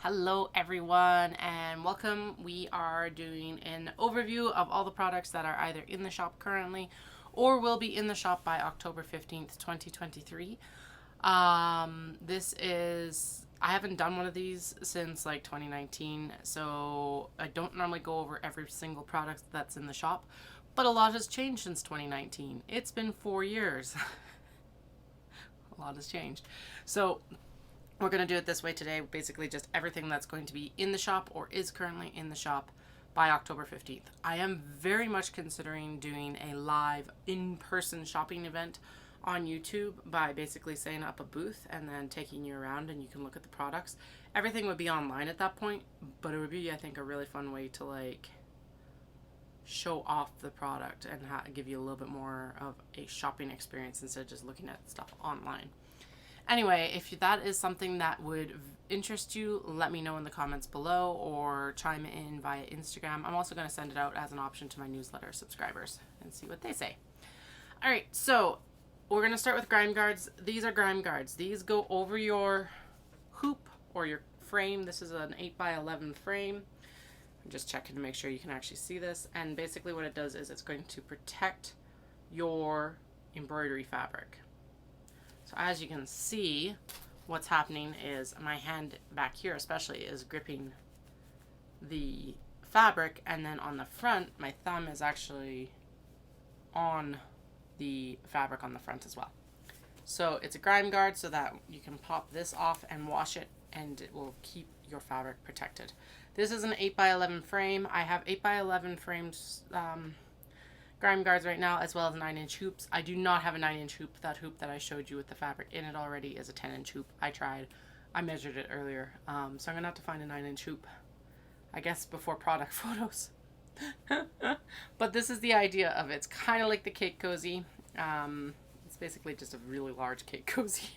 Hello everyone and welcome. We are doing an overview of all the products that are either in the shop currently or will be in the shop by October 15th, 2023. I haven't done one of these since like 2019, so I don't normally go over every single product that's in the shop, but a lot has changed since 2019. It's been 4 years. A lot has changed. So we're going to do it this way today. Basically, just everything that's going to be in the shop or is currently in the shop by October 15th. I am very much considering doing a live in-person shopping event on YouTube by basically setting up a booth and then taking you around and you can look at the products. Everything would be online at that point, but it would be, I think, a really fun way to like show off the product and give you a little bit more of a shopping experience instead of just looking at stuff online. Anyway, if that is something that would interest you, let me know in the comments below or chime in via Instagram. I'm also going to send it out as an option to my newsletter subscribers and see what they say. All right, so we're going to start with grime guards. These are grime guards. These go over your hoop or your frame. This is an 8x11 frame. I'm just checking to make sure you can actually see this. And basically what it does is it's going to protect your embroidery fabric. So as you can see, what's happening is my hand back here especially is gripping the fabric, and then on the front, my thumb is actually on the fabric on the front as well. So it's a grime guard so that you can pop this off and wash it and it will keep your fabric protected. This is an 8x11 frame. I have 8x11 frames grime guards right now, as well as 9-inch hoops. I do not have a 9-inch hoop. That hoop that I showed you with the fabric in it already is a 10-inch hoop. I tried. I measured it earlier. So I'm going to have to find a 9-inch hoop, I guess, before product photos. But this is the idea of it. It's kind of like the cake cozy. It's basically just a really large cake cozy.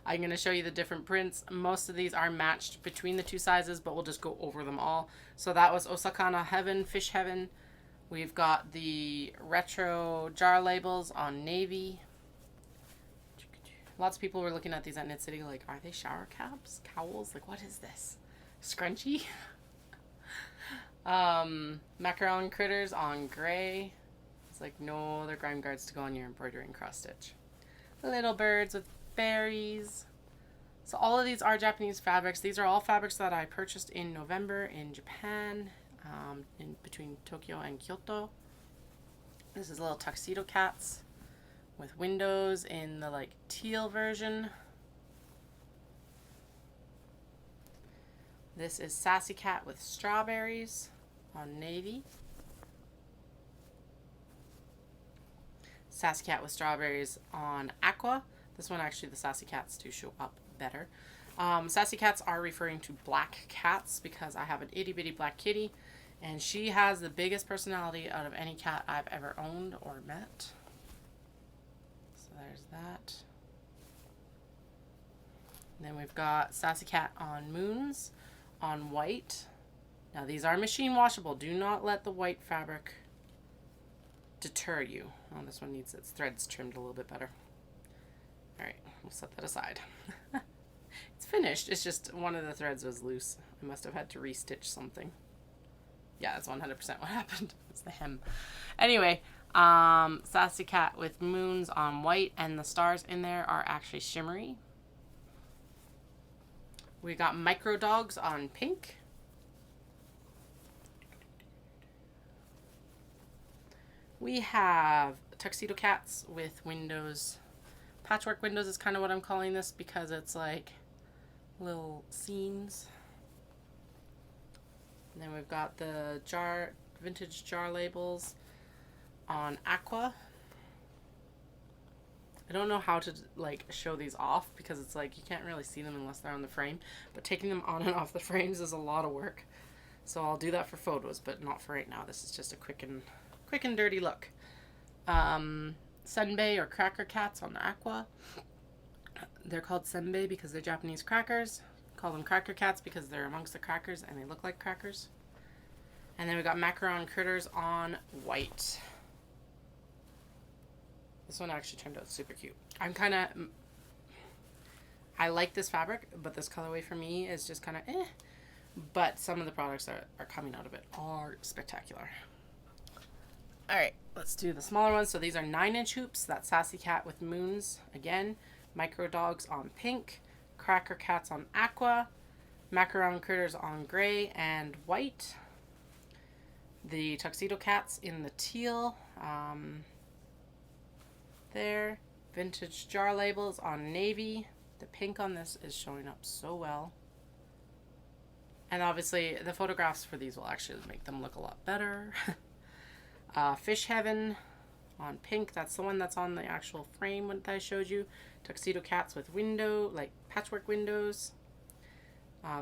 I'm going to show you the different prints. Most of these are matched between the two sizes, but we'll just go over them all. So that was Osakana Heaven, Fish Heaven. We've got the retro jar labels on navy. Lots of people were looking at these at Knit City like, are they shower caps? Cowls? Like, what is this? Scrunchy? Macaron critters on gray. It's like no other grime guards to go on your embroidery and cross stitch. Little birds with berries. So all of these are Japanese fabrics. These are all fabrics that I purchased in November in Japan. In between Tokyo and Kyoto. This is little tuxedo cats with windows in the like teal version. This is Sassy Cat with strawberries on navy. Sassy Cat with strawberries on aqua. This one actually the Sassy Cats do show up better. Sassy Cats are referring to black cats because I have an itty bitty black kitty. And she has the biggest personality out of any cat I've ever owned or met. So there's that. And then we've got Sassy Cat on moons on white. Now these are machine washable. Do not let the white fabric deter you. Oh, this one needs its threads trimmed a little bit better. All right, we'll set that aside. It's finished. It's just one of the threads was loose. I must have had to restitch something. Yeah, that's 100% what happened. It's the hem. Anyway, Sassy Cat with moons on white, and the stars in there are actually shimmery. We got micro dogs on pink. We have tuxedo cats with windows. Patchwork windows is kind of what I'm calling this because it's like little scenes. And then we've got the vintage jar labels on aqua. I don't know how to like show these off because it's like you can't really see them unless they're on the frame, but taking them on and off the frames is a lot of work. So I'll do that for photos, but not for right now. This is just a quick and dirty look. Senbei or cracker cats on aqua. They're called senbei because they're Japanese crackers. Call them cracker cats because they're amongst the crackers and they look like crackers. And then we got macaron critters on white. This one actually turned out super cute. I like this fabric, but this colorway for me is just kind of eh. But some of the products that are coming out of it are spectacular. All right, let's do the smaller ones. So these are 9-inch hoops. That Sassy Cat with moons. Again, Micro Dogs on pink, Cracker Cats on aqua, Macaron Critters on gray and white. The Tuxedo Cats in the teal. There. Vintage Jar Labels on navy. The pink on this is showing up so well. And obviously the photographs for these will actually make them look a lot better. Fish Heaven on pink. That's the one that's on the actual frame that I showed you. Tuxedo Cats with window, like patchwork windows.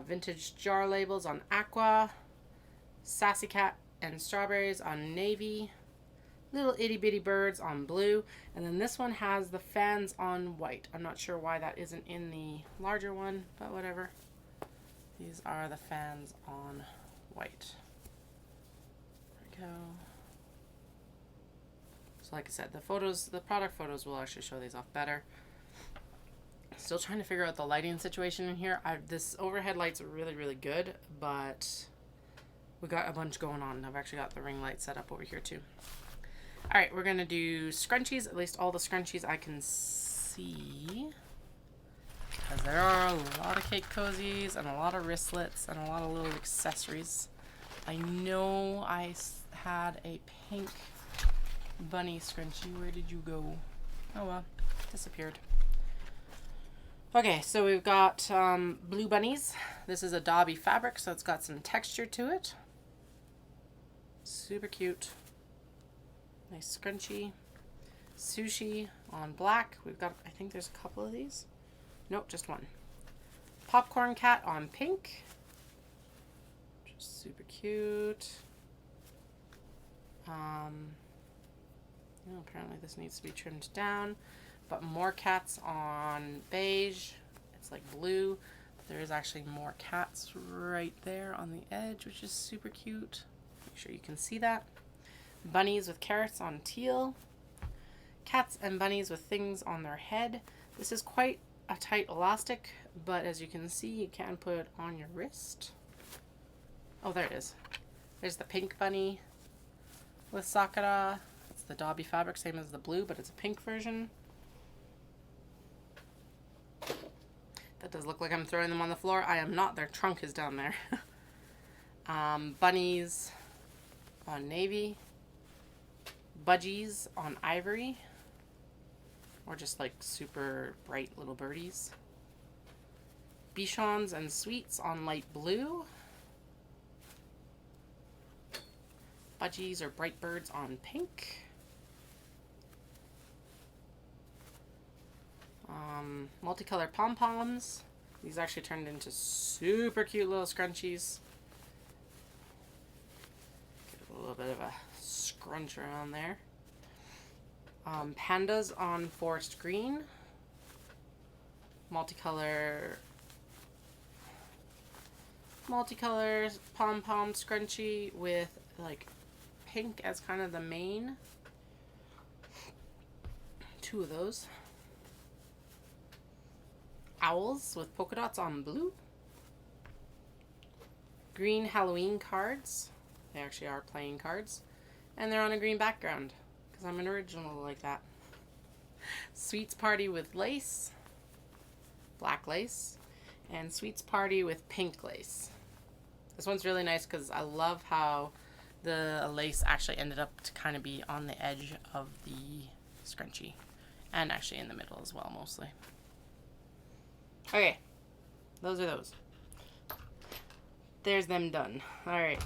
Vintage Jar Labels on aqua. Sassy Cat and Strawberries on navy. Little Itty Bitty Birds on blue. And then this one has the fans on white. I'm not sure why that isn't in the larger one, but whatever. These are the fans on white. There we go. So like I said, the photos, the product photos will actually show these off better. Still trying to figure out the lighting situation in here. This overhead light's really, really good, but we got a bunch going on. I've actually got the ring light set up over here too. All right, we're gonna do scrunchies, at least all the scrunchies I can see. Because there are a lot of cake cozies and a lot of wristlets and a lot of little accessories. I know I had a pink bunny scrunchie. Where did you go? Oh well, disappeared. Okay, so we've got blue bunnies. This is a Dobby fabric, so it's got some texture to it. Super cute. Nice scrunchie. Sushi on black. We've got, I think there's a couple of these. Nope, just one. Popcorn Cat on pink. Just super cute. Apparently this needs to be trimmed down. But more cats on beige. It's like blue. But there is actually more cats right there on the edge, which is super cute. Make sure you can see that. Bunnies with carrots on teal. Cats and bunnies with things on their head. This is quite a tight elastic, but as you can see, you can put it on your wrist. Oh, there it is. There's the pink bunny with Sakura. It's the Dobby fabric, same as the blue, but it's a pink version. That does look like I'm throwing them on the floor. I am not. Their trunk is down there. Bunnies on navy. Budgies on ivory. Or just like super bright little birdies. Bichons and sweets on light blue. Budgies or bright birds on pink. Multicolored pom-poms. These actually turned into super cute little scrunchies. Get a little bit of a scrunch around there. Pandas on forest green. Multicolor pom-pom scrunchie with like pink as kind of the main. Two of those. Owls with polka dots on blue. Green Halloween cards. They actually are playing cards. And they're on a green background because I'm an original like that. Sweets Party with lace. Black lace. And Sweets Party with pink lace. This one's really nice because I love how the lace actually ended up to kind of be on the edge of the scrunchie. And actually in the middle as well, mostly. Okay, those are those. There's them done. Alright,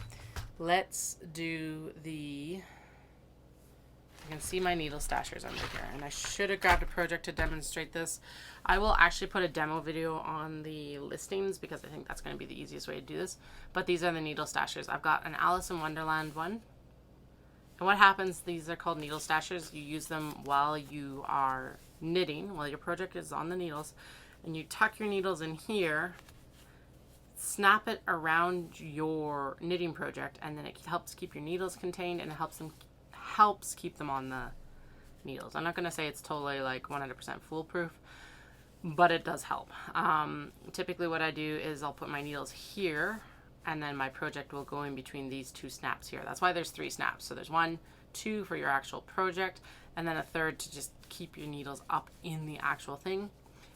let's do the... You can see my needle stashers under here. And I should have grabbed a project to demonstrate this. I will actually put a demo video on the listings because I think that's going to be the easiest way to do this. But these are the needle stashers. I've got an Alice in Wonderland one. And what happens, these are called needle stashers. You use them while you are knitting, while your project is on the needles. And you tuck your needles in here, snap it around your knitting project, and then it helps keep your needles contained, and it helps keep them on the needles. I'm not going to say it's totally like 100% foolproof, but it does help. Typically what I do is I'll put my needles here, and then my project will go in between these two snaps here. That's why there's 3 snaps. So there's 1, 2 for your actual project, and then a third to just keep your needles up in the actual thing.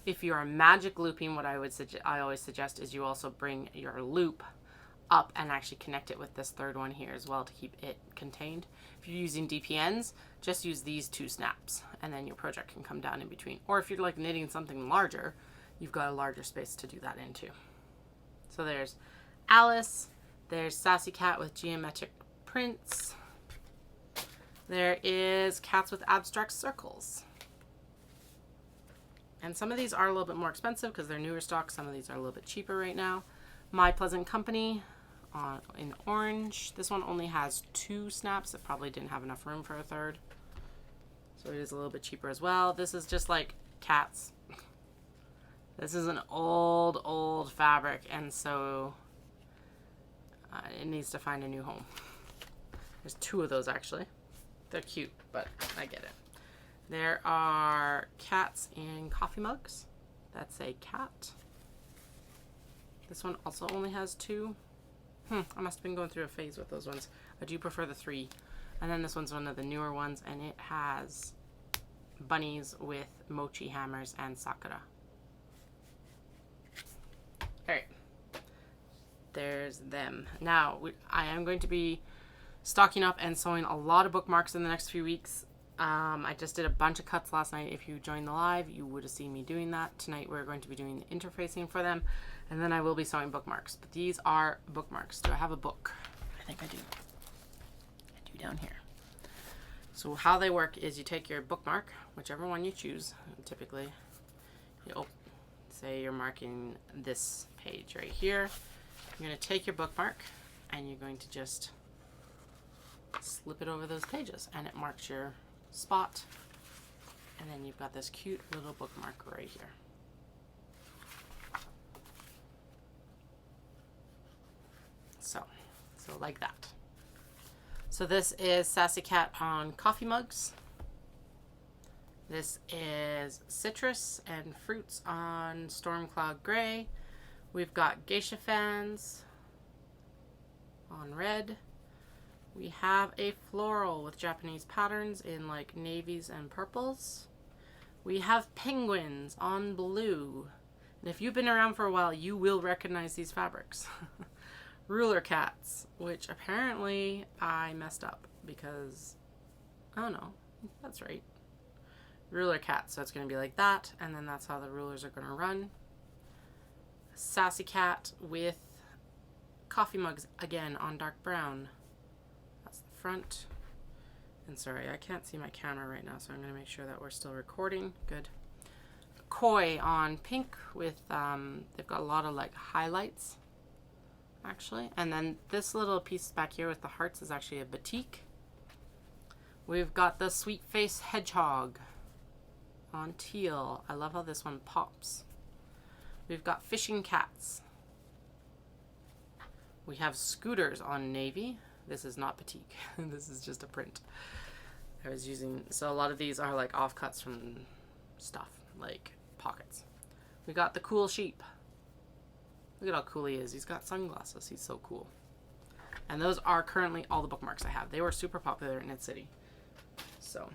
If you are magic looping, what I always suggest is you also bring your loop up and actually connect it with this third one here as well to keep it contained. If you're using DPNs, just use these 2 snaps, and then your project can come down in between. Or if you're like knitting something larger, you've got a larger space to do that into. So there's Alice, there's Sassy Cat with geometric prints, there is Cats with abstract circles. And some of these are a little bit more expensive because they're newer stock. Some of these are a little bit cheaper right now. My Pleasant Company in orange. This one only has 2 snaps. It probably didn't have enough room for a third. So it is a little bit cheaper as well. This is just like cats. This is an old fabric, and so it needs to find a new home. There's 2 of those actually. They're cute, but I get it. There are cats in coffee mugs. That's a cat. This one also only has 2. I must have been going through a phase with those ones. I do prefer the 3. And then this one's one of the newer ones, and it has bunnies with mochi hammers and sakura. Alright. There's them. Now, I am going to be stocking up and sewing a lot of bookmarks in the next few weeks. I just did a bunch of cuts last night. If you joined the live, you would have seen me doing that. Tonight we're going to be doing the interfacing for them, and then I will be sewing bookmarks. But these are bookmarks. Do I have a book? I think I do. I do down here. So how they work is you take your bookmark, whichever one you choose. Typically, say you're marking this page right here. You're going to take your bookmark and you're going to just slip it over those pages, and it marks your spot, and then you've got this cute little bookmark right here. So like that. So this is Sassy Cat on coffee mugs. This is citrus and fruits on storm cloud gray. We've got geisha fans on red. We have a floral with Japanese patterns in like navies and purples. We have penguins on blue. And if you've been around for a while, you will recognize these fabrics. Ruler cats, which apparently I messed up because, oh no, that's right. Ruler cat, so it's going to be like that, and then that's how the rulers are going to run. Sassy Cat with coffee mugs again on dark brown. That's the front. And sorry, I can't see my camera right now, so I'm going to make sure that we're still recording. Good. Koi on pink with, they've got a lot of like highlights, actually. And then this little piece back here with the hearts is actually a batik. We've got the Sweet Face Hedgehog on teal. I love how this one pops. We've got fishing cats. We have scooters on navy. This is not batik. This is just a print. I was using, so a lot of these are like offcuts from stuff, like pockets. We got the cool sheep. Look at how cool he is. He's got sunglasses. He's so cool. And those are currently all the bookmarks I have. They were super popular in Knit City. So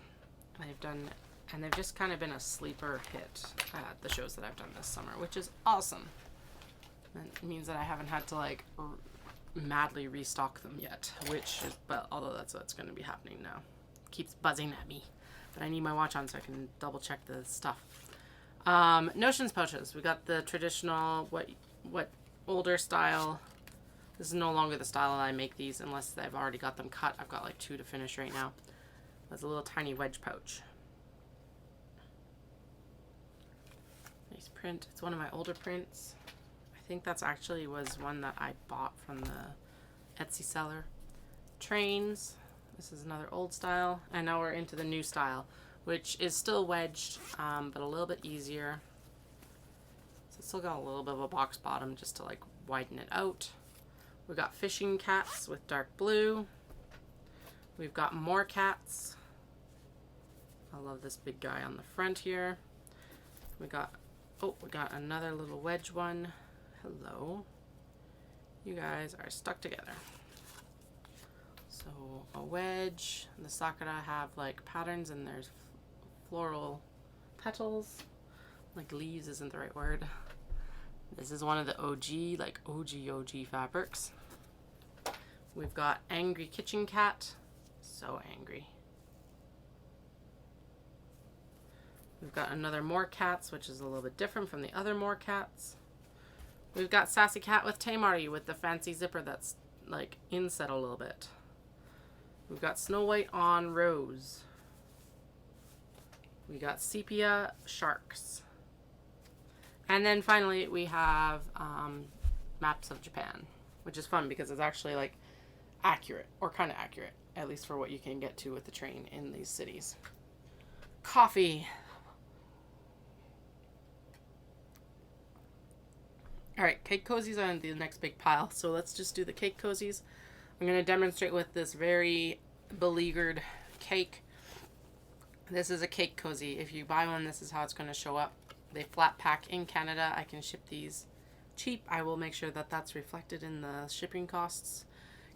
I've done, and they've just kind of been a sleeper hit at the shows that I've done this summer, which is awesome. That means that I haven't had to like madly restock them yet, which is, but although that's what's going to be happening now. It keeps buzzing at me, but I need my watch on so I can double check the stuff. Notions pouches. We got the traditional, what older style. This is no longer the style that I make these unless I've already got them cut. I've got like 2 to finish right now. That's a little tiny wedge pouch. Nice print. It's one of my older prints. I think that's actually was one that I bought from the Etsy seller. Trains. This is another old style. And now we're into the new style, which is still wedged, but a little bit easier. So it's still got a little bit of a box bottom just to like widen it out. We've got fishing cats with dark blue. We've got more cats. I love this big guy on the front here. We got Oh, we got another little wedge one. Hello. You guys are stuck together. So a wedge. The sakura have like patterns and there's floral petals. Like leaves isn't the right word. This is one of the OG, like OG fabrics. We've got Angry Kitchen Cat. So angry. We've got another More Cats, which is a little bit different from the other More Cats. We've got Sassy Cat with Tamari with the fancy zipper that's like inset a little bit. We've got Snow White on Rose. We got Sepia Sharks. And then finally we have Maps of Japan, which is fun because it's actually like accurate, or kind of accurate, at least for what you can get to with the train in these cities. Coffee. All right, cake cozies are in the next big pile, so let's just do the cake cozies. I'm going to demonstrate with this very beleaguered cake. This is a cake cozy. If you buy one, this is how it's going to show up. They flat pack in Canada. I can ship these cheap. I will make sure that that's reflected in the shipping costs,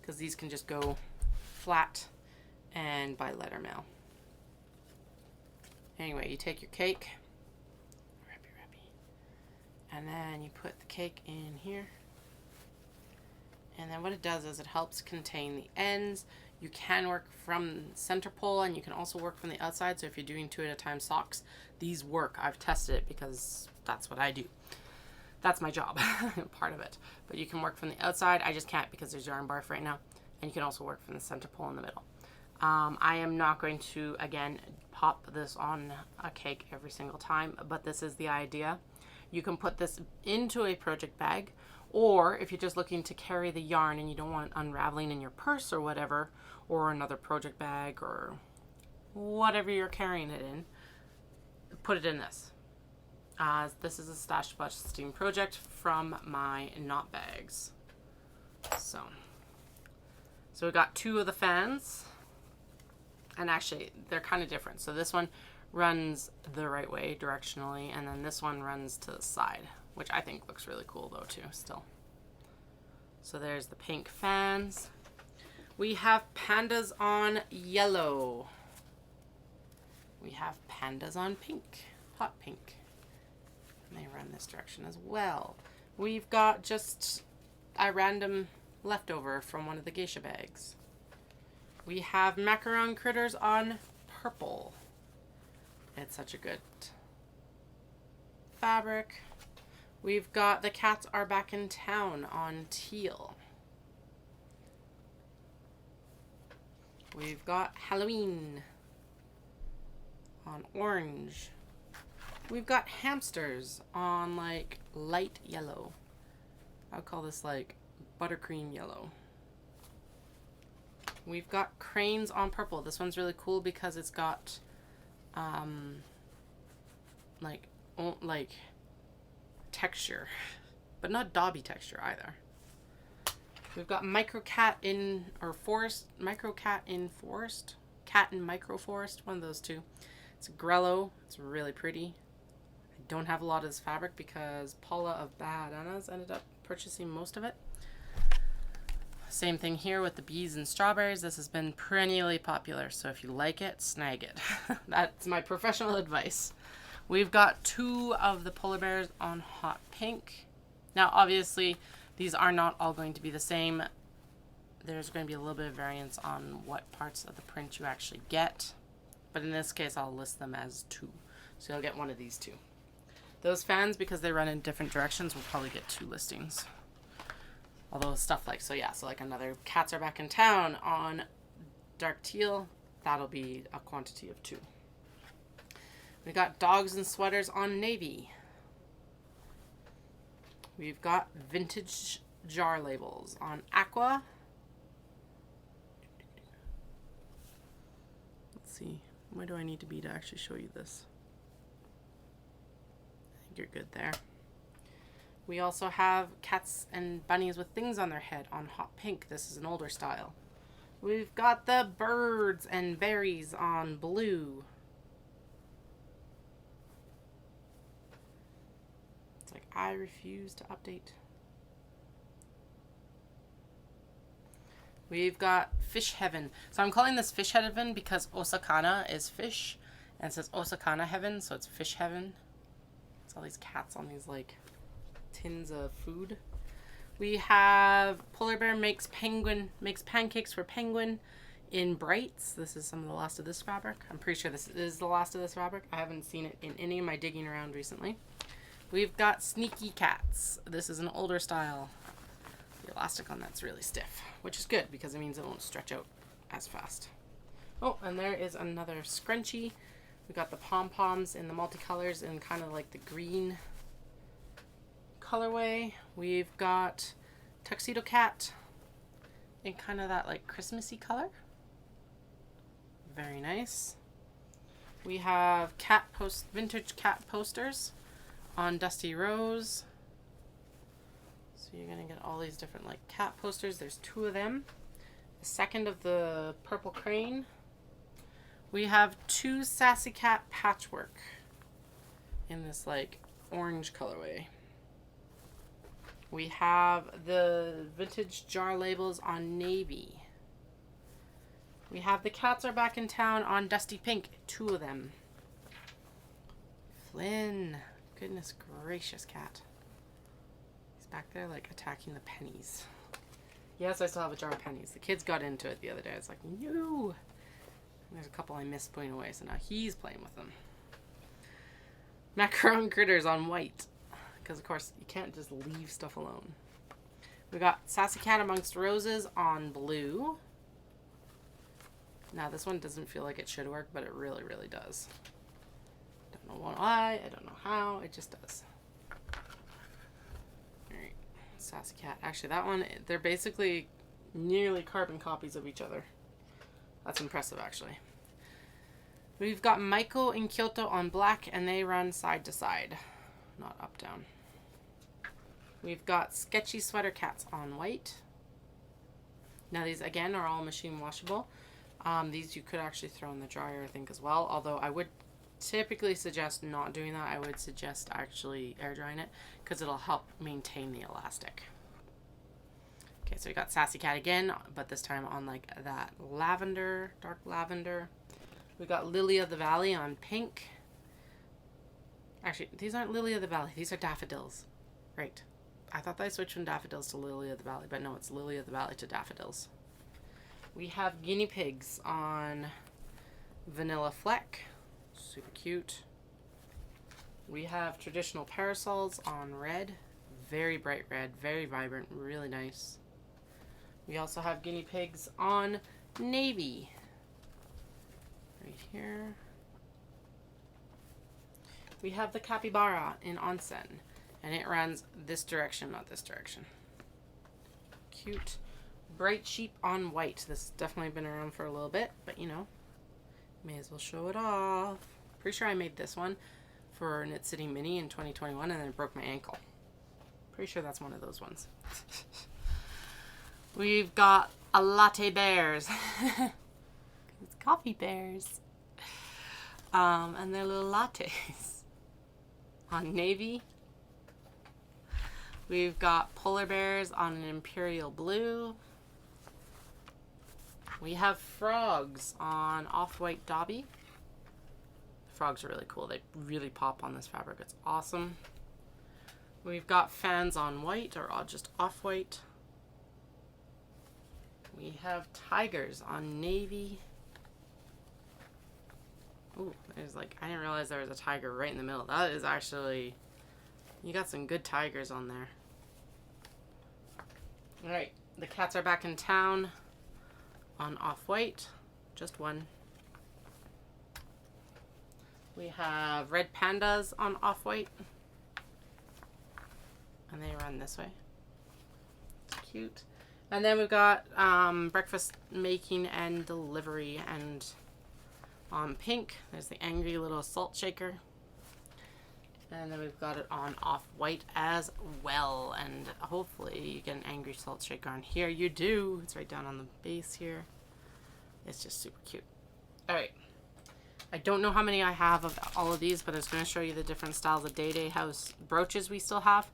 because these can just go flat and by letter mail. Anyway, you take your cake, and then you put the cake in here. And then what it does is it helps contain the ends. You can work from center pole and you can also work from the outside. So if you're doing 2 at a time socks, these work. I've tested it because that's what I do. That's my job, part of it. But you can work from the outside. I just can't because there's yarn barf right now. And you can also work from the center pole in the middle. I am not going to, again, pop this on a cake every single time, but this is the idea. You can put this into a project bag, or if you're just looking to carry the yarn and you don't want it unraveling in your purse or whatever, or another project bag or whatever you're carrying it in, put it in this. This is a Stash Busting project from my knot bags. So we got 2 of the fans, and actually they're kind of different. So this one runs the right way directionally, and then this one runs to the side, which I think looks really cool though too still. So there's the pink fans. We have pandas on yellow. We have pandas on pink, hot pink. And they run this direction as well. We've got just a random leftover from one of the geisha bags. We have macaron critters on purple. It's such a good fabric. We've got the cats are back in town on teal. We've got Halloween on orange. We've got hamsters on like light yellow. I would call this like buttercream yellow. We've got cranes on purple. This one's really cool because it's got like texture, but not dauby texture either. We've got cat in micro forest, one of those two. It's Grello. It's really pretty. I don't have a lot of this fabric because Paula of Bahadanas ended up purchasing most of it. Same thing here with the bees and strawberries. This has been perennially popular, so if you like it, snag it. That's my professional advice. We've got 2 of the polar bears on hot pink. Now, obviously, these are not all going to be the same. There's going to be a little bit of variance on what parts of the print you actually get. But in this case, I'll list them as 2. So you'll get one of these 2. Those fans, because they run in different directions, will probably get 2 listings. Although stuff like, so like another cats are back in town on dark teal, that'll be a quantity of 2. We got dogs and sweaters on navy. We've got vintage jar labels on aqua. Let's see, where do I need to be to actually show you this? I think you're good there. We also have cats and bunnies with things on their head on hot pink. This is an older style. We've got the birds and berries on blue. It's like, I refuse to update. We've got Fish Heaven. So I'm calling this Fish Heaven because Osakana is fish. And it says Osakana Heaven, so it's Fish Heaven. It's all these cats on these like tins of food. We have Polar Bear makes pancakes for penguin in brights. This is some of the last of this fabric. I'm pretty sure this is the last of this fabric. I haven't seen it in any of my digging around recently. We've got Sneaky Cats. This is an older style. The elastic on that's really stiff, which is good because it means it won't stretch out as fast. Oh, and there is another scrunchie. We got the pom-poms in the multicolors in kind of like the green colorway. We've got Tuxedo Cat in kind of that like Christmassy color. Very nice. We have vintage cat posters on Dusty Rose. So you're gonna get all these different like cat posters. There's 2 of them. A second of the purple crane. We have 2 Sassy Cat patchwork in this like orange colorway. We have the vintage jar labels on navy. We have the cats are back in town on dusty pink. 2 of them. Flynn. Goodness gracious, cat. He's back there like attacking the pennies. Yes, I still have a jar of pennies. The kids got into it the other day. It's like, no. There's a couple I missed putting away, so now he's playing with them. Macaron critters on white. Because, of course, you can't just leave stuff alone. We got Sassy Cat Amongst Roses on blue. Now, this one doesn't feel like it should work, but it really, really does. Don't know why, I don't know how, it just does. Alright, Sassy Cat. Actually, that one, they're basically nearly carbon copies of each other. That's impressive, actually. We've got Maiko and Kyoto on black, and they run side to side, not up, down. We've got Sketchy Sweater Cats on white. Now these, again, are all machine washable. These you could actually throw in the dryer, I think, as well. Although I would typically suggest not doing that. I would suggest actually air drying it because it'll help maintain the elastic. Okay, so we got Sassy Cat again, but this time on like that lavender, dark lavender. We got Lily of the Valley on pink. Actually, these aren't Lily of the Valley. These are daffodils. Right. I thought I switched from daffodils to Lily of the Valley, but no, it's Lily of the Valley to daffodils. We have guinea pigs on vanilla fleck. Super cute. We have traditional parasols on red. Very bright red, very vibrant, really nice. We also have guinea pigs on navy. Right here. We have the capybara in onsen, and it runs this direction, not this direction. Cute. Bright sheep on white. This has definitely been around for a little bit, but you know, may as well show it off. Pretty sure I made this one for Knit City Mini in 2021 and then it broke my ankle. Pretty sure that's one of those ones. We've got a latte bears. It's coffee bears. And their little lattes. On navy. We've got polar bears on an imperial blue. We have frogs on off-white Dobby. The frogs are really cool. They really pop on this fabric. It's awesome. We've got fans on white or just off-white. We have tigers on navy. Ooh, there's like, I didn't realize there was a tiger right in the middle. That is actually, you got some good tigers on there. Alright, the cats are back in town on off-white. Just one. We have red pandas on off-white. And they run this way. It's cute. And then we've got breakfast making and delivery, and on pink, there's the angry little salt shaker. And then we've got it on off-white as well. And hopefully you get an angry salt shaker on here. You do. It's right down on the base here. It's just super cute. Alright. I don't know how many I have of all of these, but I was going to show you the different styles of Day Day House brooches we still have.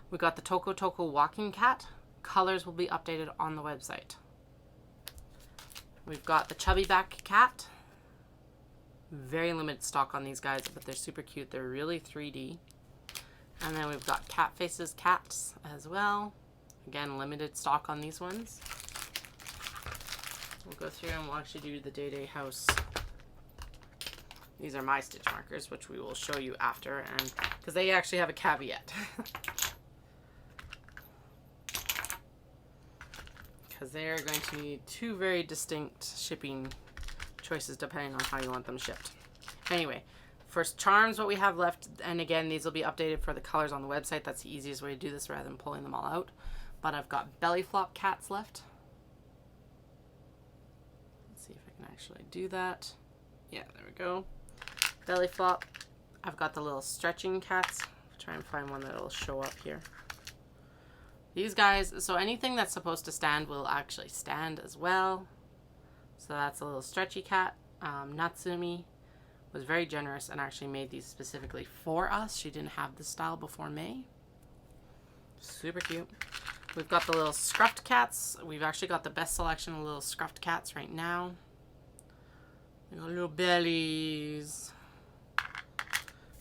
We got the Toko Toko walking cat. Colors will be updated on the website. We've got the chubby back cat. Very limited stock on these guys, but they're super cute. They're really 3D. And then we've got cat faces cats as well. Again, limited stock on these ones. We'll go through and we'll actually do the Day Day House. These are my stitch markers, which we will show you after, and because they actually have a caveat. Because they are going to need two very distinct shipping choices depending on how you want them shipped. Anyway, for charms, what we have left, and again, these will be updated for the colors on the website. That's the easiest way to do this rather than pulling them all out. But I've got belly flop cats left. Let's see if I can actually do that. Yeah, there we go. Belly flop. I've got the little stretching cats. I'll try and find one that'll show up here. These guys, so anything that's supposed to stand will actually stand as well. So that's a little stretchy cat. Natsumi was very generous and actually made these specifically for us. She didn't have this style before May. Super cute. We've got the little scruffed cats. We've actually got the best selection of little scruffed cats right now. They got little bellies.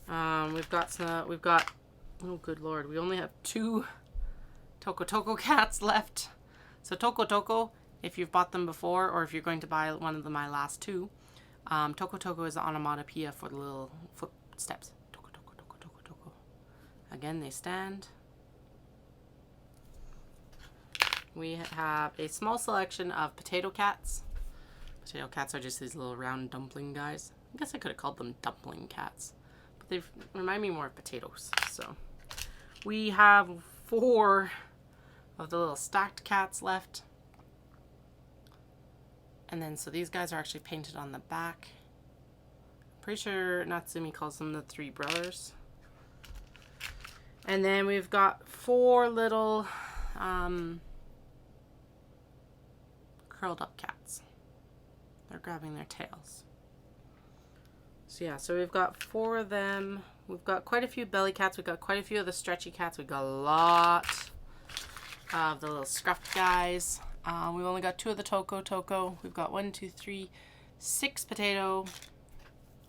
We've got, oh good lord, we only have 2 Toko Toko cats left. So Toko Toko, if you've bought them before, or if you're going to buy one of my last 2, Toko Toko is the onomatopoeia for the little footsteps. Toko Toko Toko Toko Toko. Again, they stand. We have a small selection of potato cats. Potato cats are just these little round dumpling guys. I guess I could have called them dumpling cats, but they remind me more of potatoes. So we have 4 of the little stacked cats left. And then, so these guys are actually painted on the back. Pretty sure Natsumi calls them the 3 brothers. And then we've got 4 little curled up cats. They're grabbing their tails. So yeah, so we've got 4 of them. We've got quite a few belly cats. We've got quite a few of the stretchy cats. We've got a lot of the little scruffed guys. We've only got 2 of the Toko Toko. We've got 1, 2, 3, 6 potato,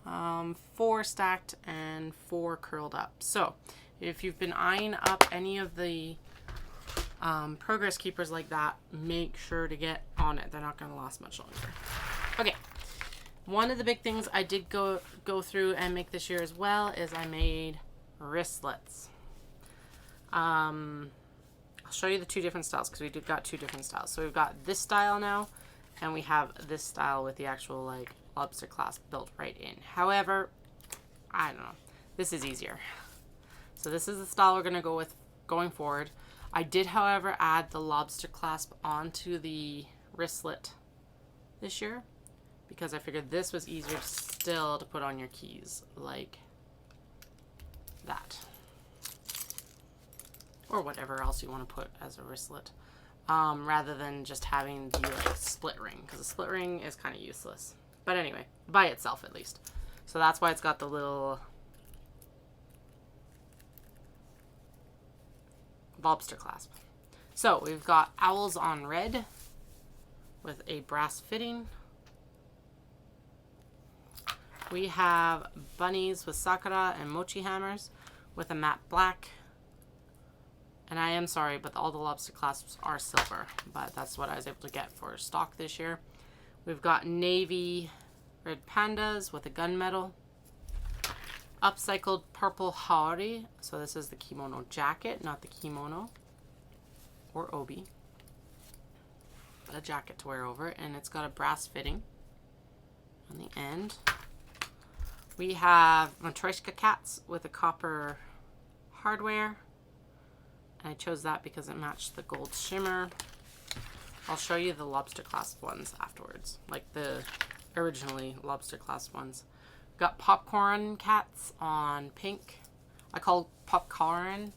4 stacked, and 4 curled up. So if you've been eyeing up any of the progress keepers like that, make sure to get on it. They're not going to last much longer. Okay. One of the big things I did go through and make this year as well is I made wristlets. I'll show you the 2 different styles because we got 2 different styles. So we've got this style now, and we have this style with the actual like lobster clasp built right in. However, I don't know. This is easier. So this is the style we're going to go with going forward. I did, however, add the lobster clasp onto the wristlet this year because I figured this was easier still to put on your keys like that. Or whatever else you want to put as a wristlet, rather than just having the like split ring, because the split ring is kind of useless. But anyway, by itself at least. So that's why it's got the little lobster clasp. So we've got owls on red with a brass fitting. We have bunnies with sakura and mochi hammers with a matte black. And I am sorry, but all the lobster clasps are silver, but that's what I was able to get for stock this year. We've got navy red pandas with a gunmetal. Upcycled purple haori. So this is the kimono jacket, not the kimono or obi, but a jacket to wear over it, and it's got a brass fitting on the end. We have Matryoshka cats with a copper hardware. I chose that because it matched the gold shimmer. I'll show you the lobster clasp ones afterwards, like the originally lobster clasp ones. Got popcorn cats on pink. I call popcorn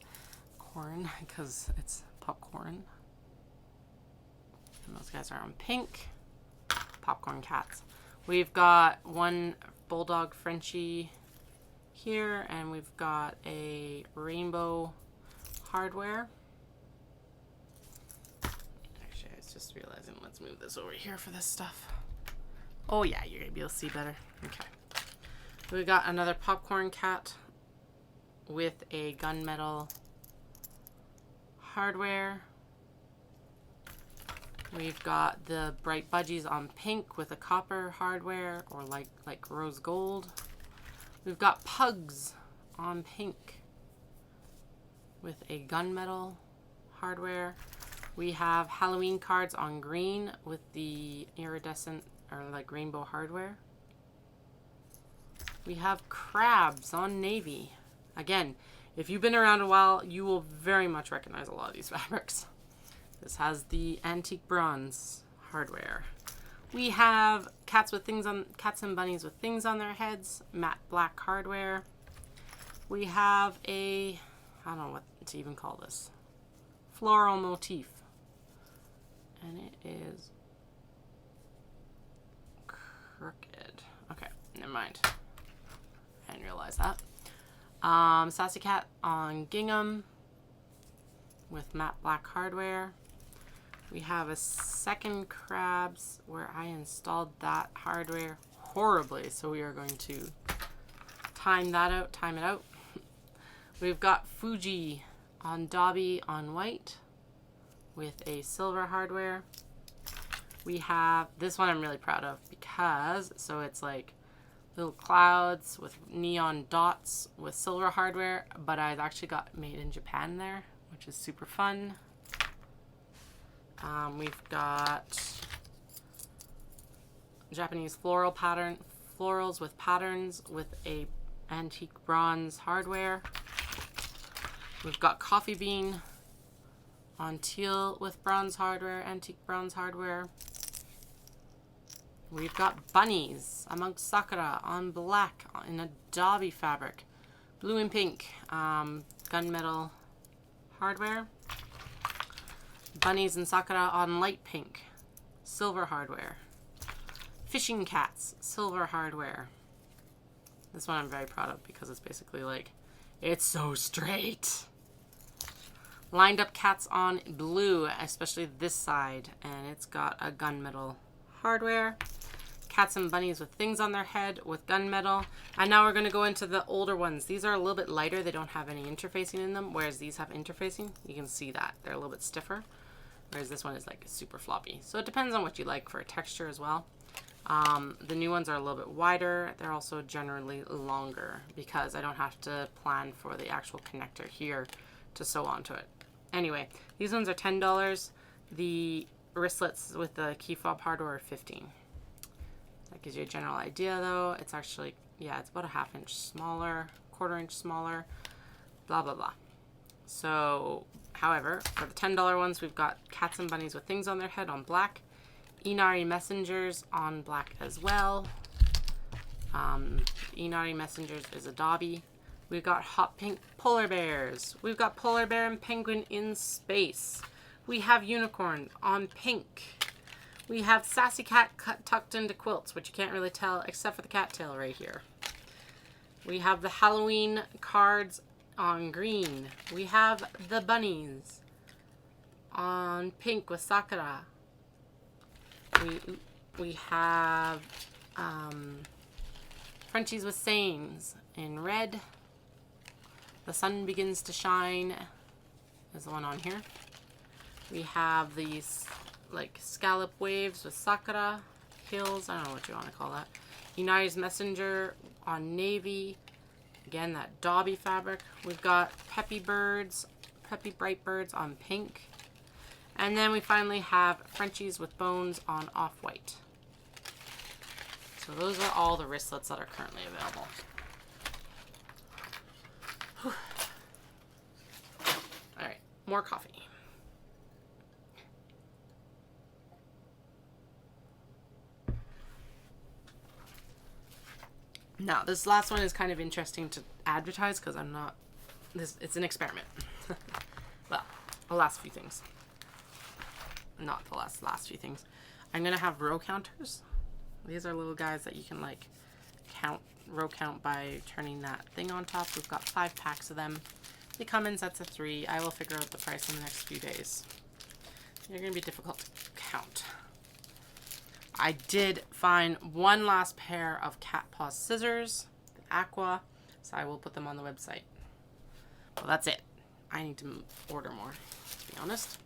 because it's popcorn. And those guys are on pink. Popcorn cats. We've got 1 Bulldog Frenchie here, and we've got a rainbow hardware. Actually, I was just realizing, let's move this over here for this stuff. Oh yeah, you're gonna be able to see better. Okay. We got another popcorn cat with a gunmetal hardware. We've got the bright budgies on pink with a copper hardware, or like rose gold. We've got pugs on pink with a gunmetal hardware. We have Halloween cards on green with the iridescent or like rainbow hardware. We have crabs on navy. Again, if you've been around a while, you will very much recognize a lot of these fabrics. This has the antique bronze hardware. We have cats and bunnies with things on their heads, matte black hardware. We have I don't know what to even call this, floral motif. And it is crooked. Okay, never mind. I didn't realize that. Sassy cat on gingham with matte black hardware. We have a second crabs where I installed that hardware horribly, so we are going to time it out. We've got Fuji on Dobby on white with a silver hardware. We have this one I'm really proud of because it's like little clouds with neon dots with silver hardware, but I've actually got made in Japan there, which is super fun. We've got Japanese florals with patterns with a antique bronze hardware. We've got coffee bean on teal with bronze hardware, antique bronze hardware. We've got bunnies amongst sakura on black in a Dobby fabric, blue and pink, gunmetal hardware. Bunnies and sakura on light pink, silver hardware. Fishing cats, silver hardware. This one I'm very proud of because it's basically like, it's so straight. Lined up cats on blue, especially this side, and it's got a gunmetal hardware. Cats and bunnies with things on their head with gunmetal. And now we're going to go into the older ones. These are a little bit lighter. They don't have any interfacing in them, whereas these have interfacing. You can see that. They're a little bit stiffer, whereas this one is like super floppy. So it depends on what you like for a texture as well. The new ones are a little bit wider. They're also generally longer because I don't have to plan for the actual connector here to sew onto it. Anyway, these ones are $10. The wristlets with the key fob hardware are $15. That gives you a general idea though. It's actually, yeah, it's about a ½ inch smaller, quarter inch smaller, blah, blah, blah. So, however, for the $10 ones, we've got cats and bunnies with things on their head on black. Inari messengers on black as well. Inari messengers is a Dobby. We've got hot pink polar bears. We've got polar bear and penguin in space. We have unicorn on pink. We have sassy cat tucked into quilts, which you can't really tell except for the cattail right here. We have the Halloween cards on green. We have the bunnies on pink with sakura. We have Frenchies with sayings in red. The sun begins to shine is the one on here. We have these like scallop waves with sakura hills. I don't know what you want to call that. Inari's messenger on navy. Again, that Dobby fabric. We've got peppy bright birds on pink. And then we finally have Frenchies with bones on off-white. So those are all the wristlets that are currently available. Whew. All right, more coffee. Now, this last one is kind of interesting to advertise because it's an experiment. Well, the last few things. Not the last few things. I'm going to have row counters. These are little guys that you can like row count by turning that thing on top. We've got 5 packs of them. They come in sets of 3. I will figure out the price in the next few days. They're going to be difficult to count. I did find one last pair of cat paw scissors, the Aqua, so I will put them on the website. Well, that's it. I need to order more, to be honest.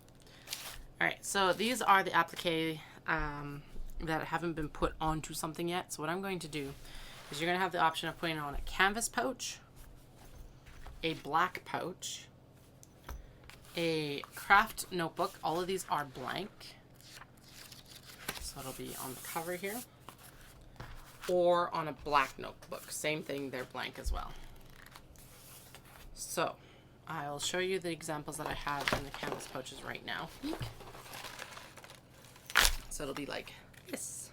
Alright, so these are the applique that haven't been put onto something yet. So what I'm going to do is you're going to have the option of putting on a canvas pouch, a black pouch, a craft notebook. All of these are blank. So it'll be on the cover here. Or on a black notebook. Same thing, they're blank as well. So I'll show you the examples that I have in the canvas pouches right now. So it'll be like this.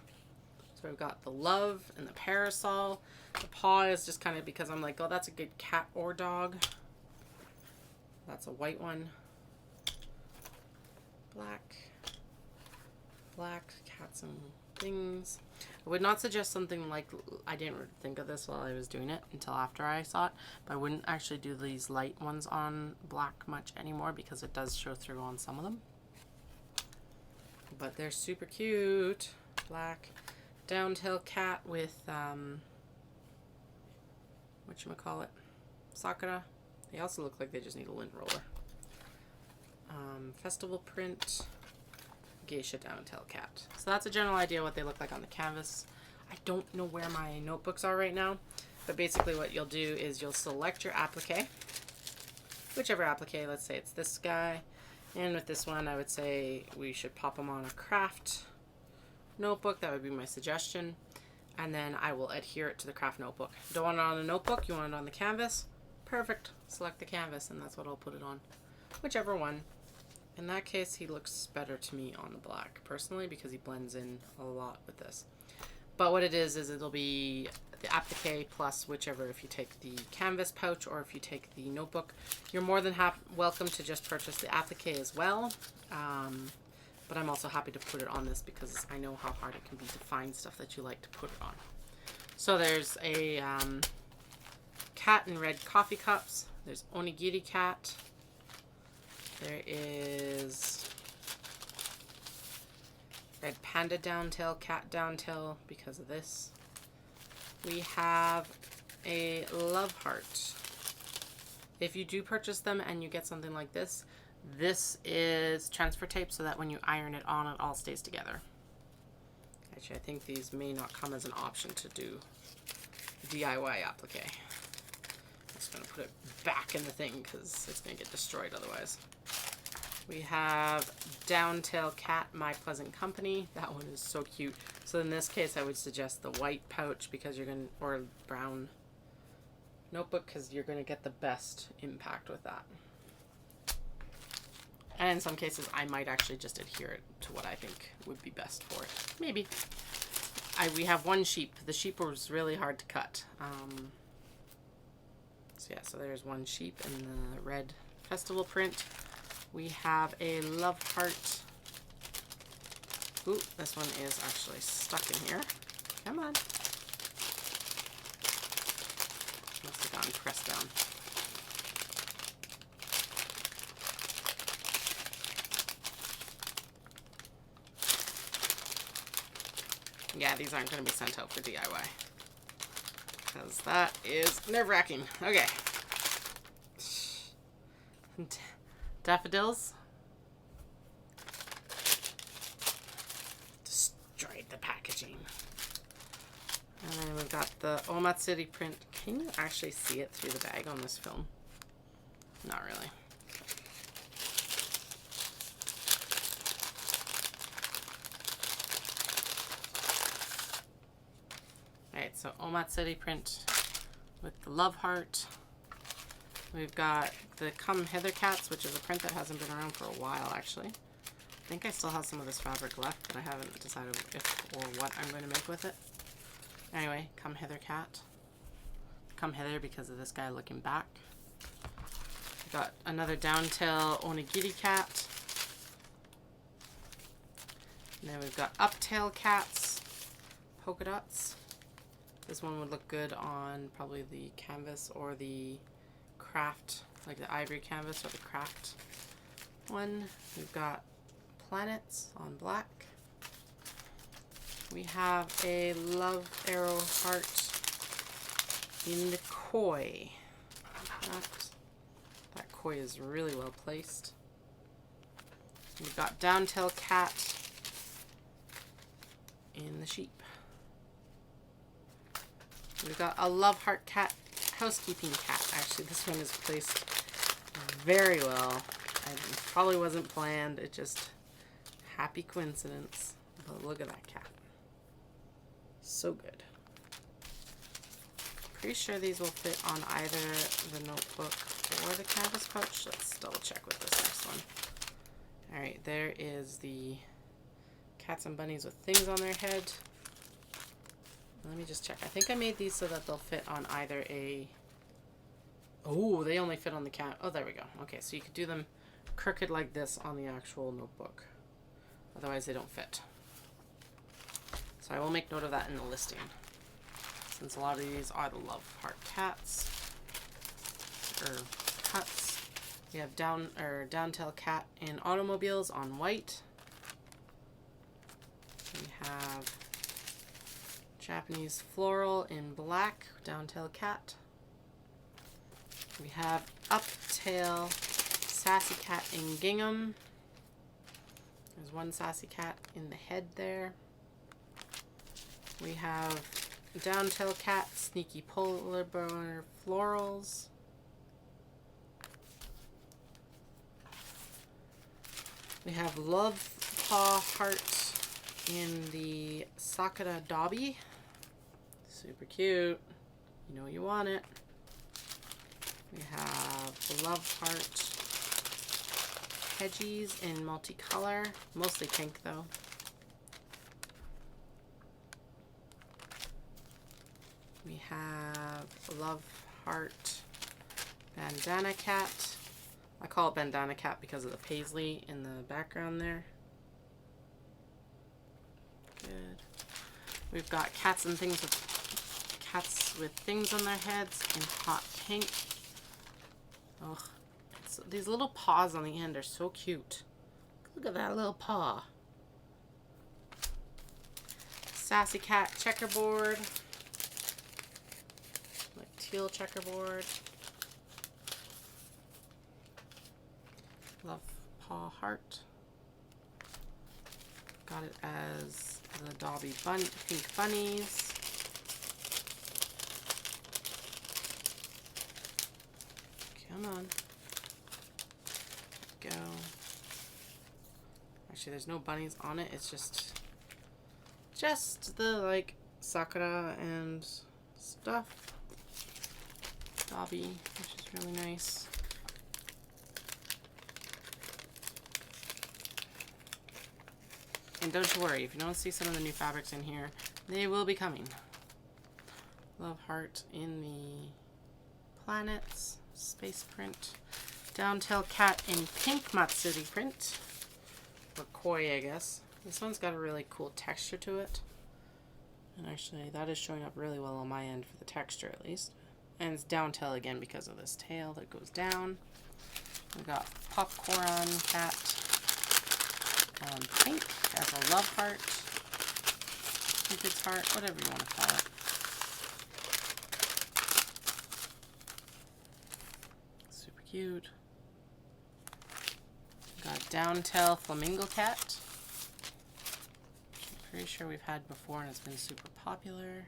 So we've got the love and the parasol. The paw is just kind of because I'm like, oh, that's a good cat or dog. That's a white one. Black. Black, cats and things. I would not suggest something like, I didn't think of this while I was doing it until after I saw it, but I wouldn't actually do these light ones on black much anymore because it does show through on some of them. But they're super cute. Black down-tail cat with, whatchamacallit, Sakura. They also look like they just need a lint roller. Festival print. Geisha down-tail cat. So that's a general idea what they look like on the canvas. I don't know where my notebooks are right now, but basically what you'll do is you'll select your applique, whichever applique. Let's say it's this guy, and with this one I would say we should pop them on a craft notebook. That would be my suggestion, and then I will adhere it to the craft notebook. Don't want it on a notebook, you want it on the canvas? Perfect. Select the canvas and that's what I'll put it on, whichever one. In that case, he looks better to me on the black, personally, because he blends in a lot with this. But what it is it'll be the applique plus whichever, if you take the canvas pouch or if you take the notebook. You're more than welcome to just purchase the applique as well. But I'm also happy to put it on this because I know how hard it can be to find stuff that you like to put it on. So there's a cat in red coffee cups. There's onigiri cat. There is red panda downtail, cat downtail because of this. We have a love heart. If you do purchase them and you get something like this, this is transfer tape so that when you iron it on, it all stays together. Actually, I think these may not come as an option to do DIY applique. I'm just going to put it back in the thing because it's going to get destroyed otherwise. We have Downtail Cat, My Pleasant Company. That one is so cute. So in this case, I would suggest the white pouch because you're going to, or brown notebook because you're going to get the best impact with that. And in some cases, I might actually just adhere it to what I think would be best for it. Maybe. We have one sheep. The sheep was really hard to cut. So yeah, so there's one sheep in the red festival print. We have a love heart. Ooh, this one is actually stuck in here. Come on. Must have gone pressed down. Yeah, these aren't going to be sent out for DIY. Because that is nerve-wracking. Okay. Daffodils. Destroyed the packaging. And then we've got the Omatsuri print. Can you actually see it through the bag on this film? Not really. Alright, so Omatsuri print with the love heart. We've got the Come Hither Cats, which is a print that hasn't been around for a while, actually. I think I still have some of this fabric left, but I haven't decided if or what I'm going to make with it. Anyway, Come Hither Cat. Come Hither because of this guy looking back. We've got another Downtail Onigiri Cat. And then we've got Uptail Cats, polka dots. This one would look good on probably the canvas or the craft, like the ivory canvas or the craft one. We've got planets on black. We have a love arrow heart in the koi. That koi is really well placed. We've got downtail cat in the sheep. We've got a love heart cat, housekeeping cat. Actually, this one is placed very well. It probably wasn't planned. It just happy coincidence. But look at that cat. So good. Pretty sure these will fit on either the notebook or the canvas pouch. Let's double check with this next one. Alright, there is the cats and bunnies with things on their head. Let me just check. I think I made these so that they'll fit on either a... Oh, they only fit on the cat. Oh, there we go. Okay, so you could do them crooked like this on the actual notebook. Otherwise, they don't fit. So I will make note of that in the listing. Since a lot of these are the love heart cats. Or cuts. We have downtail cat in automobiles on white. We have Japanese floral in black, downtail cat. We have uptail sassy cat in gingham. There's one sassy cat in the head there. We have downtail cat, sneaky polar bear florals. We have love paw heart in the Sakura Dobby. Super cute. You know you want it. We have love heart hedgies in multicolor, mostly pink though. We have love heart bandana cat. I call it bandana cat because of the paisley in the background there. Good. We've got cats and things with cats with things on their heads in hot pink. Oh, these little paws on the end are so cute. Look at that little paw. Sassy cat checkerboard. Like teal checkerboard. Love paw heart. Got it as the Dobby pink bunnies. Come on. Go. Actually, there's no bunnies on it. It's just the like Sakura and stuff. Dobby, which is really nice. And don't you worry, if you don't see some of the new fabrics in here, they will be coming. Love heart in the planets, space print. Downtail cat in pink Matsuri print. Or koi, I guess. This one's got a really cool texture to it. And actually, that is showing up really well on my end for the texture, at least. And it's downtail again because of this tail that goes down. We got popcorn cat on pink as a love heart. Cupid's heart, whatever you want to call it. Super cute. Got downtail flamingo cat. I'm pretty sure we've had before and it's been super popular.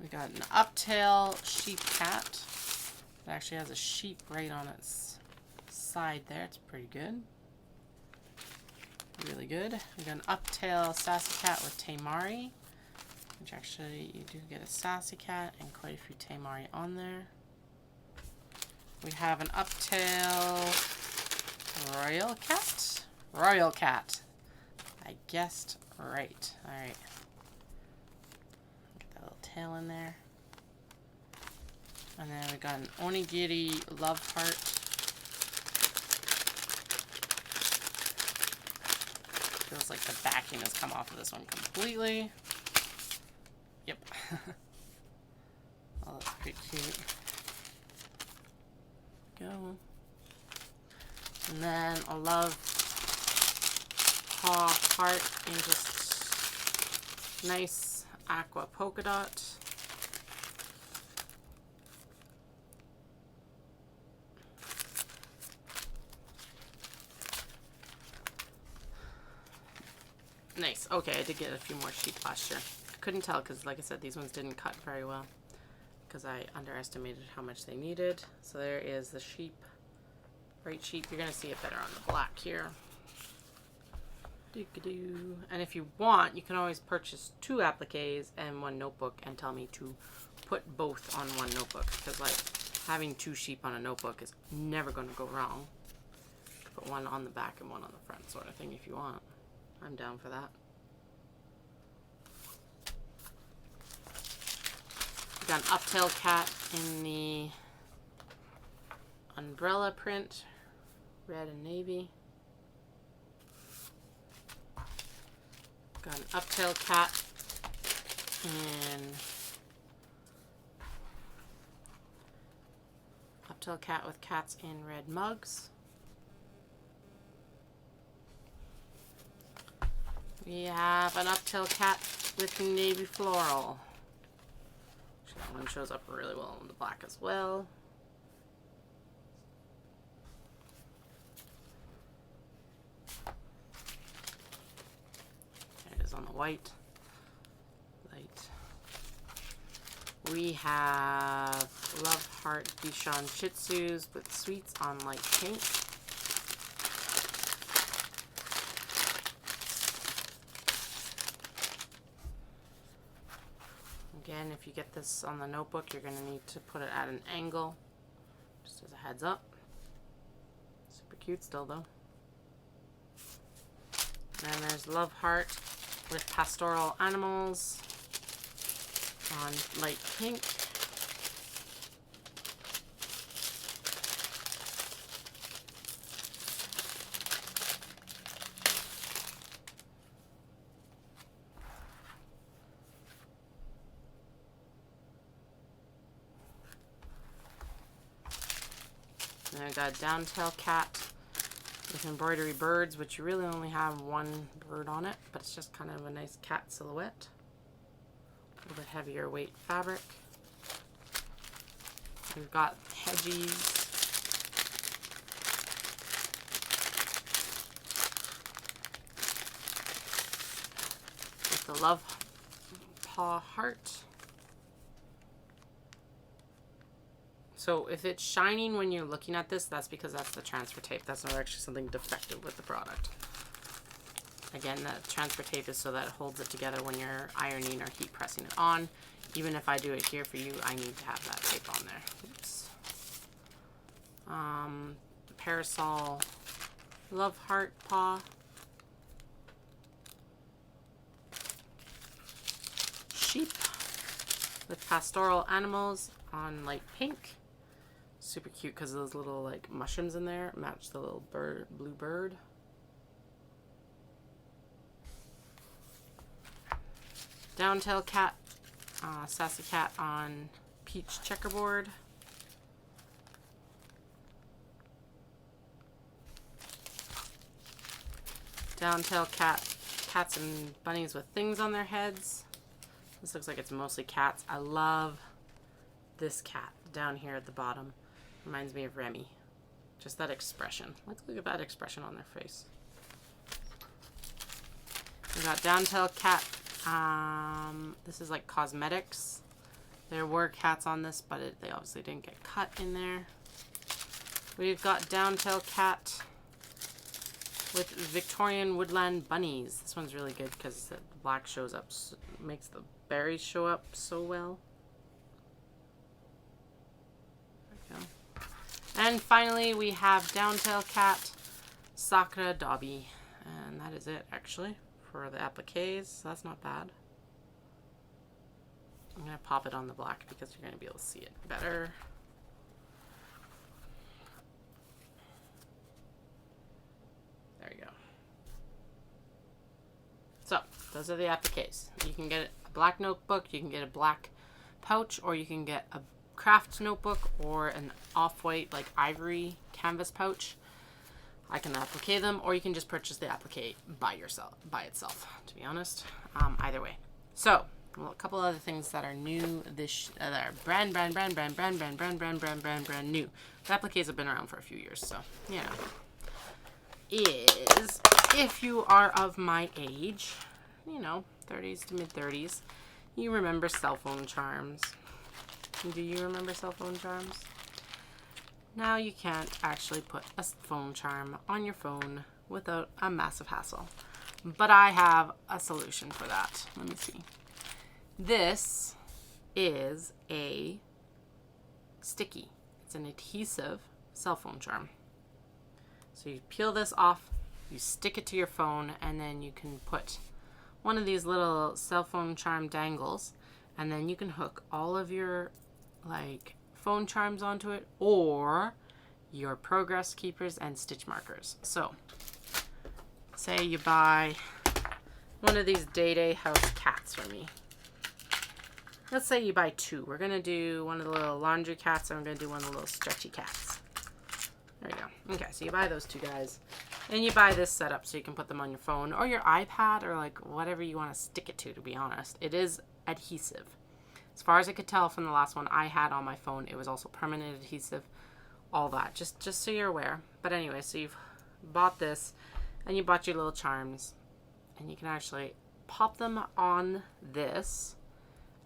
We got an uptail sheep cat. It actually has a sheep right on its side there. It's pretty good. Really good. We got an uptail sassy cat with tamari, which actually you do get a sassy cat and quite a few tamari on there. We have an uptail royal cat. Royal cat. I guessed right. All right. Get that little tail in there. And then we got an onigiri love heart. Feels like the backing has come off of this one completely. Yep. Oh, that's pretty cute. Go. And then I love paw heart in just nice aqua polka dot. Nice. Okay, I did get a few more sheep last year. Couldn't tell because, like I said, these ones didn't cut very well because I underestimated how much they needed. So there is the sheep. Bright sheep. You're going to see it better on the black here. Doo-doo. And if you want, you can always purchase 2 appliques and 1 notebook and tell me to put both on 1 notebook because, like, having 2 sheep on a notebook is never going to go wrong. Put 1 on the back and 1 on the front sort of thing if you want. I'm down for that. We got an uptail cat in the umbrella print, red and navy. Got an uptail cat with cats in red mugs. We have an uptail cat with navy floral. Actually, that one shows up really well in the black as well. There it is on the white. Light. We have Love Heart Bichon Shih Tzus with sweets on light pink. Again, if you get this on the notebook, you're going to need to put it at an angle, just as a heads up. Super cute still, though. And then there's Love Heart with pastoral animals on light pink. And I got a downtail cat with embroidery birds, which you really only have 1 bird on it, but it's just kind of a nice cat silhouette. A little bit heavier weight fabric. We've got hedgies. With the Love Paw Heart. So if it's shining when you're looking at this, that's because that's the transfer tape. That's not actually something defective with the product. Again, the transfer tape is so that it holds it together when you're ironing or heat pressing it on. Even if I do it here for you, I need to have that tape on there. Oops. The Parasol Love Heart Paw. Sheep with pastoral animals on light pink. Super cute because those little like mushrooms in there match the little bird, blue bird. Downtail cat, sassy cat on peach checkerboard. Downtail cat, cats and bunnies with things on their heads. This looks like it's mostly cats. I love this cat down here at the bottom. Reminds me of Remy. Just that expression. Let's look at that expression on their face. We got downtail cat. This is like cosmetics. There were cats on this, but they obviously didn't get cut in there. We've got downtail cat with Victorian woodland bunnies. This one's really good because the black shows up, makes the berries show up so well. There we go. And finally, we have downtail cat Sakura Dobby, and that is it actually for the appliques. So that's not bad. I'm gonna pop it on the black because you're gonna be able to see it better. There you go. So those are the appliques. You can get a black notebook, you can get a black pouch, or you can get a craft notebook or an off-white like ivory canvas pouch. I can applique them, or you can just purchase the applique by itself, to be honest. Either way. So, well, a couple other things that are new that are brand new. The appliques have been around for a few years, so, you know. Is, if you are of my age, you know, 30s to mid-30s, you remember cell phone charms. Do you remember cell phone charms? Now you can't actually put a phone charm on your phone without a massive hassle. But I have a solution for that. Let me see. This is a sticky. It's an adhesive cell phone charm. So you peel this off, you stick it to your phone, and then you can put one of these little cell phone charm dangles, and then you can hook all of your like phone charms onto it, or your progress keepers and stitch markers. So say you buy one of these Day House cats for me. Let's say you buy two. We're gonna do one of the little laundry cats, and we're gonna do one of the little stretchy cats. There you go. Okay, so you buy those two guys, and you buy this setup so you can put them on your phone or your iPad or like whatever you want to stick it to be honest. It is adhesive. As far as I could tell from the last one I had on my phone, it was also permanent adhesive, all that, just so you're aware. But anyway, so you've bought this, and you bought your little charms, and you can actually pop them on this,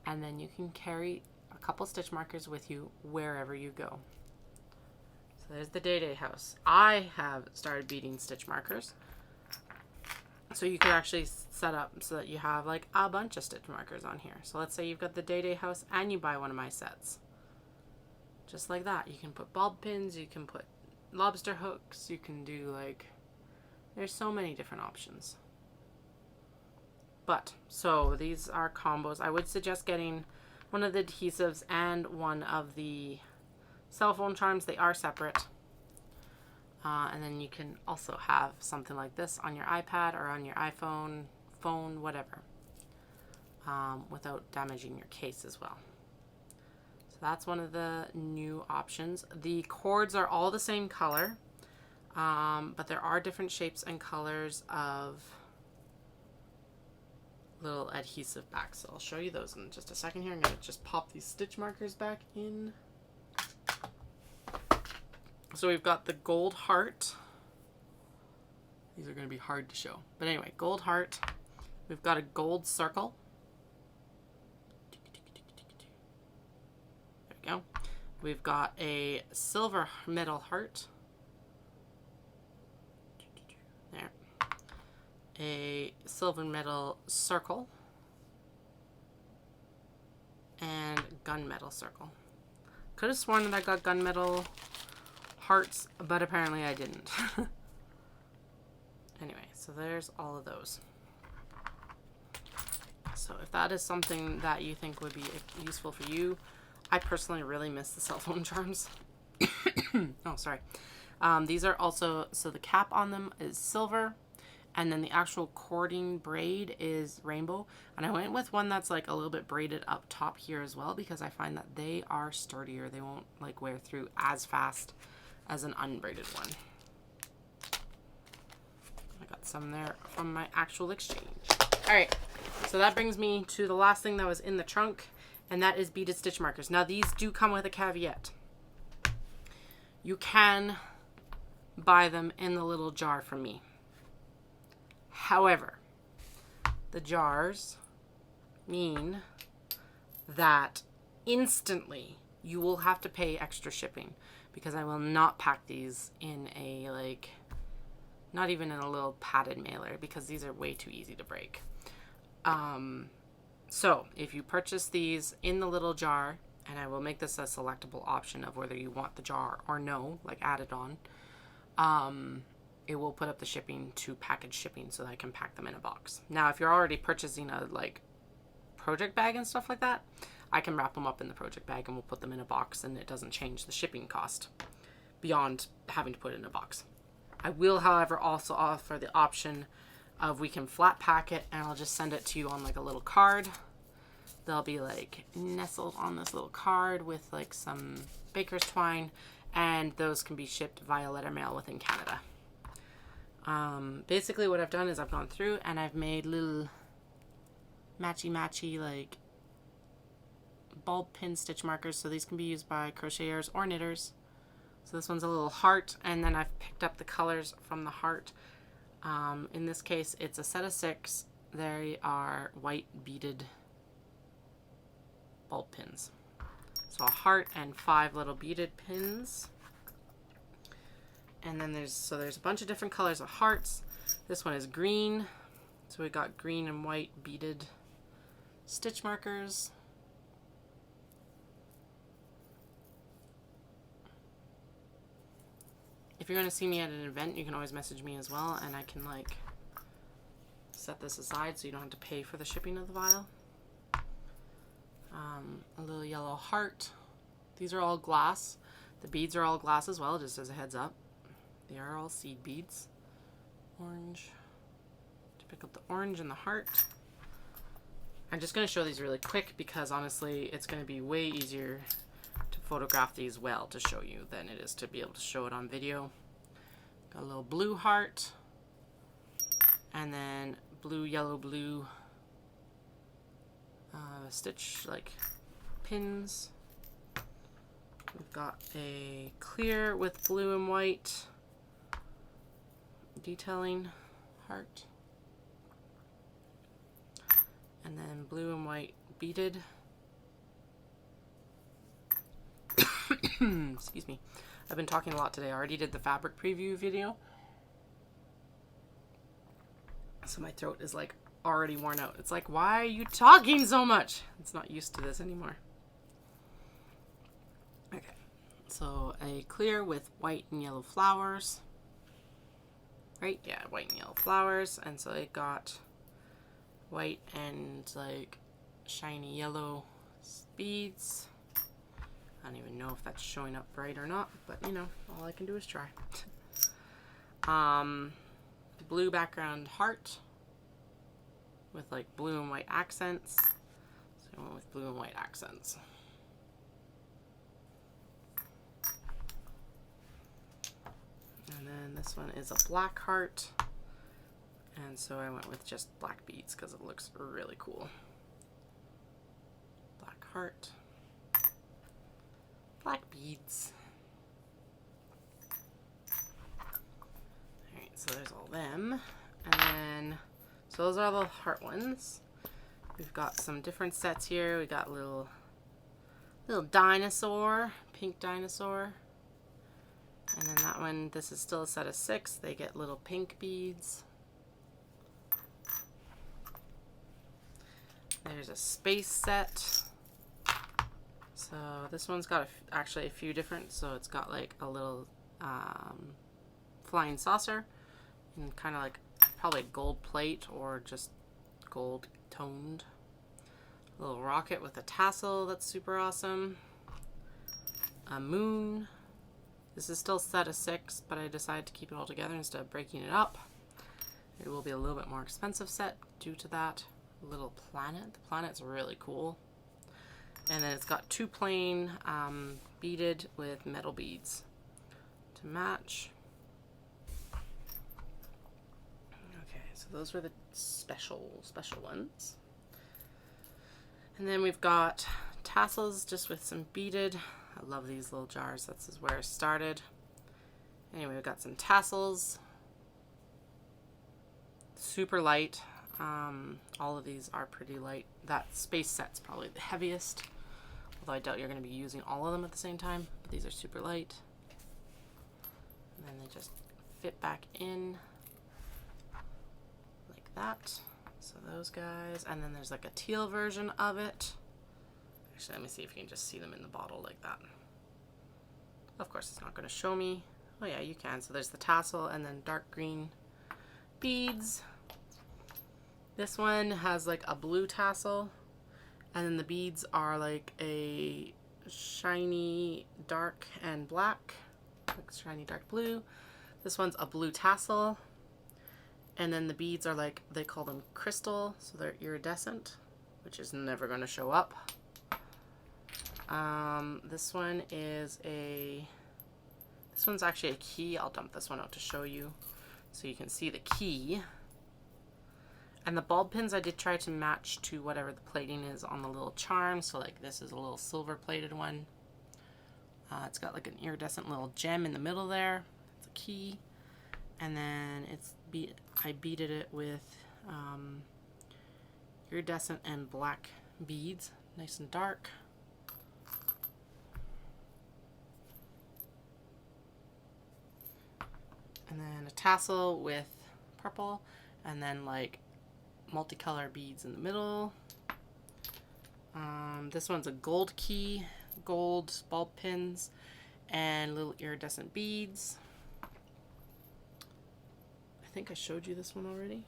and then you can carry a couple stitch markers with you wherever you go. So there's the Day House. I have started beading stitch markers, so you can actually set up so that you have like a bunch of stitch markers on here. So let's say you've got the Day House and you buy one of my sets. Just like that. You can put bulb pins, you can put lobster hooks, you can do like, there's so many different options. But, so these are combos. I would suggest getting one of the adhesives and one of the cell phone charms. They are separate. And then you can also have something like this on your iPad or on your iPhone, phone, whatever, without damaging your case as well. So that's one of the new options. The cords are all the same color, but there are different shapes and colors of little adhesive backs. So I'll show you those in just a second here. I'm going to just pop these stitch markers back in. So we've got the gold heart. These are going to be hard to show. But anyway, gold heart. We've got a gold circle. There we go. We've got a silver metal heart. There. A silver metal circle. And gunmetal circle. Could have sworn that I got gunmetal hearts, but apparently I didn't. Anyway, so there's all of those. So if that is something that you think would be useful for you, I personally really miss the cell phone charms. Oh, sorry. These are also, so the cap on them is silver, and then the actual cording braid is rainbow. And I went with one that's like a little bit braided up top here as well, because I find that they are sturdier. They won't like wear through as fast as an unbraided one. I got some there from my actual exchange. All right, so that brings me to the last thing that was in the trunk, and that is beaded stitch markers. Now these do come with a caveat. You can buy them in the little jar from me. However, the jars mean that instantly you will have to pay extra shipping, because I will not pack these in a, like, not even in a little padded mailer, because these are way too easy to break. So if you purchase these in the little jar, and I will make this a selectable option of whether you want the jar or no, like added on, it will put up the shipping to package shipping so that I can pack them in a box. Now, if you're already purchasing a, like, project bag and stuff like that, I can wrap them up in the project bag and we'll put them in a box, and it doesn't change the shipping cost beyond having to put it in a box. I will, however, also offer the option of we can flat pack it, and I'll just send it to you on like a little card, they'll be like nestled on this little card with like some baker's twine, and those can be shipped via letter mail within Canada. Basically what I've done is I've gone through and I've made little matchy like bulb pin stitch markers, so these can be used by crocheters or knitters. So this one's a little heart, and then I've picked up the colors from the heart. In this case, it's a set of 6. They are white beaded bulb pins. So a heart and 5 little beaded pins. And then there's a bunch of different colors of hearts. This one is green. So we got green and white beaded stitch markers. If you're going to see me at an event, you can always message me as well, and I can like set this aside so you don't have to pay for the shipping of the vial. A little yellow heart. These are all glass. The beads are all glass as well, just as a heads up. They are all seed beads. Orange. To pick up the orange and the heart. I'm just going to show these really quick because honestly it's going to be way easier to photograph these well to show you than it is to be able to show it on video. Got a little blue heart, and then blue, yellow, blue stitch like pins. We've got a clear with blue and white detailing heart, and then blue and white beaded. Excuse me. I've been talking a lot today. I already did the fabric preview video, so my throat is like already worn out. It's like, why are you talking so much? It's not used to this anymore. Okay, so a clear with white and yellow flowers. Right? Yeah, white and yellow flowers. And so it got white and like shiny yellow beads. I don't even know if that's showing up right or not, but you know, all I can do is try. Blue background heart with like blue and white accents. So I went with blue and white accents. And then this one is a black heart. And so I went with just black beads because it looks really cool. Black heart. Black beads. Alright, so there's all them. And then, so those are the heart ones. We've got some different sets here. We got little dinosaur, pink dinosaur. And then that one, this is still a set of 6. They get little pink beads. There's a space set. So this one's got actually a few different, so it's got like a little flying saucer and kind of like probably gold plate or just gold toned. A little rocket with a tassel that's super awesome. A moon. This is still set of 6, but I decided to keep it all together instead of breaking it up. It will be a little bit more expensive set due to that. Little planet. The planet's really cool. And then it's got 2 plain beaded with metal beads to match. Okay, so those were the special ones. And then we've got tassels just with some beaded. I love these little jars. That's where I started. Anyway, we've got some tassels. Super light. All of these are pretty light. That space set's probably the heaviest. Although I doubt you're going to be using all of them at the same time. But these are super light. And then they just fit back in like that. So those guys. And then there's like a teal version of it. Actually, let me see if you can just see them in the bottle like that. Of course, it's not going to show me. Oh yeah, you can. So there's the tassel and then dark green beads. This one has like a blue tassel, and then the beads are like a shiny dark and black, like shiny dark blue. This one's a blue tassel, and then the beads are like, they call them crystal, so they're iridescent. which is never going to show up. This one is this one's actually a key. I'll dump this one out to show you so you can see the key. And the bulb pins I did try to match to whatever the plating is on the little charm. So like this is a little silver plated one. It's got like an iridescent little gem in the middle there. It's a key. And then I beaded it with iridescent and black beads, nice and dark. And then a tassel with purple, and then like multicolor beads in the middle. This one's a gold key, gold bulb pins, and little iridescent beads. I think I showed you this one already.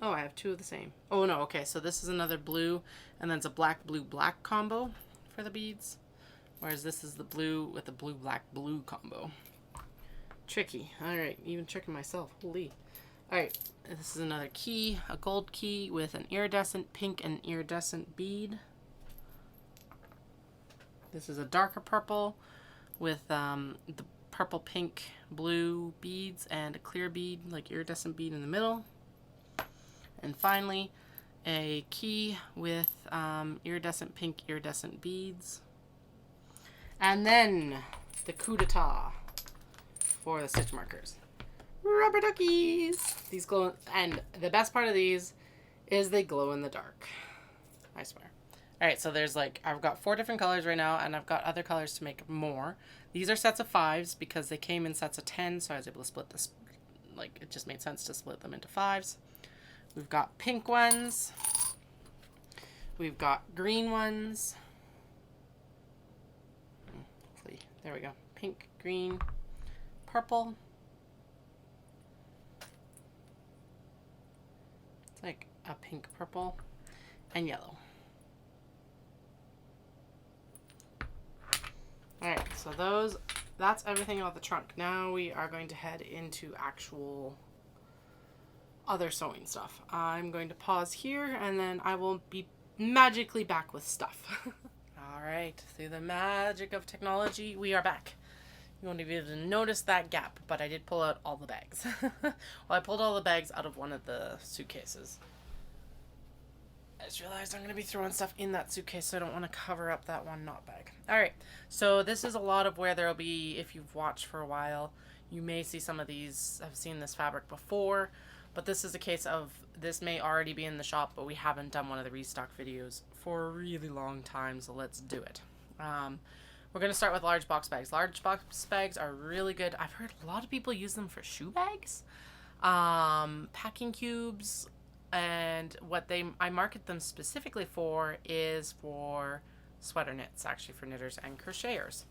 Oh, I have two of the same. Oh no, okay, so this is another blue, and then it's a black, blue, black combo for the beads. Whereas this is the blue with the blue, black, blue combo. Tricky. Alright, even tricking myself. Holy. Alright, this is another key, a gold key with an iridescent pink and iridescent bead. This is a darker purple with the purple, pink, blue beads and a clear bead, like iridescent bead in the middle. And finally, a key with iridescent pink, iridescent beads. And then the coup d'etat for the stitch markers. Rubber duckies! These glow, and the best part of these is they glow in the dark. I swear. Alright, so there's like, I've got 4 different colors right now, and I've got other colors to make more. These are sets of 5s because they came in sets of 10, so I was able to split this, like, it just made sense to split them into 5s. We've got pink ones. We've got green ones. Hopefully, there we go. Pink, green, purple. It's like a pink, purple, and yellow. Alright, so that's everything about the trunk. Now we are going to head into actual other sewing stuff. I'm going to pause here and then I will be magically back with stuff. Alright, through the magic of technology, we are back. You won't be able to notice that gap, but I did pull out all the bags. Well, I pulled all the bags out of one of the suitcases. I just realized I'm going to be throwing stuff in that suitcase, so I don't want to cover up that one knot bag. Alright, so this is a lot of where there will be, if you've watched for a while, you may see some of these, I've seen this fabric before, but this is a case of, this may already be in the shop, but we haven't done one of the restock videos for a really long time, so let's do it. We're going to start with large box bags. Large box bags are really good. I've heard a lot of people use them for shoe bags, packing cubes, and what I market them specifically for is for sweater knits, actually for knitters and crocheters.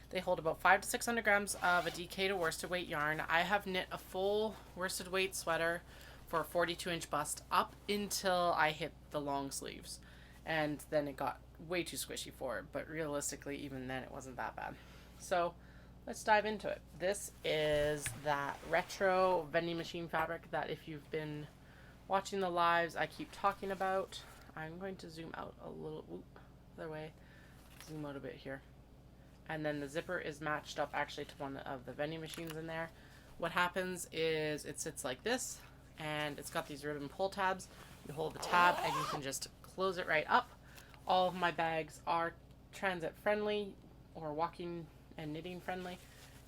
They hold about 500 to 600 grams of a DK to worsted weight yarn. I have knit a full worsted weight sweater for a 42-inch bust up until I hit the long sleeves. And then it got way too squishy for it, but realistically, even then, it wasn't that bad. So let's dive into it. This is that retro vending machine fabric that if you've been watching the lives, I keep talking about. I'm going to zoom out a little, other way, zoom out a bit here. And then the zipper is matched up actually to one of the vending machines in there. What happens is it sits like this, and it's got these ribbon pull tabs. You hold the tab and you can just close it right up. All of my bags are transit friendly or walking and knitting friendly,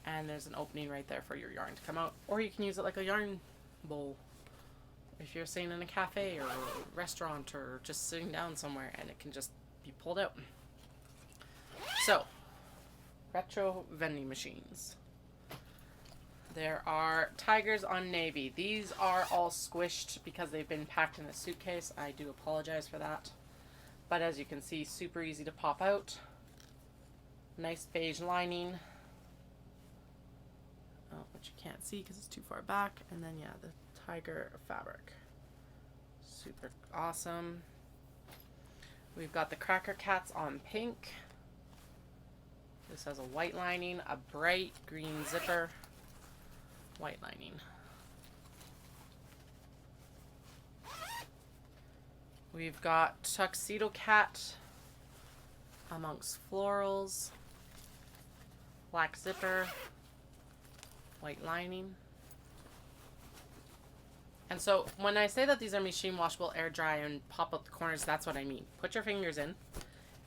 and there's an opening right there for your yarn to come out, or you can use it like a yarn bowl if you're staying in a cafe or a restaurant or just sitting down somewhere, and it can just be pulled out. So, retro vending machines. There are tigers on navy. These are all squished because they've been packed in a suitcase. I do apologize for that. But as you can see, super easy to pop out. Nice beige lining. Oh, but you can't see because it's too far back. And then, yeah, the tiger fabric. Super awesome. We've got the Cracker Cats on pink. This has a white lining, a bright green zipper, white lining. We've got Tuxedo Cat amongst florals, black zipper, white lining. And so when I say that these are machine washable, air dry, and pop up the corners, that's what I mean. Put your fingers in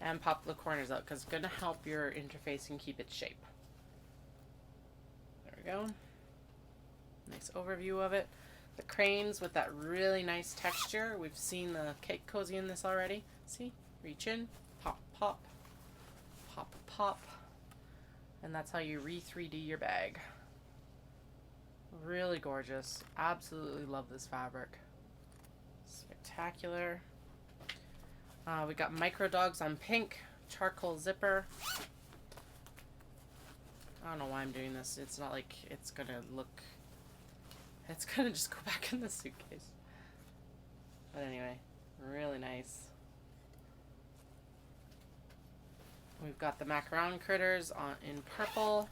and pop the corners out because it's going to help your interface and keep its shape. There we go. Nice overview of it. The cranes with that really nice texture. We've seen the cake cozy in this already. See? Reach in, pop, pop, pop, pop. And that's how you re-3D your bag. Really gorgeous. Absolutely love this fabric. Spectacular. We got micro dogs on pink, charcoal zipper. I don't know why I'm doing this. It's not like it's gonna look... It's gonna just go back in the suitcase. But anyway, really nice. We've got the macaron critters in purple.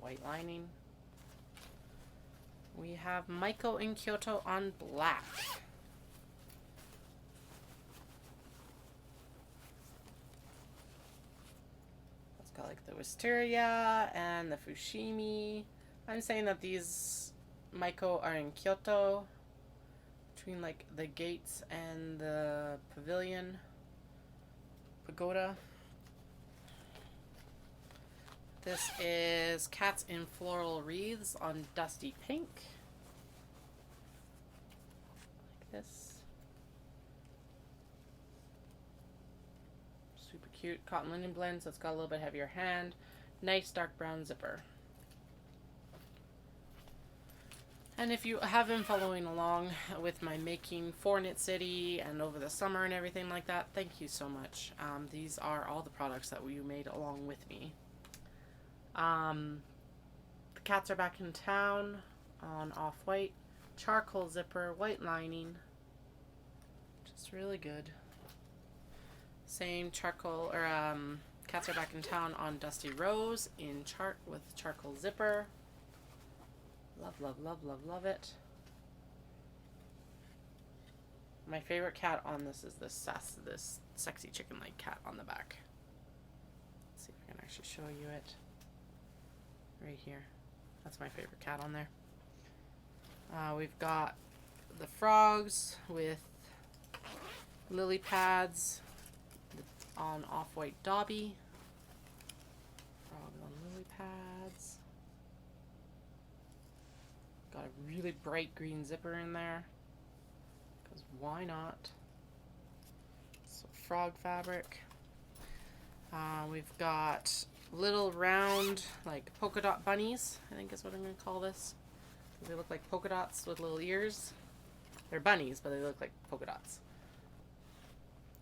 White lining. We have Maiko in Kyoto on black. It's got like the wisteria and the fushimi. I'm saying that these Maiko are in Kyoto, between like the gates and the pavilion, pagoda. This is cats in floral wreaths on dusty pink. Like this. Super cute cotton linen blend, so it's got a little bit heavier hand. Nice dark brown zipper. And if you have been following along with my making for Knit City and over the summer and everything like that, thank you so much. These are all the products that you made along with me. The cats are back in town on off-white, charcoal zipper, white lining, just really good. Same charcoal, or cats are back in town on dusty rose in chart with charcoal zipper. Love, love, love, love, love it. My favorite cat on this is this sexy chicken leg cat on the back. Let's see if I can actually show you it. Right here. That's my favorite cat on there. We've got the frogs with lily pads on off-white Dobby. Frogs on lily pads. Got a really bright green zipper in there. Because why not? So frog fabric. We've got little round, like polka dot bunnies, I think is what I'm going to call this. They look like polka dots with little ears. They're bunnies, but they look like polka dots.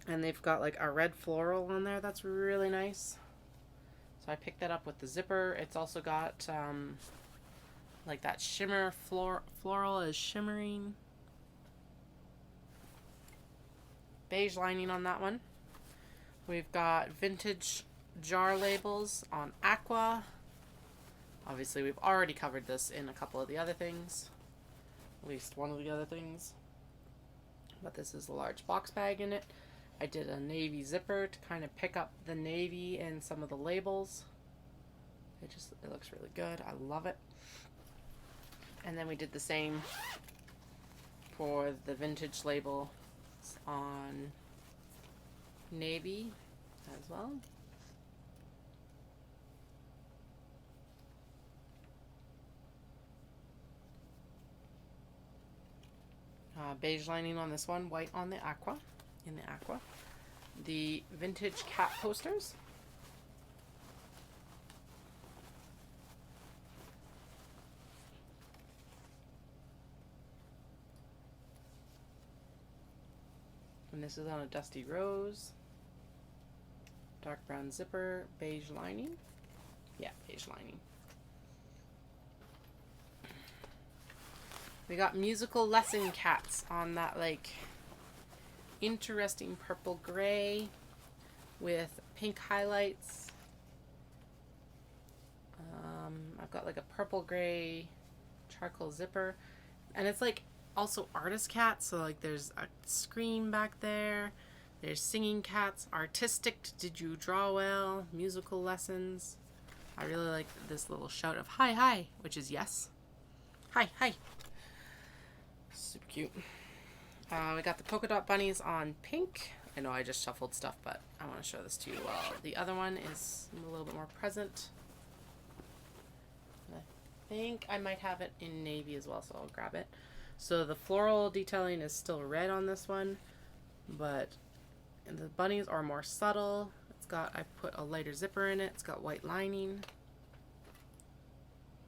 And they've got like a red floral on there. That's really nice. So I picked that up with the zipper. It's also got like that shimmer floral is shimmering. Beige lining on that one. We've got vintage jar labels on aqua. Obviously we've already covered this in a couple of the other things, at least one of the other things, but this is a large box bag in it. I did a navy zipper to kind of pick up the navy in some of the labels. It looks really good. I love it. And then we did the same for the vintage label on navy as well. Beige lining on this one, white on the aqua, in the aqua. The vintage cat posters. And this is on a dusty rose. Dark brown zipper, beige lining. Yeah, beige lining. We got musical lesson cats on that like interesting purple gray with pink highlights I've got like a purple gray charcoal zipper, and it's like also artist cats. So like there's a scream back there. There's singing cats, artistic, did you draw well, musical lessons. I really like this little shout of hi, hi, which is yes. Hi, hi. Super cute. We got the polka dot bunnies on pink. I know I just shuffled stuff, but I want to show this to you well. The other one is a little bit more present. I think I might have it in navy as well, so I'll grab it. So the floral detailing is still red on this one, but the bunnies are more subtle. It's got, I put a lighter zipper in it. It's got white lining.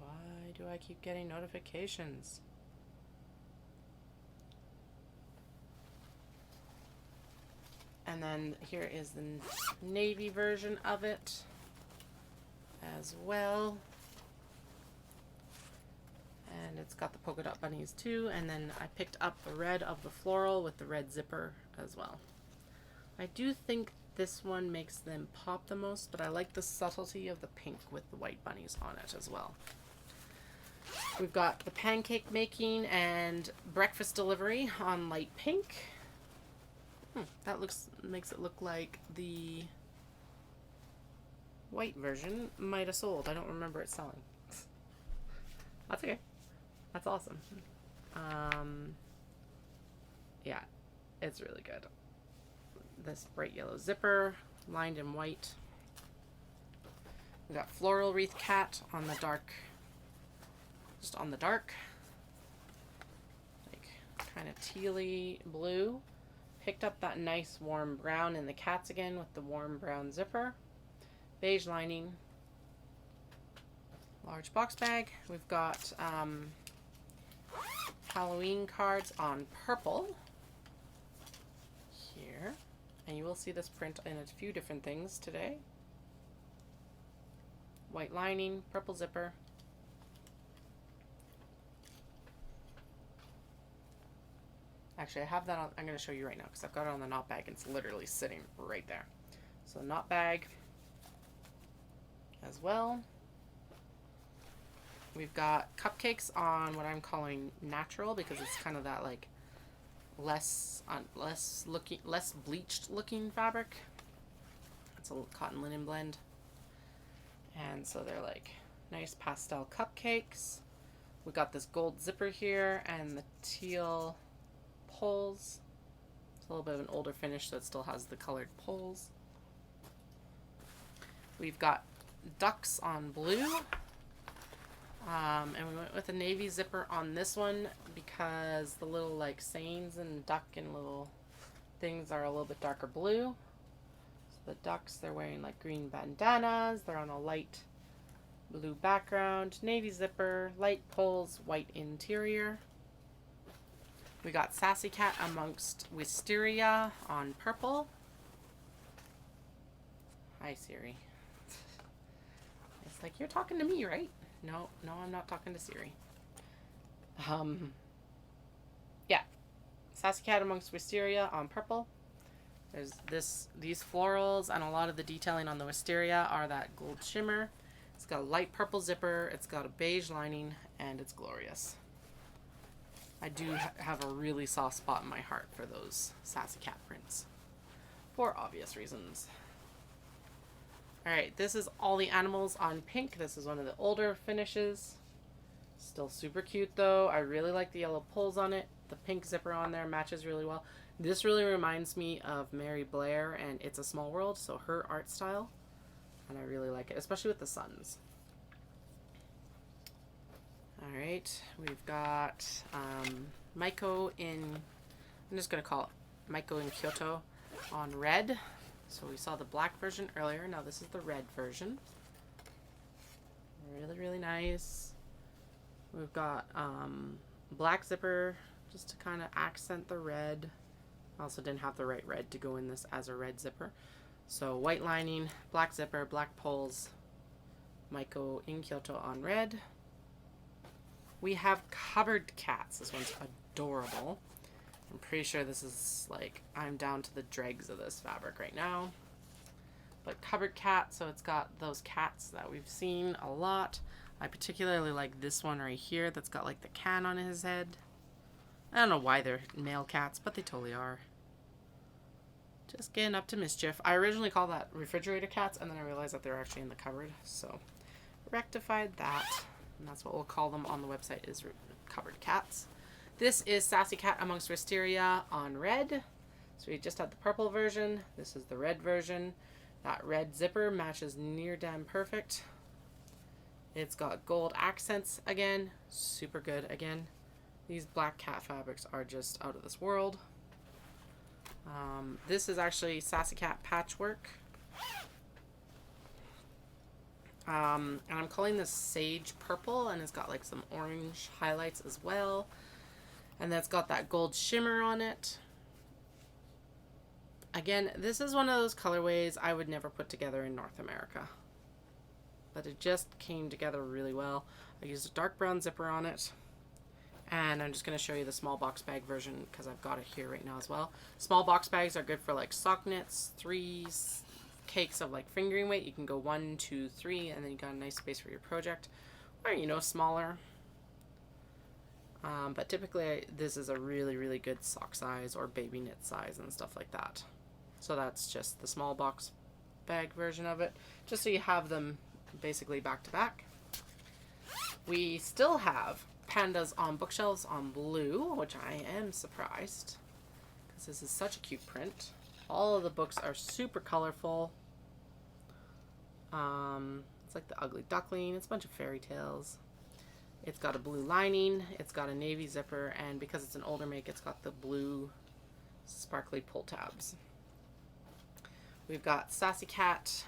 Why do I keep getting notifications? And then here is the navy version of it as well. And it's got the polka dot bunnies too. And then I picked up the red of the floral with the red zipper as well. I do think this one makes them pop the most, but I like the subtlety of the pink with the white bunnies on it as well. We've got the pancake making and breakfast delivery on light pink. That makes it look like the white version might have sold. I don't remember it selling. That's okay. That's awesome. Yeah, it's really good. This bright yellow zipper lined in white. We got floral wreath cat on the dark, just on the dark, like kind of tealy blue. Picked up that nice warm brown in the cats again with the warm brown zipper. Beige lining. Large box bag. We've got Halloween cards on purple here. And you will see this print in a few different things today. White lining, purple zipper. Actually, I have that on, I'm going to show you right now because I've got it on the knot bag. It's literally sitting right there. So knot bag as well. We've got cupcakes on what I'm calling natural because it's kind of that like less bleached looking fabric. It's a cotton linen blend. And so they're like nice pastel cupcakes. We got this gold zipper here and the teal poles. It's a little bit of an older finish, so it still has the colored poles. We've got ducks on blue. And we went with a navy zipper on this one because the little like sayings and duck and little things are a little bit darker blue. So the ducks, they're wearing like green bandanas. They're on a light blue background. Navy zipper, light poles, white interior. We got Sassy Cat amongst Wisteria on purple. Hi, Siri. It's like, you're talking to me, right? No, I'm not talking to Siri. Yeah. Sassy Cat amongst Wisteria on purple. There's these florals and a lot of the detailing on the wisteria are that gold shimmer. It's got a light purple zipper. It's got a beige lining, and it's glorious. I do have a really soft spot in my heart for those Sassy Cat prints, for obvious reasons. Alright, this is all the animals on pink. This is one of the older finishes. Still super cute though. I really like the yellow pulls on it. The pink zipper on there matches really well. This really reminds me of Mary Blair and It's a Small World, so her art style. And I really like it, especially with the suns. Alright, we've got Maiko in, I'm just going to call it Maiko in Kyoto on red. So we saw the black version earlier. Now this is the red version. Really, really nice. We've got black zipper just to kind of accent the red. I also didn't have the right red to go in this as a red zipper. So white lining, black zipper, black poles, Maiko in Kyoto on red. We have cupboard cats. This one's adorable. I'm pretty sure this is like, I'm down to the dregs of this fabric right now. But cupboard cat, so it's got those cats that we've seen a lot. I particularly like this one right here that's got like the can on his head. I don't know why they're male cats, but they totally are. Just getting up to mischief. I originally called that refrigerator cats, and then I realized that they're actually in the cupboard, so rectified that. And that's what we'll call them on the website, is cupboard cats. This is Sassy Cat Amongst Wisteria on red. So we just had the purple version. This is the red version. That red zipper matches near damn perfect. It's got gold accents again. Super good again. These black cat fabrics are just out of this world. This is actually Sassy Cat Patchwork. And I'm calling this Sage Purple, and it's got like some orange highlights as well. And that's got that gold shimmer on it. Again, this is one of those colorways I would never put together in North America. But it just came together really well. I used a dark brown zipper on it. And I'm just going to show you the small box bag version because I've got it here right now as well. Small box bags are good for like sock knits, 3 cakes of like fingering weight. You can go 1, 2, 3, and then you got a nice space for your project. Or, you know, smaller. But typically this is a really, really good sock size or baby knit size and stuff like that. So that's just the small box bag version of it. Just so you have them basically back to back. We still have pandas on bookshelves on blue, which I am surprised because this is such a cute print. All of the books are super colorful. It's like the Ugly Duckling. It's a bunch of fairy tales. It's got a blue lining. It's got a navy zipper, and because it's an older make, it's got the blue sparkly pull tabs. We've got Sassy Cat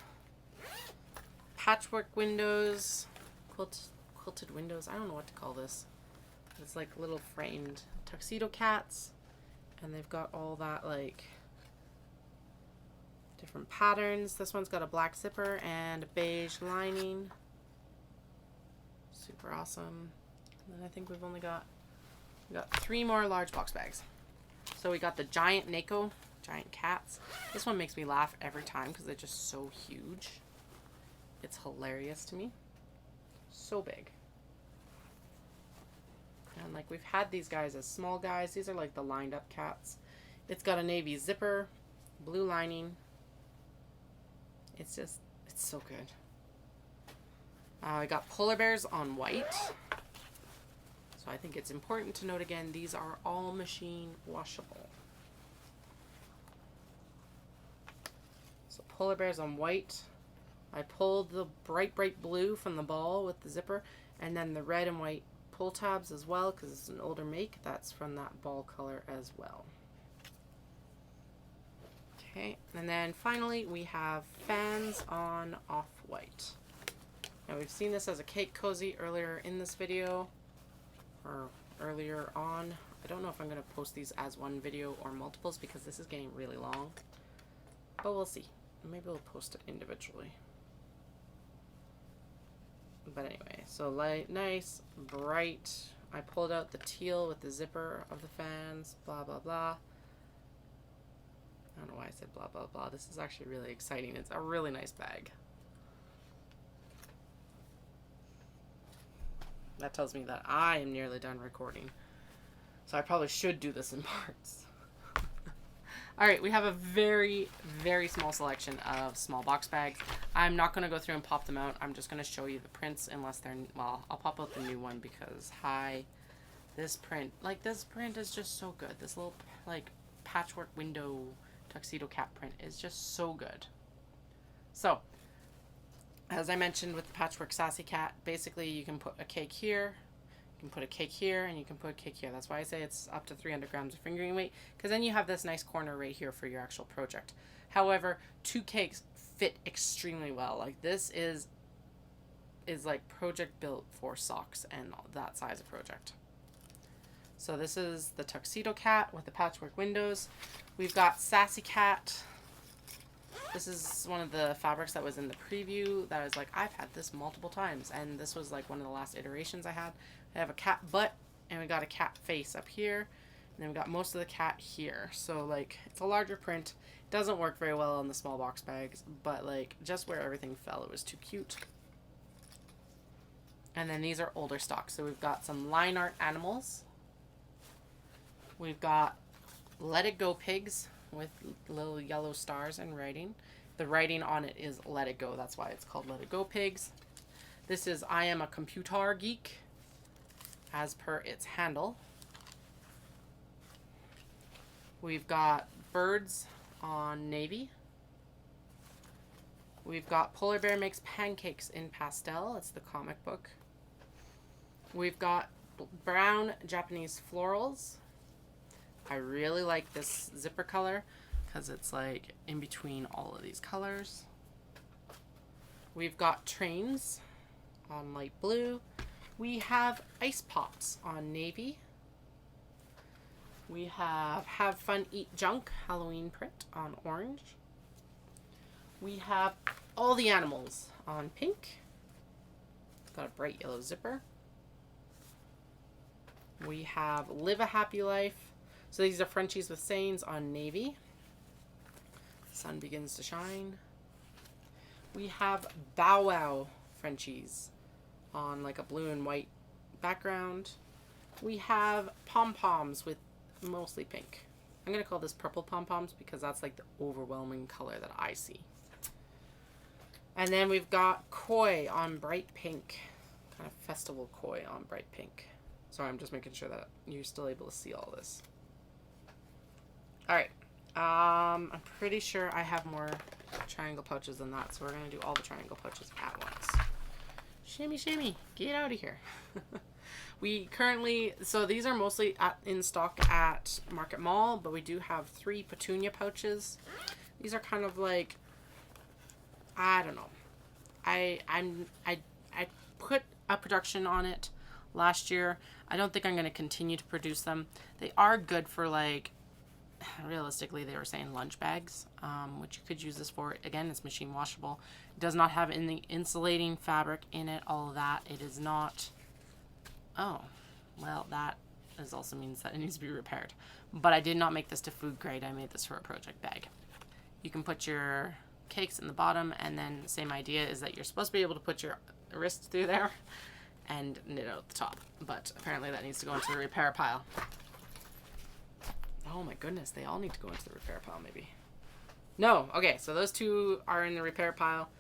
patchwork windows, quilted windows. I don't know what to call this. It's like little framed tuxedo cats, and they've got all that like different patterns. This one's got a black zipper and a beige lining. Super awesome. And then I think we got 3 more large box bags. So we got the giant Neko, giant cats. This one makes me laugh every time because they're just so huge. It's hilarious to me. So big. And like we've had these guys as small guys. These are like the lined up cats. It's got a navy zipper, blue lining. It's so good. I got polar bears on white. So I think it's important to note again, these are all machine washable. So polar bears on white. I pulled the bright blue from the ball with the zipper, and then the red and white pull tabs as well because it's an older make. That's from that ball color as well. Okay, and then finally we have fans on off-white. Now we've seen this as a cake cozy earlier in this video, or earlier on. I don't know if I'm going to post these as one video or multiples because this is getting really long, but we'll see. Maybe we'll post it individually. But anyway, so light, nice, bright. I pulled out the teal with the zipper of the fans, blah, blah, blah. I don't know why I said blah, blah, blah. This is actually really exciting. It's a really nice bag. That tells me that I am nearly done recording. So I probably should do this in parts. Alright, we have a very, very small selection of small box bags. I'm not going to go through and pop them out. I'm just going to show you the prints unless they're, well, I'll pop out the new one because, this print is just so good. This little, like, patchwork window tuxedo cat print is just so good. So, as I mentioned with the patchwork Sassy Cat, basically you can put a cake here, you can put a cake here, and you can put a cake here. That's why I say it's up to 300 grams of fingering weight, because then you have this nice corner right here for your actual project. However, 2 cakes fit extremely well. Like this is like project built for socks and that size of project. So this is the tuxedo cat with the patchwork windows. We've got Sassy Cat. This is one of the fabrics that was in the preview that I was like, I've had this multiple times, and this was like one of the last iterations I had. I have a cat butt, and we got a cat face up here, and then we got most of the cat here. So like, it's a larger print. It doesn't work very well on the small box bags, but like, just where everything fell, it was too cute. And then these are older stock. So we've got some line art animals. We've got Let It Go pigs with little yellow stars and writing. The writing on it is Let It Go. That's why it's called Let It Go pigs. This is I Am a Computer Geek, as per its handle. We've got birds on navy. We've got Polar Bear Makes Pancakes in Pastel. It's the comic book. We've got brown Japanese florals. I really like this zipper color because it's like in between all of these colors. We've got trains on light blue. We have ice pops on navy. We have Fun Eat Junk Halloween print on orange. We have all the animals on pink. It's got a bright yellow zipper. We have Live a Happy Life. So these are Frenchies with sayings on navy. Sun begins to shine. We have Bow Wow Frenchies on like a blue and white background. We have pom-poms with mostly pink. I'm going to call this purple pom-poms because that's like the overwhelming color that I see. And then we've got koi on bright pink. Kind of festival koi on bright pink. Sorry, I'm just making sure that you're still able to see all this. All right. I'm pretty sure I have more triangle pouches than that, so we're going to do all the triangle pouches at once. Shimmy, shimmy. Get out of here. We currently, so these are mostly in stock at Market Mall, but we do have 3 petunia pouches. These are kind of like, I don't know. I put a production on it last year. I don't think I'm going to continue to produce them. They are good for like, realistically they were saying lunch bags, which you could use this for. Again, it's machine washable. It does not have any insulating fabric in it, all of that. It is not, oh, well, that is also means that it needs to be repaired. But I did not make this to food grade. I made this for a project bag. You can put your cakes in the bottom, and then the same idea is that you're supposed to be able to put your wrist through there and knit out the top. But apparently that needs to go into the repair pile. Oh my goodness, they all need to go into the repair pile maybe. No, okay, so those 2 are in the repair pile.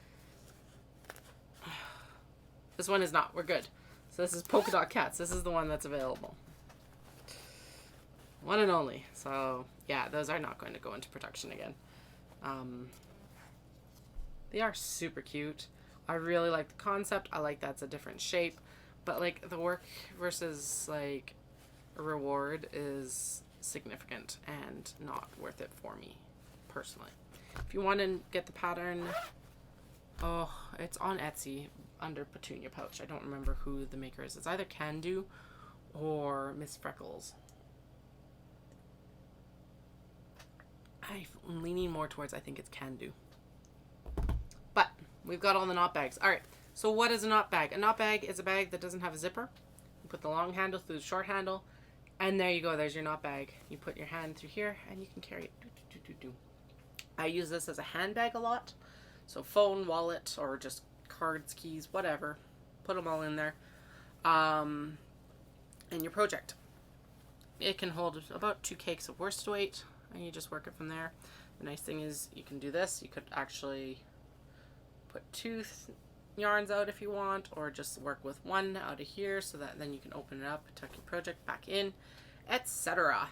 This one is not, we're good. So this is Polka Dot Cats. This is the one that's available. One and only. So yeah, those are not going to go into production again. They are super cute. I really like the concept. I like that's a different shape. But like the work versus like reward is significant and not worth it for me personally. If you want to get the pattern, oh, it's on Etsy under Petunia Pouch. I don't remember who the maker is. It's either Can Do or Miss Freckles. I'm leaning more towards I think it's Can Do. But we've got all the knot bags. All right. So what is a knot bag? A knot bag is a bag that doesn't have a zipper. You put the long handle through the short handle, and there you go. There's your knot bag. You put your hand through here, and you can carry it. I use this as a handbag a lot. So phone, wallet, or just cards, keys, whatever. Put them all in there. And your project. It can hold about 2 cakes of worsted weight, and you just work it from there. The nice thing is you can do this. You could actually put 2 yarns out if you want, or just work with 1 out of here so that then you can open it up, tuck your project back in, etc.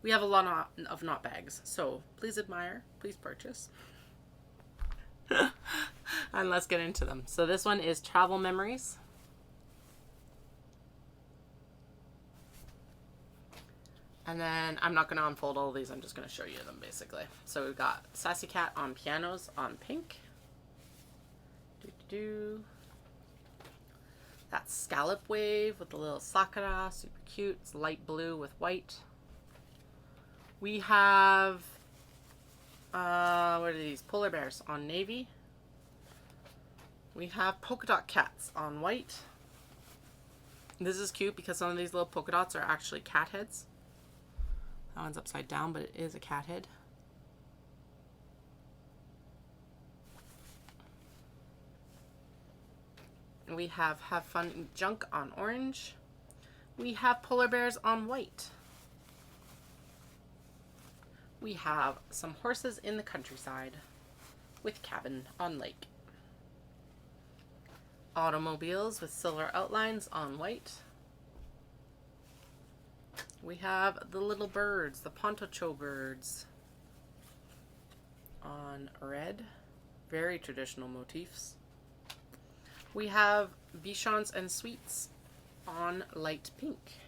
We have a lot of knot bags, so please admire, please purchase. And let's get into them. So this one is Travel Memories. And then I'm not going to unfold all of these, I'm just going to show you them basically. So we've got Sassy Cat on pianos on pink. That scallop wave with the little sakura, super cute. It's light blue with white. We have what are these? Polar bears on navy. We have polka dot cats on white. This is cute because some of these little polka dots are actually cat heads. That one's upside down, but it is a cat head. We have Fun Junk on orange. We have polar bears on white. We have some horses in the countryside with cabin on lake. Automobiles with silver outlines on white. We have the little birds, the pontocho birds on red. Very traditional motifs. We have bichons and sweets on light pink.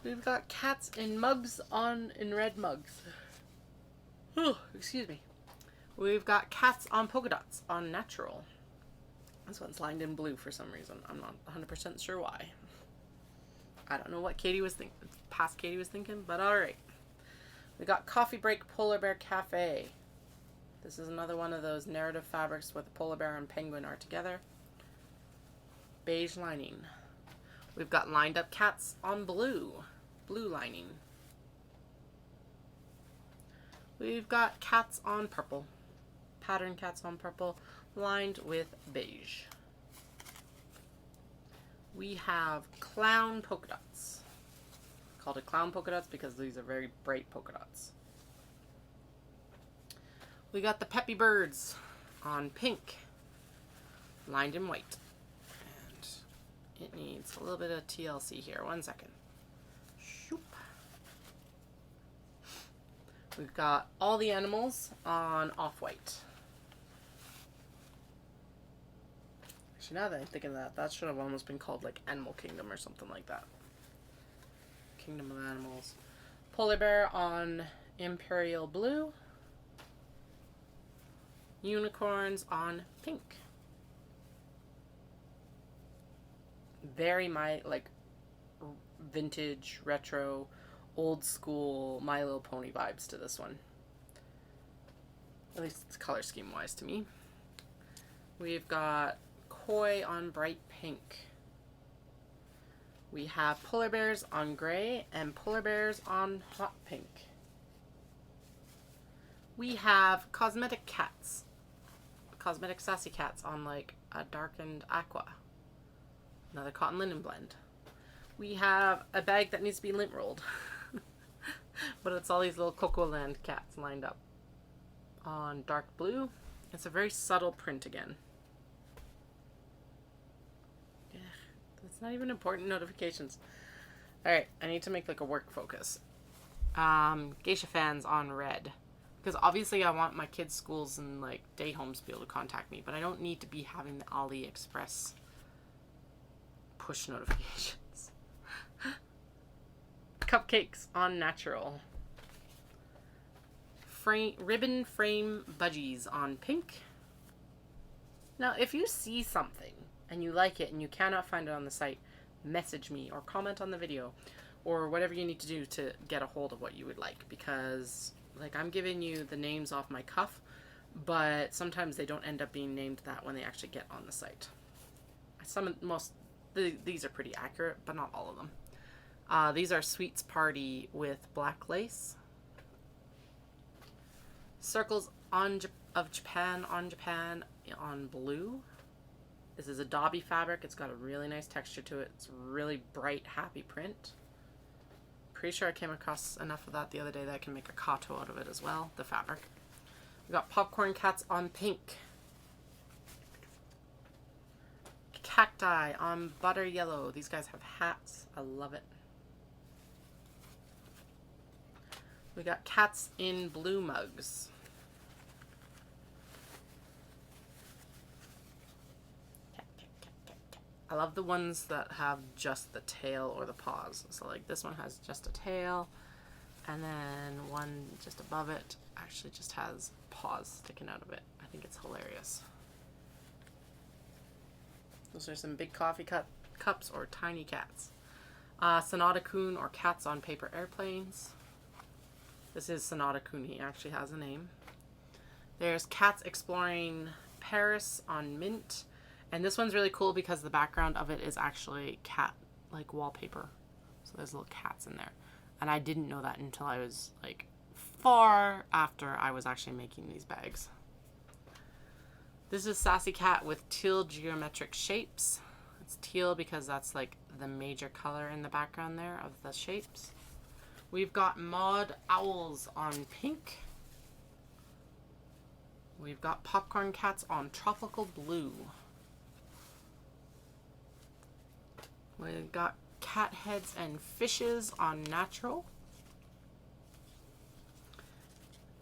We've got cats in mugs in red mugs. Oh, excuse me. We've got cats on polka dots on natural. This one's lined in blue for some reason. I'm not 100% sure why. I don't know what Katie was thinking, but alright. We got Coffee Break Polar Bear Cafe. This is another one of those narrative fabrics where the polar bear and penguin are together. Beige lining. We've got lined up cats on blue lining. We've got cats on purple, pattern cats on purple, lined with beige. We have clown polka dots. Called it clown polka dots because these are very bright polka dots. We got the peppy birds on pink, lined in white. And it needs a little bit of TLC here. 1 second. Shoop. We've got all the animals on off-white. Actually, now that I'm thinking of that, that should have almost been called like Animal Kingdom or something like that. Kingdom of Animals. Polar bear on imperial blue. Unicorns on pink. Very vintage, retro, old school My Little Pony vibes to this one. At least it's color scheme wise to me. We've got koi on bright pink. We have polar bears on gray and polar bears on hot pink. We have cosmetic cats. Cosmetic sassy cats on like a darkened aqua. Another cotton linen blend. We have a bag that needs to be lint rolled. But it's all these little Cocoa Land cats lined up on dark blue. It's a very subtle print again. Yeah, it's not even important notifications. Alright, I need to make like a work focus. Geisha fans on red. Because obviously I want my kids' schools and like day homes to be able to contact me, but I don't need to be having the AliExpress push notifications. Cupcakes on natural. Ribbon frame budgies on pink. Now, if you see something and you like it and you cannot find it on the site, message me or comment on the video or whatever you need to do to get a hold of what you would like, because like I'm giving you the names off my cuff, but sometimes they don't end up being named that when they actually get on the site. These are pretty accurate, but not all of them. These are Sweets Party with black lace. Circles of Japan on blue. This is a Dobby fabric. It's got a really nice texture to it. It's really bright, happy print. Pretty sure I came across enough of that the other day that I can make a kato out of it as well, the fabric. We got popcorn cats on pink. Cacti on butter yellow. These guys have hats. I love it. We got cats in blue mugs. I love the ones that have just the tail or the paws. So like this one has just a tail, and then one just above it actually just has paws sticking out of it. I think it's hilarious. Those are some big coffee cups or tiny cats. Sonata-kun or cats on paper airplanes. This is Sonata-kun. He actually has a name. There's cats exploring Paris on mint. And this one's really cool because the background of it is actually cat like wallpaper. So there's little cats in there. And I didn't know that until I was like far after I was actually making these bags. This is Sassy Cat with teal geometric shapes. It's teal because that's like the major color in the background there of the shapes. We've got Maud Owls on pink. We've got Popcorn Cats on tropical blue. We've got Cat Heads and Fishes on natural.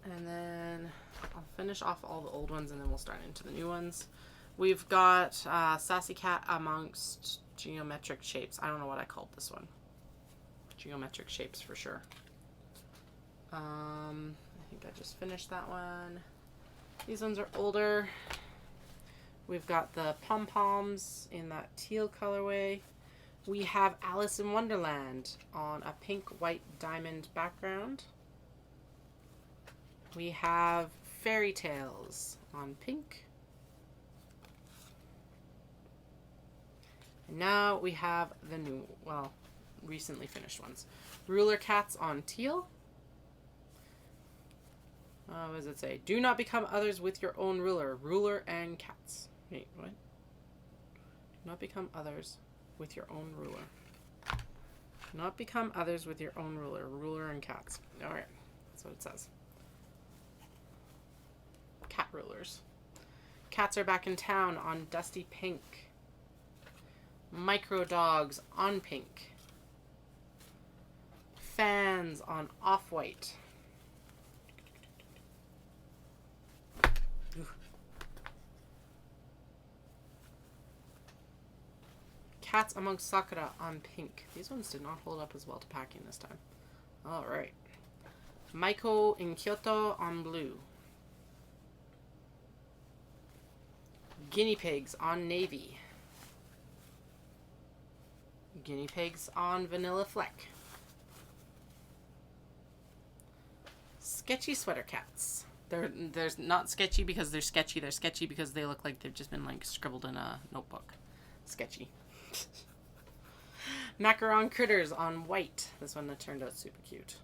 And then I'll finish off all the old ones and then we'll start into the new ones. We've got Sassy Cat amongst geometric shapes. I don't know what I called this one. Geometric shapes for sure. I think I just finished that one. These ones are older. We've got the pom-poms in that teal colorway. We have Alice in Wonderland on a pink, white, diamond background. We have Fairy Tales on pink. And now we have the new, well, recently finished ones. Ruler Cats on teal. What does it say? Do not become others with your own ruler. Ruler and cats. Wait, what? Do not become others with your own ruler. Do not become others with your own ruler. Ruler and cats. Alright, that's what it says. Cat rulers. Cats are back in town on dusty pink. Micro dogs on pink. Fans on off-white. Cats Amongst Sakura on pink. These ones did not hold up as well to packing this time. Alright. Maiko in Kyoto on blue. Guinea pigs on navy. Guinea pigs on vanilla fleck. Sketchy sweater cats. They're not sketchy because they're sketchy. They're sketchy because they look like they've just been like scribbled in a notebook. Sketchy. Macaron critters on white. This one that turned out super cute.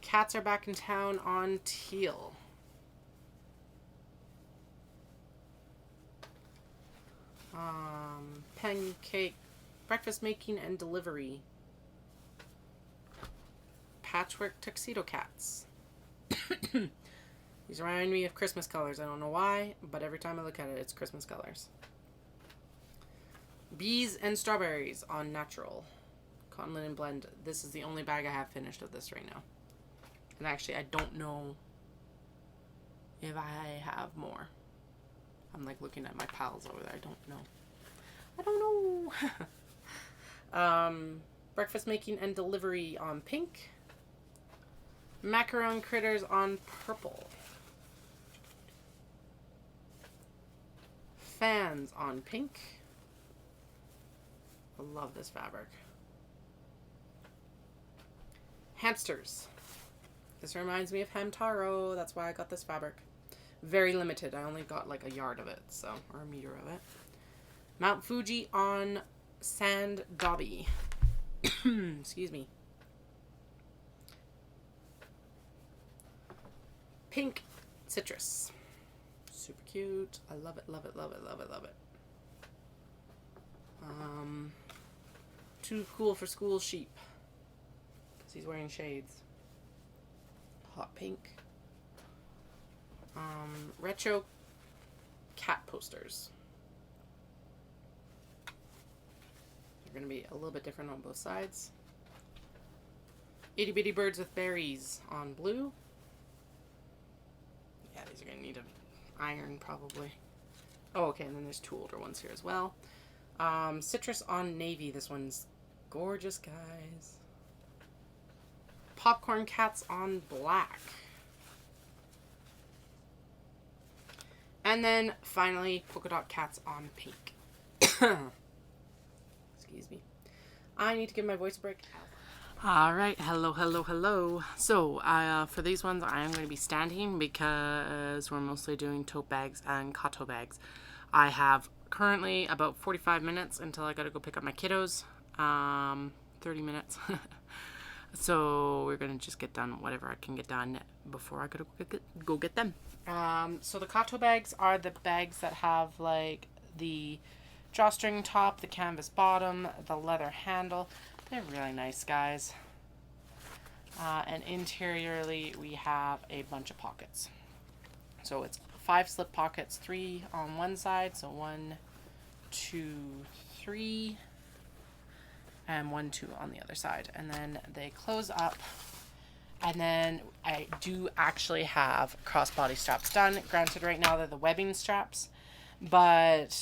Cats are back in town on teal. Pancake, breakfast making and delivery. Patchwork tuxedo cats. These remind me of Christmas colors. I don't know why, but every time I look at it, it's Christmas colors. Bees and strawberries on natural. Cotton linen blend. This is the only bag I have finished of this right now. And actually, I don't know if I have more. I'm like looking at my piles over there. I don't know. Breakfast making and delivery on pink. Macaron critters on purple. Fans on pink. I love this fabric. Hamsters. This reminds me of Hamtaro. That's why I got this fabric. Very limited. I only got like a yard of it, so, or a meter of it. Mount Fuji on sand dobby. Excuse me. Pink citrus. Super cute. I love it, love it, love it, love it, love it. Too cool for school sheep. Because he's wearing shades. Hot pink. Retro cat posters. They're going to be a little bit different on both sides. Itty bitty birds with berries on blue. Yeah, these are going to need an iron probably. Oh, okay, and then there's two older ones here as well. Citrus on navy. This one's gorgeous, guys. Popcorn cats on black. And then finally, polka dot cats on pink. Excuse me. I need to give my voice a break. All right. Hello, hello, hello. So for these ones, I am going to be standing because we're mostly doing tote bags and kato bags. I have currently about 45 minutes until I got to go pick up my kiddos. 30 minutes. So we're gonna just get done whatever I can get done before I go get them. So the Kato bags are the bags that have like the drawstring top, the canvas bottom, the leather handle. They're really nice, guys. And interiorly we have a bunch of pockets. So it's 5 slip pockets, 3 on one side, so 1, 2, 3, and 1, 2 on the other side. And then they close up. And then I do actually have crossbody straps done. Granted, right now they're the webbing straps, but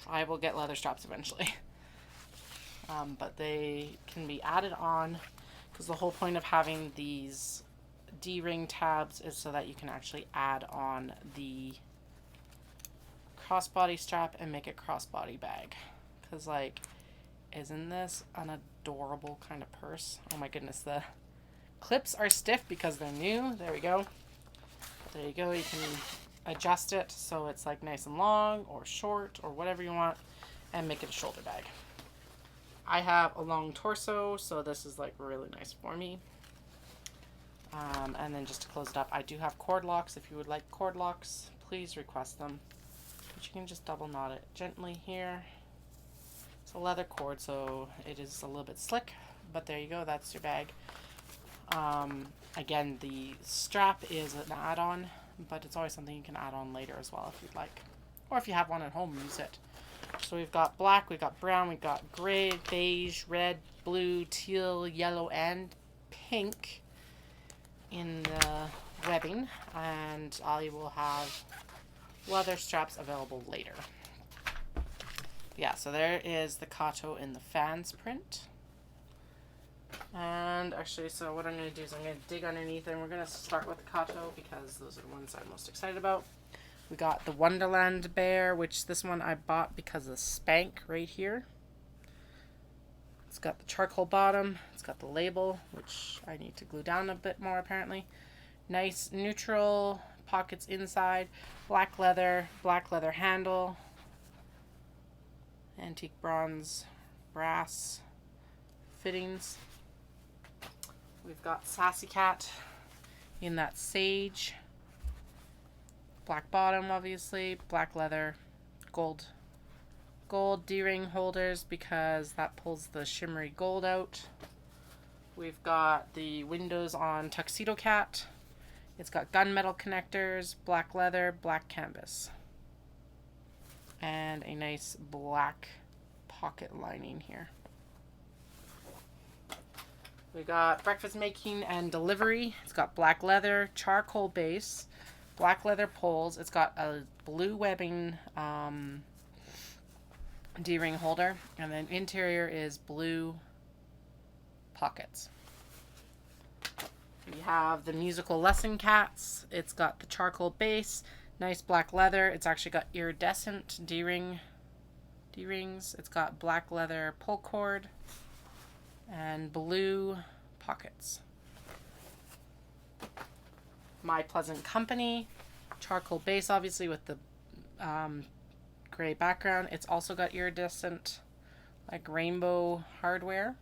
I will get leather straps eventually. But they can be added on, because the whole point of having these D-ring tabs is so that you can actually add on the crossbody strap and make a crossbody bag. Because, like, isn't this an adorable kind of purse? Oh my goodness, the clips are stiff because they're new. There we go. There you go. You can adjust it so it's like nice and long or short or whatever you want, and make it a shoulder bag. I have a long torso, so this is like really nice for me. And then just to close it up, I do have cord locks. If you would like cord locks, please request them. But you can just double knot it gently here. It's a leather cord, so it is a little bit slick, but there you go. That's your bag. Again, the strap is an add-on, but it's always something you can add on later as well if you'd like. Or if you have one at home, use it. So we've got black, we've got brown, we've got gray, beige, red, blue, teal, yellow, and pink in the webbing. And I will have leather straps available later. Yeah, so there is the Kato in the fans print. And actually, so what I'm going to do is I'm going to dig underneath, and we're going to start with the Kato because those are the ones I'm most excited about. We got the Wonderland Bear, which this one I bought because of Spank right here. It's got the charcoal bottom. It's got the label, which I need to glue down a bit more apparently. Nice neutral pockets inside. Black leather handle. Antique bronze, brass fittings. We've got Sassy Cat in that sage. Black bottom, obviously, black leather, gold D-ring holders because that pulls the shimmery gold out. We've got the windows on Tuxedo Cat. It's got gunmetal connectors, black leather, black canvas, and a nice black pocket lining here. We got breakfast making and delivery. It's got black leather, charcoal base, black leather poles. It's got a blue webbing D-ring holder, and then interior is blue pockets. We have the musical lesson cats. It's got the charcoal base, nice black leather. It's actually got iridescent D-rings. It's got black leather pull cord and blue pockets. My Pleasant Company, charcoal base obviously with the gray background. It's also got iridescent like rainbow hardware.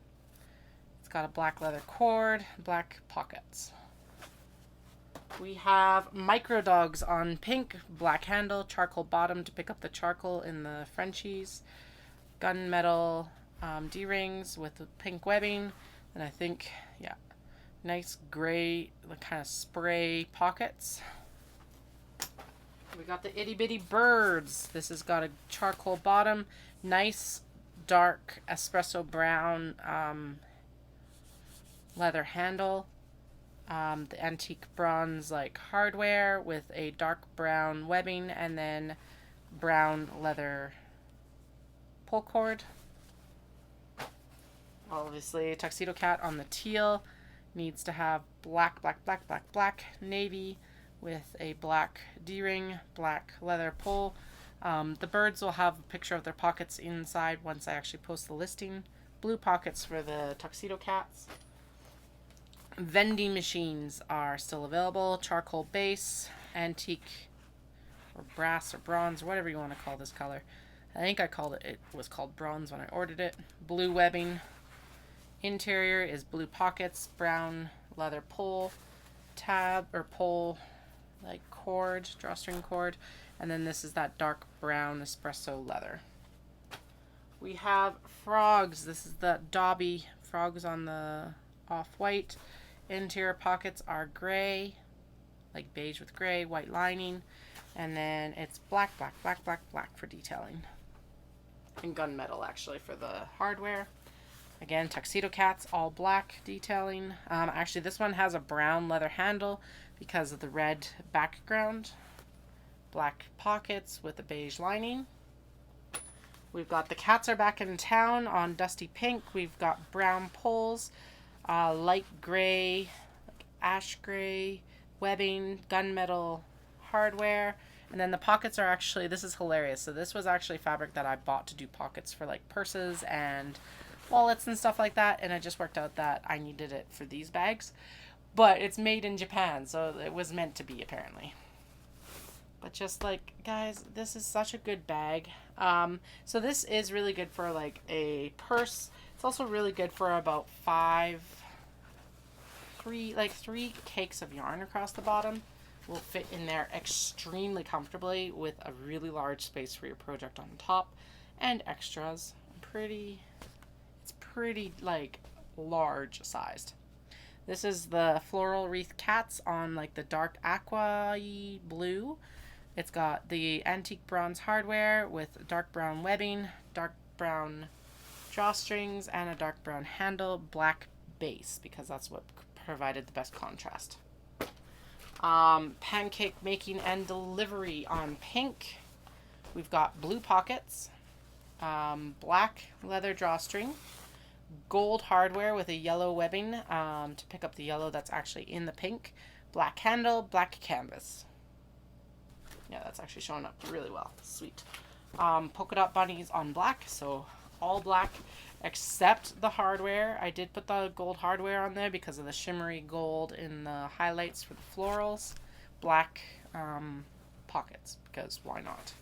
It's got a black leather cord, black pockets. We have Micro Dogs on pink, black handle, charcoal bottom to pick up the charcoal in the Frenchies. Gunmetal D-rings with the pink webbing. And I think, yeah, nice gray kind of spray pockets. We got the Itty Bitty Birds. This has got a charcoal bottom, nice dark espresso brown leather handle. The antique bronze like hardware with a dark brown webbing, and then brown leather pull cord. Obviously, Tuxedo Cat on the teal needs to have black, navy with a black D-ring, black leather pull. The birds will have a picture of their pockets inside once I actually post the listing. Blue pockets for the Tuxedo Cats. Vending machines are still available. Charcoal base, antique, or brass or bronze, whatever you want to call this color. I think it was called bronze when I ordered it. Blue webbing, Interior is blue pockets, brown leather pole tab or pole like cord, drawstring cord, and then this is that dark brown espresso leather. We have frogs. This is the Dobby frogs on the off-white. Interior pockets are gray, like beige with gray, white lining, and then it's black, black, black, black, black for detailing. And gunmetal actually for the hardware. Again, tuxedo cats, all black detailing. Actually, this one has a brown leather handle because of the red background. Black pockets with a beige lining. We've got the cats are back in town on dusty pink. We've got brown poles, light gray, like ash gray, webbing, gunmetal hardware. And then the pockets are actually, this is hilarious. So this was actually fabric that I bought to do pockets for like purses and wallets and stuff like that. And it just worked out that I needed it for these bags. But it's made in Japan, so it was meant to be apparently. But just like, guys, this is such a good bag. So this is really good for like a purse. It's also really good for about three cakes of yarn across the bottom. Will fit in there extremely comfortably with a really large space for your project on top and extras. It's pretty like large sized. This is the floral wreath cats on like the dark aqua-y blue. It's got the antique bronze hardware with dark brown webbing, dark brown drawstrings, and a dark brown handle, black base, because that's what provided the best contrast. Pancake making and delivery on pink. We've got blue pockets, black leather drawstring, gold hardware with a yellow webbing to pick up the yellow that's actually in the pink, black handle, black canvas. Yeah, that's actually showing up really well. Sweet. Polka dot bunnies on black, so all black except the hardware. I did put the gold hardware on there because of the shimmery gold in the highlights for the florals. Black pockets, because why not?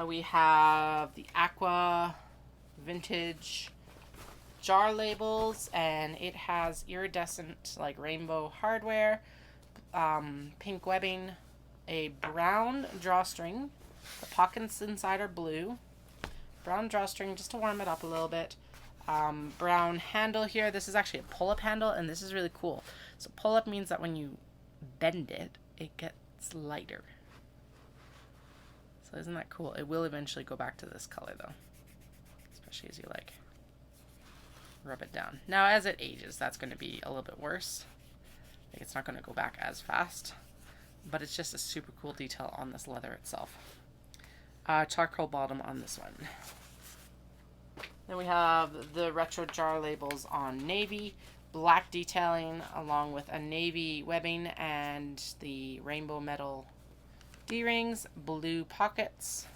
We have the Aqua Vintage jar labels, and it has iridescent like rainbow hardware, pink webbing, a brown drawstring. The pockets inside are blue. Brown drawstring just to warm it up a little bit. Brown handle here. This is actually a pull-up handle, and this is really cool. So pull-up means that when you bend it, it gets lighter. So isn't that cool? It will eventually go back to this color though, especially as you like rub it down. Now as it ages, that's going to be a little bit worse. Like, it's not going to go back as fast, but it's just a super cool detail on this leather itself. Charcoal bottom on this one. Then we have the retro jar labels on navy, black detailing along with a navy webbing and the rainbow metal D-rings, blue pockets.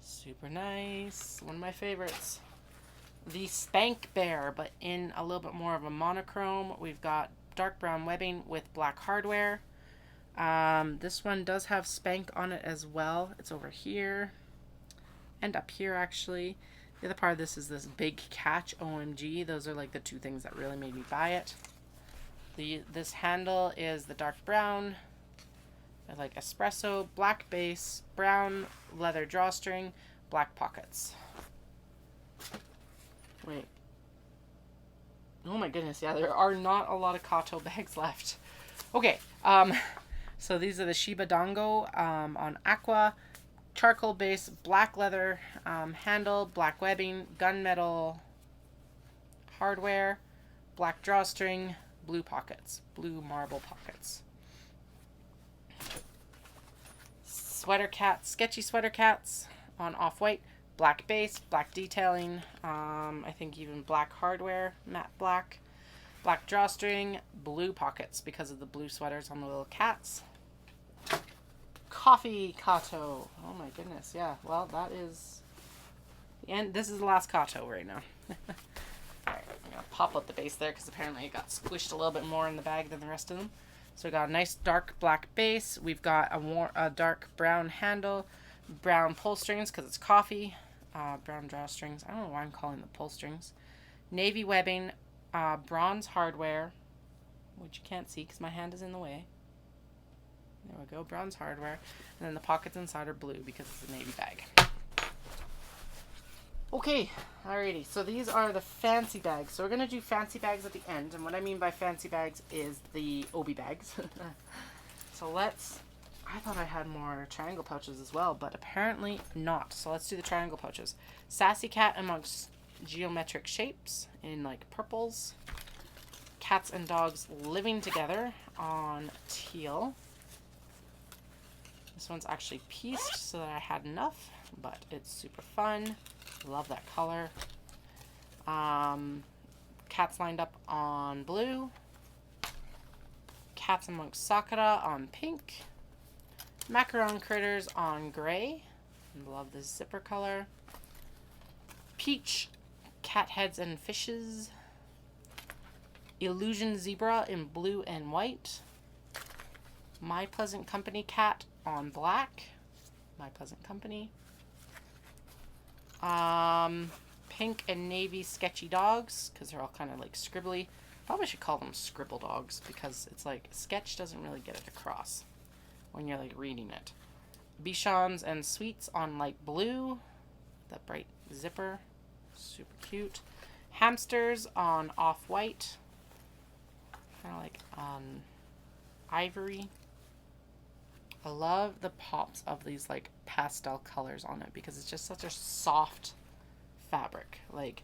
Super nice. One of my favorites. The Spank Bear, but in a little bit more of a monochrome. We've got dark brown webbing with black hardware. This one does have Spank on it as well. It's over here and up here actually. The other part of this is this big catch, OMG. Those are like the two things that really made me buy it. This handle is the dark brown, like espresso, black base, brown leather drawstring, black pockets. Wait. Oh my goodness, yeah, there are not a lot of Kato bags left. Okay, so these are the Shiba Dango on aqua, charcoal base, black leather handle, black webbing, gunmetal hardware, black drawstring, blue pockets, blue marble pockets. Sweater cats, sketchy sweater cats on off-white, black base, black detailing, I think even black hardware, matte black, black drawstring, blue pockets because of the blue sweaters on the little cats. Coffee Kato. Oh my goodness, yeah. Well, that is the end. This is the last Kato right now. Alright, I'm going to pop out the base there because apparently it got squished a little bit more in the bag than the rest of them. So we got a nice dark black base. We've got a dark brown handle, brown pull strings because it's coffee, brown drawstrings. I don't know why I'm calling them pull strings. Navy webbing, bronze hardware, which you can't see because my hand is in the way. There we go, bronze hardware. And then the pockets inside are blue because it's a navy bag. Okay, alrighty, so these are the fancy bags. So we're going to do fancy bags at the end. And what I mean by fancy bags is the obi bags. So I thought I had more triangle pouches as well, but apparently not. So let's do the triangle pouches. Sassy cat amongst geometric shapes in like purples. Cats and dogs living together on teal. This one's actually pieced so that I had enough, but it's super fun. Love that color. Cats lined up on blue. Cats amongst sakura on pink. Macaron critters on gray. Love this zipper color. Peach cat heads and fishes. Illusion zebra in blue and white. My Pleasant Company cat on black. My Pleasant Company. Pink and navy sketchy dogs because they're all kind of like scribbly. Probably should call them scribble dogs because it's like sketch doesn't really get it across when you're like reading it. Bichons and sweets on light blue. That bright zipper. Super cute. Hamsters on off-white. Kind of like ivory. I love the pops of these like pastel colors on it because it's just such a soft fabric. Like,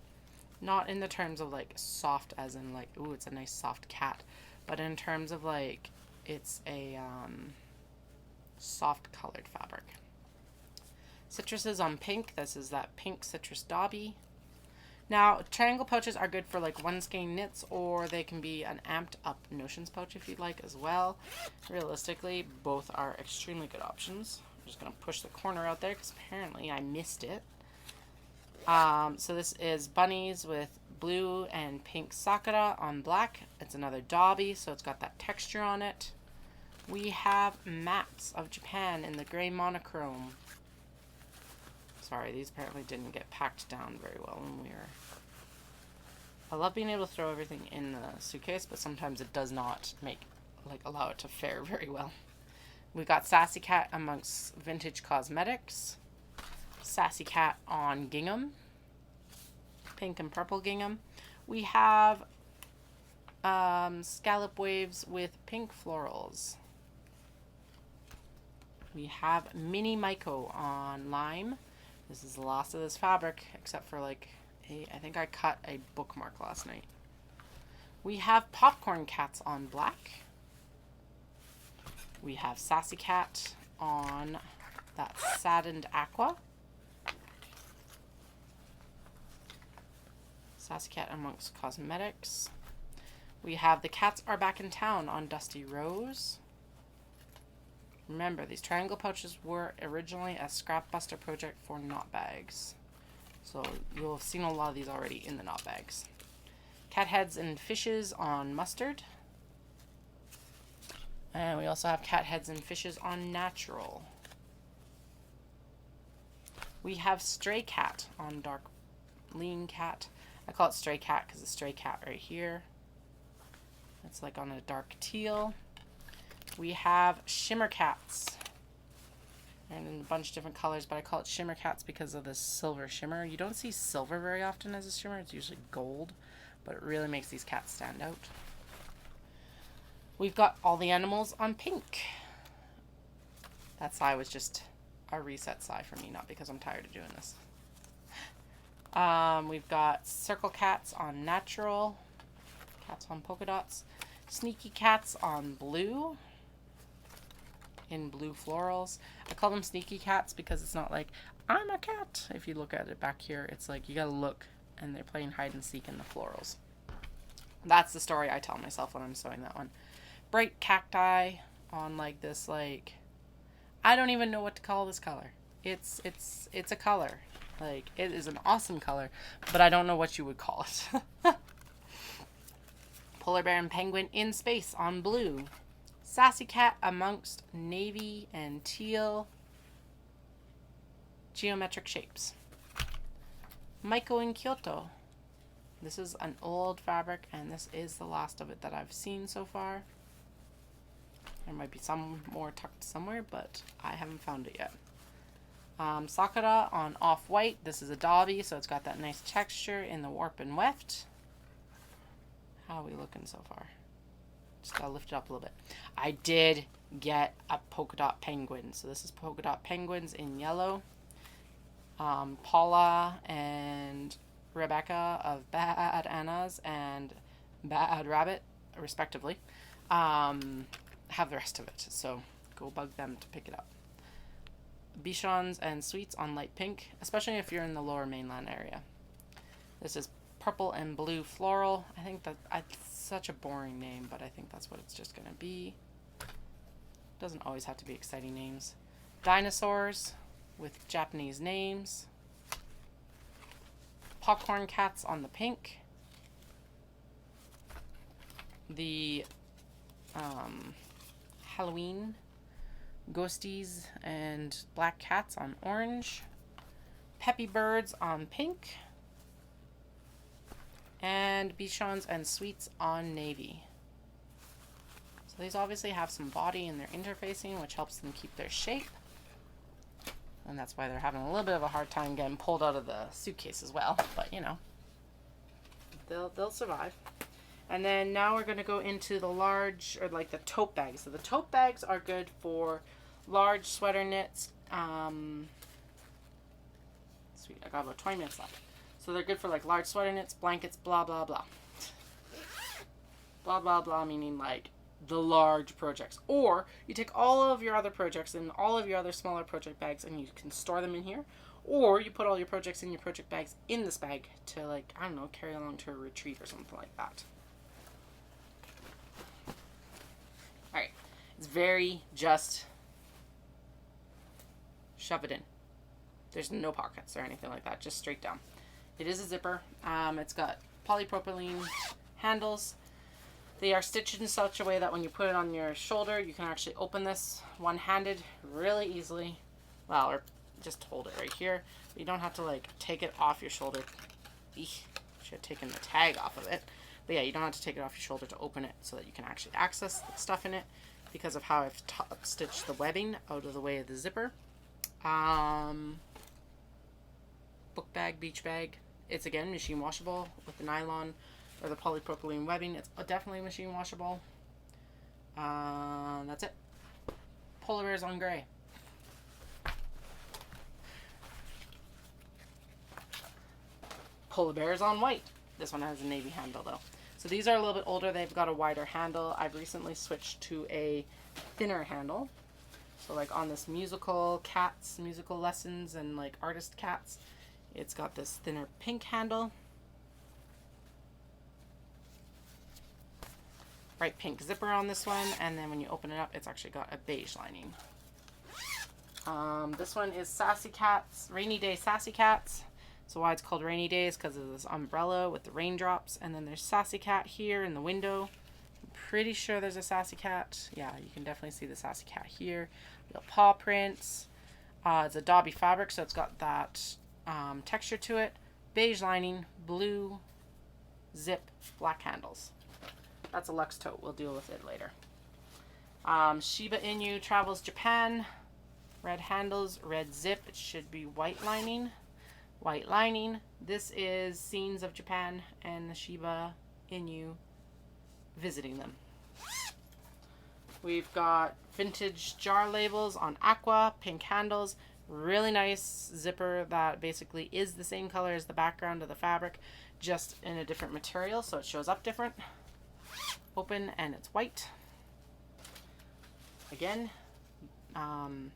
not in the terms of like soft as in like, ooh, it's a nice soft cat, but in terms of like it's a soft colored fabric. Citruses on pink. This is that pink citrus dobby. Now, triangle pouches are good for like one skein knits, or they can be an amped up notions pouch if you'd like as well. Realistically, both are extremely good options. I'm just going to push the corner out there because apparently I missed it. So this is bunnies with blue and pink sakura on black. It's another dobby, so it's got that texture on it. We have maps of Japan in the gray monochrome. Sorry, these apparently didn't get packed down very well when we were... I love being able to throw everything in the suitcase, but sometimes it does not allow it to fare very well. We've got Sassy Cat amongst vintage cosmetics. Sassy Cat on gingham. Pink and purple gingham. We have scallop waves with pink florals. We have mini Maiko on lime. This is the last of this fabric, except for like, I think I cut a bookmark last night. We have popcorn cats on black. We have Sassy Cat on that saddened aqua. Sassy Cat amongst cosmetics. We have the cats are back in town on Dusty Rose. Remember, these triangle pouches were originally a scrap buster project for knot bags. So you'll have seen a lot of these already in the knot bags. Cat heads and fishes on mustard. And we also have cat heads and fishes on natural. We have stray cat on dark lean cat. I call it stray cat because it's stray cat right here. It's like on a dark teal. We have shimmer cats. And in a bunch of different colors, but I call it shimmer cats because of this silver shimmer. You don't see silver very often as a shimmer. It's usually gold, but it really makes these cats stand out. We've got all the animals on pink. That sigh was just a reset sigh for me, not because I'm tired of doing this. We've got circle cats on natural. Cats on polka dots. Sneaky cats on blue. In blue florals. I call them sneaky cats because it's not like, I'm a cat. If you look at it back here, it's like you gotta look and they're playing hide and seek in the florals. That's the story I tell myself when I'm sewing that one. Bright cacti on like this, like, I don't even know what to call this color. It's a color. Like, it is an awesome color, but I don't know what you would call it. Polar bear and penguin in space on blue. Sassy cat amongst navy and teal geometric shapes. Maiko in Kyoto. This is an old fabric, and this is the last of it that I've seen so far. There might be some more tucked somewhere, but I haven't found it yet. Sakura on off-white. This is a Dobby, so it's got that nice texture in the warp and weft. How are we looking so far? Just gotta lift it up a little bit. I did get a polka dot penguin. So this is polka dot penguins in yellow. Paula and Rebecca of Bad Anna's and Bad Rabbit, respectively, have the rest of it. So go bug them to pick it up. Bichons and Sweets on light pink, especially if you're in the lower mainland area. This is purple and blue floral. I think that it's such a boring name, but I think that's what it's just going to be. Doesn't always have to be exciting names. Dinosaurs with Japanese names. Popcorn cats on the pink. The Halloween ghosties and black cats on orange. Peppy birds on pink. And Bichons and Sweets on navy. So these obviously have some body in their interfacing, which helps them keep their shape. And that's why they're having a little bit of a hard time getting pulled out of the suitcase as well. But, you know, they'll survive. And then now we're going to go into the large, or like the tote bags. So the tote bags are good for large sweater knits. Sweet, I got about 20 minutes left. So they're good for like large sweater knits, blankets, blah, blah, blah. Blah, blah, blah, meaning like the large projects. Or you take all of your other projects and all of your other smaller project bags and you can store them in here. Or you put all your projects in your project bags in this bag to, like, I don't know, carry along to a retreat or something like that. Alright. It's very just shove it in. There's no pockets or anything like that. Just straight down. It is a zipper. It's got polypropylene handles. They are stitched in such a way that when you put it on your shoulder, you can actually open this one-handed really easily. Well, or just hold it right here. But you don't have to, like, take it off your shoulder. Eesh, should have taken the tag off of it. But yeah, you don't have to take it off your shoulder to open it so that you can actually access the stuff in it because of how I've stitched the webbing out of the way of the zipper. Book bag, beach bag. It's, again, machine washable with the nylon or the polypropylene webbing. It's definitely machine washable. That's it. Polar bears on gray. Polar bears on white. This one has a navy handle though. So these are a little bit older. They've got a wider handle. I've recently switched to a thinner handle. So like on this musical lessons and like artist cats, it's got this thinner pink handle. Bright pink zipper on this one, and then when you open it up, it's actually got a beige lining. This one is Sassy Cats, Rainy Day Sassy Cats. So why it's called Rainy Days, because of this umbrella with the raindrops. And then there's Sassy Cat here in the window. I'm pretty sure there's a Sassy Cat. Yeah, you can definitely see the Sassy Cat here. Little paw prints. It's a Dobby fabric, so it's got that texture to it. Beige lining, blue zip, black handles. That's a Lux tote. We'll deal with it later. Shiba Inu Travels Japan. Red handles, red zip. It should be white lining. White lining. This is Scenes of Japan and the Shiba Inu visiting them. We've got vintage jar labels on aqua, pink handles, really nice zipper that basically is the same color as the background of the fabric, just in a different material, so it shows up different. Open and it's white. Again, on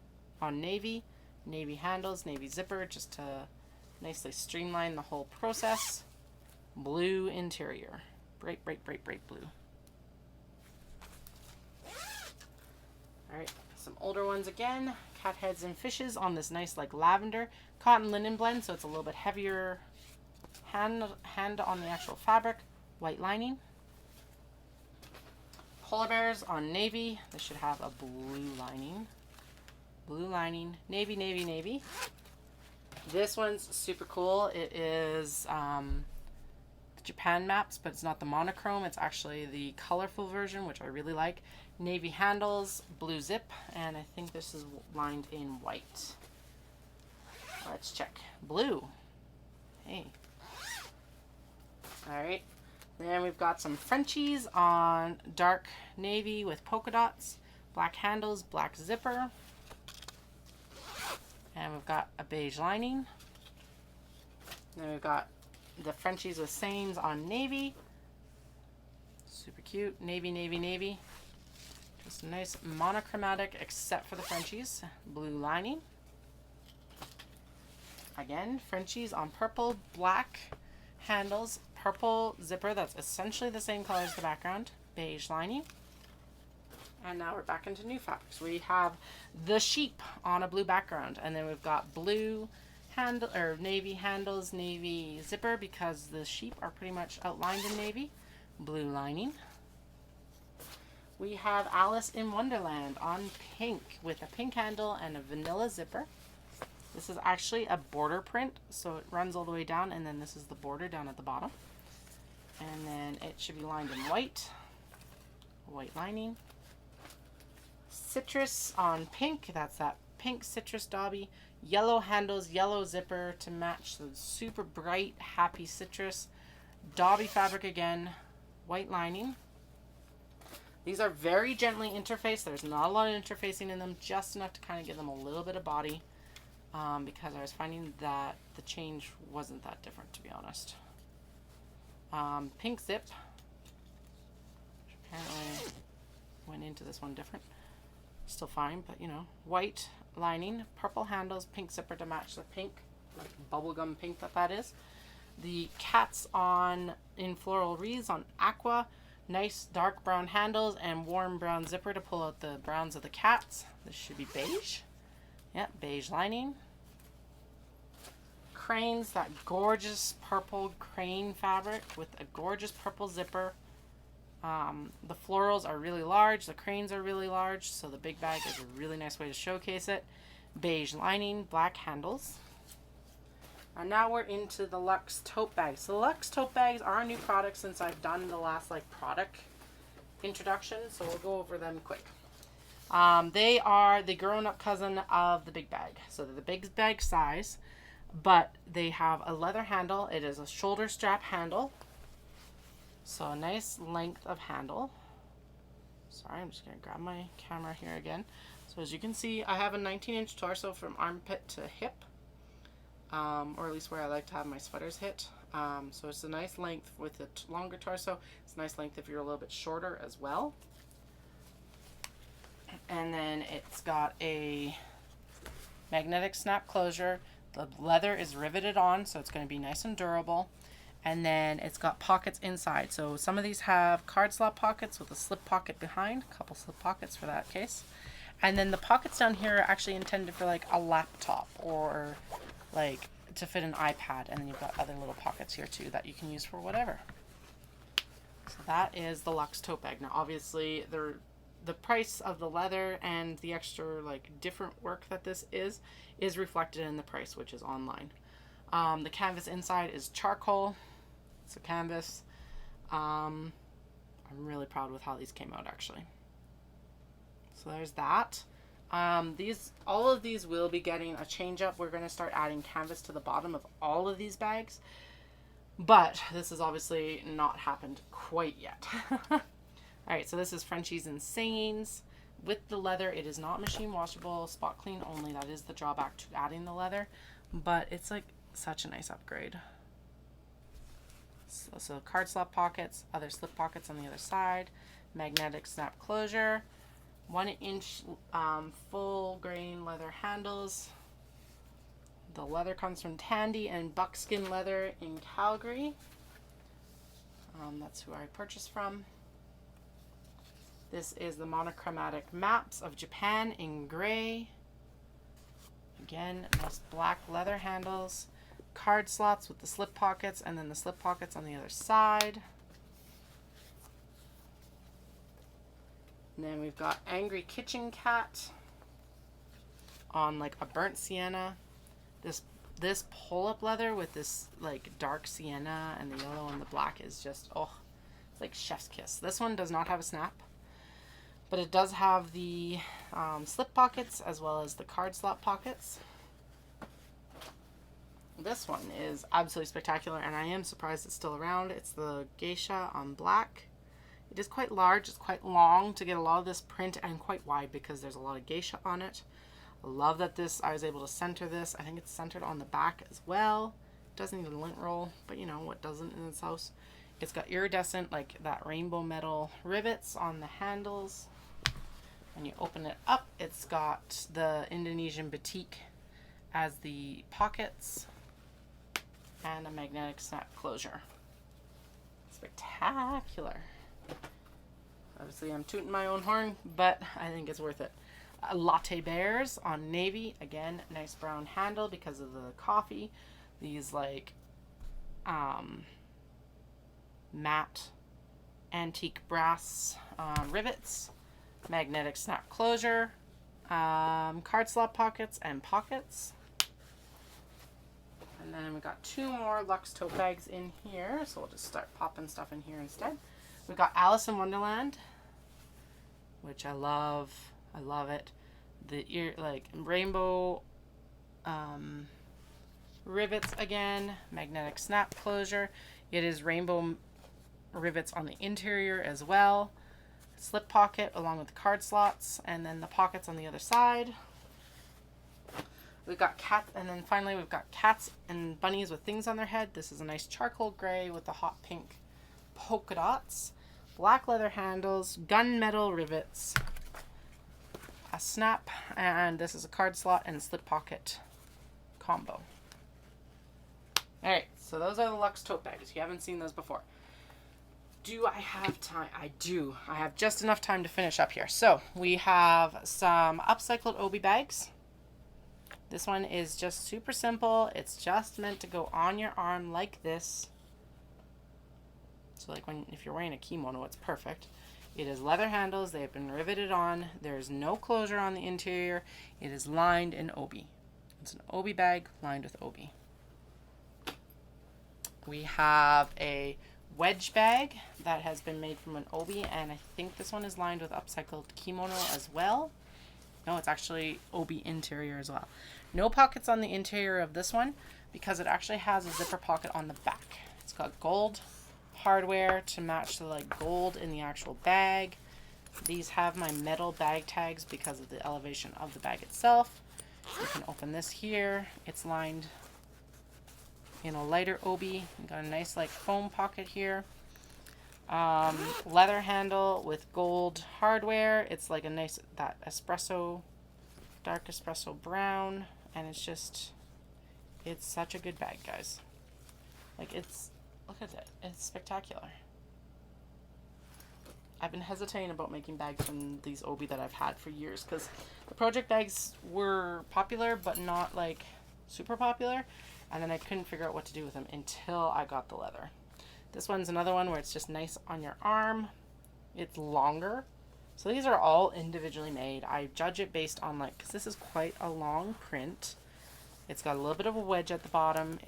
navy handles, navy zipper, just to nicely streamline the whole process. Blue interior. Bright, bright, bright, bright blue. Alright, some older ones again. Cat heads and fishes on this nice like lavender cotton linen blend, so it's a little bit heavier hand on the actual fabric. White lining. Polar bears on navy. This should have a blue lining. Blue lining. Navy, navy, navy. This one's super cool. It is Japan maps, but it's not the monochrome. It's actually the colorful version, which I really like. Navy handles, blue zip, and I think this is lined in white. Let's check. Blue. Hey. All right. Then we've got some Frenchies on dark navy with polka dots, black handles, black zipper. And we've got a beige lining. Then we've got the Frenchies with seams on navy. Super cute. Navy, navy, navy. Just nice monochromatic except for the Frenchies. Blue lining. Again, Frenchies on purple, black handles, purple zipper. That's essentially the same color as the background. Beige lining. And now we're back into new fabrics. We have the sheep on a blue background, and then we've got blue handle or navy handles, navy zipper because the sheep are pretty much outlined in navy. Blue lining. We have Alice in Wonderland on pink with a pink handle and a vanilla zipper. This is actually a border print, so it runs all the way down, and then this is the border down at the bottom. And then it should be lined in white. White lining. Citrus on pink, that's that pink citrus dobby. Yellow handles, yellow zipper to match the super bright, happy citrus. Dobby fabric again, white lining. These are very gently interfaced. There's not a lot of interfacing in them, just enough to kind of give them a little bit of body. Because I was finding that the change wasn't that different, to be honest. Pink zip. Which apparently went into this one different. Still fine, but you know. White lining, purple handles, pink zipper to match the pink, like bubblegum pink that is. The cats on in floral wreaths on aqua. Nice dark brown handles and warm brown zipper to pull out the browns of the cats. This should be beige. Yep, beige lining. Cranes, that gorgeous purple crane fabric with a gorgeous purple zipper. The florals are really large, the cranes are really large, so the big bag is a really nice way to showcase it. Beige lining, black handles. And now we're into the Luxe tote bags. So the Luxe tote bags are a new product since I've done the last product introduction, so we'll go over them quick. They are the grown-up cousin of the big bag. So they're the big bag size, but they have a leather handle. It is a shoulder strap handle. So a nice length of handle. Sorry, I'm just going to grab my camera here again. So as you can see, I have a 19-inch torso from armpit to hip, or at least where I like to have my sweaters hit. So it's a nice length with a longer torso. It's a nice length if you're a little bit shorter as well. And then it's got a magnetic snap closure. The leather is riveted on, so it's going to be nice and durable. And then it's got pockets inside. So some of these have card slot pockets with a slip pocket behind. A couple slip pockets for that case. And then the pockets down here are actually intended for like a laptop or like to fit an iPad. And then you've got other little pockets here too that you can use for whatever. So that is the Luxe tote bag. Now obviously the price of the leather and the extra different work that this is reflected in the price, which is online. The canvas inside is charcoal. It's a canvas. I'm really proud with how these came out actually. So there's that. All of these will be getting a change up. We're going to start adding canvas to the bottom of all of these bags, but this has obviously not happened quite yet. All right, so this is Frenchies and Sayings with the leather. It is not machine washable, spot clean only. That is the drawback to adding the leather, but it's like such a nice upgrade. So card slot pockets, other slip pockets on the other side, magnetic snap closure, 1-inch full grain leather handles. The leather comes from Tandy and Buckskin Leather in Calgary. That's who I purchased from. This is the monochromatic maps of Japan in gray. Again, nice black leather handles, card slots with the slip pockets, and then the slip pockets on the other side. And then we've got Angry Kitchen Cat on like a burnt sienna. This This pull-up leather with this like dark sienna and the yellow and the black is just, oh, it's like chef's kiss. This one does not have a snap, but it does have the slip pockets as well as the card slot pockets. This one is absolutely spectacular, and I am surprised it's still around. It's the geisha on black. It is quite large, it's quite long to get a lot of this print, and quite wide because there's a lot of geisha on it. I love that I was able to center this. I think it's centered on the back as well. It doesn't need a lint roll, but you know what doesn't in this house. It's got iridescent, like that rainbow metal rivets on the handles. When you open it up, it's got the Indonesian batik as the pockets and a magnetic snap closure. Spectacular. Obviously I'm tooting my own horn, but I think it's worth it. Latte bears on navy. Again, nice brown handle because of the coffee. These like matte antique brass rivets, magnetic snap closure, card slot pockets and pockets. And then we got 2 more Luxe tote bags in here, so we'll just start popping stuff in here instead. We got Alice in Wonderland, which I love. I love it. The rainbow rivets again, magnetic snap closure. It is rainbow rivets on the interior as well. Slip pocket along with the card slots, and then the pockets on the other side. We've got cats, and then finally we've got cats and bunnies with things on their head. This is a nice charcoal gray with the hot pink polka dots. Black leather handles, gunmetal rivets, a snap, and this is a card slot and slip pocket combo. Alright, so those are the Luxe tote bags. You haven't seen those before. Do I have time? I do. I have just enough time to finish up here. So we have some upcycled obi bags. This one is just super simple. It's just meant to go on your arm like this. So like if you're wearing a kimono, it's perfect. It is leather handles. They have been riveted on. There's no closure on the interior. It is lined in obi. It's an obi bag lined with obi. We have a wedge bag that has been made from an obi, and I think this one is lined with upcycled kimono as well. No, it's actually obi interior as well. No pockets on the interior of this one because it actually has a zipper pocket on the back. It's got gold hardware to match the like gold in the actual bag. These have my metal bag tags because of the elevation of the bag itself. You can open this here. It's lined in a lighter obi. You got a nice like foam pocket here. Leather handle with gold hardware. It's like a nice that espresso, dark espresso brown, and it's such a good bag, guys. Like look at it. It's spectacular. I've been hesitating about making bags from these obi that I've had for years because the project bags were popular but not like super popular, and then I couldn't figure out what to do with them until I got the leather. This one's another one where it's just nice on your arm. It's longer. So these are all individually made. I judge it based on because this is quite a long print. It's got a little bit of a wedge at the bottom.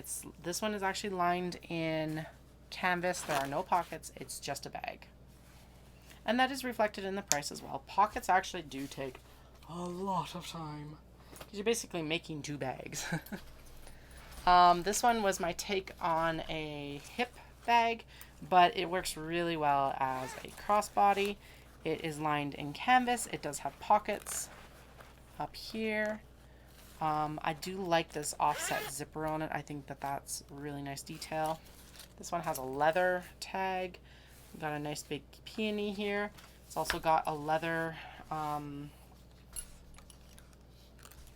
This one is actually lined in canvas. There are no pockets. It's just a bag. And that is reflected in the price as well. Pockets actually do take a lot of time because you're basically making 2 bags. This one was my take on a hip bag, but it works really well as a crossbody. It is lined in canvas. It does have pockets up here. I do like this offset zipper on it. I think that's really nice detail. This one has a leather tag. We've got a nice big peony here. It's also got a leather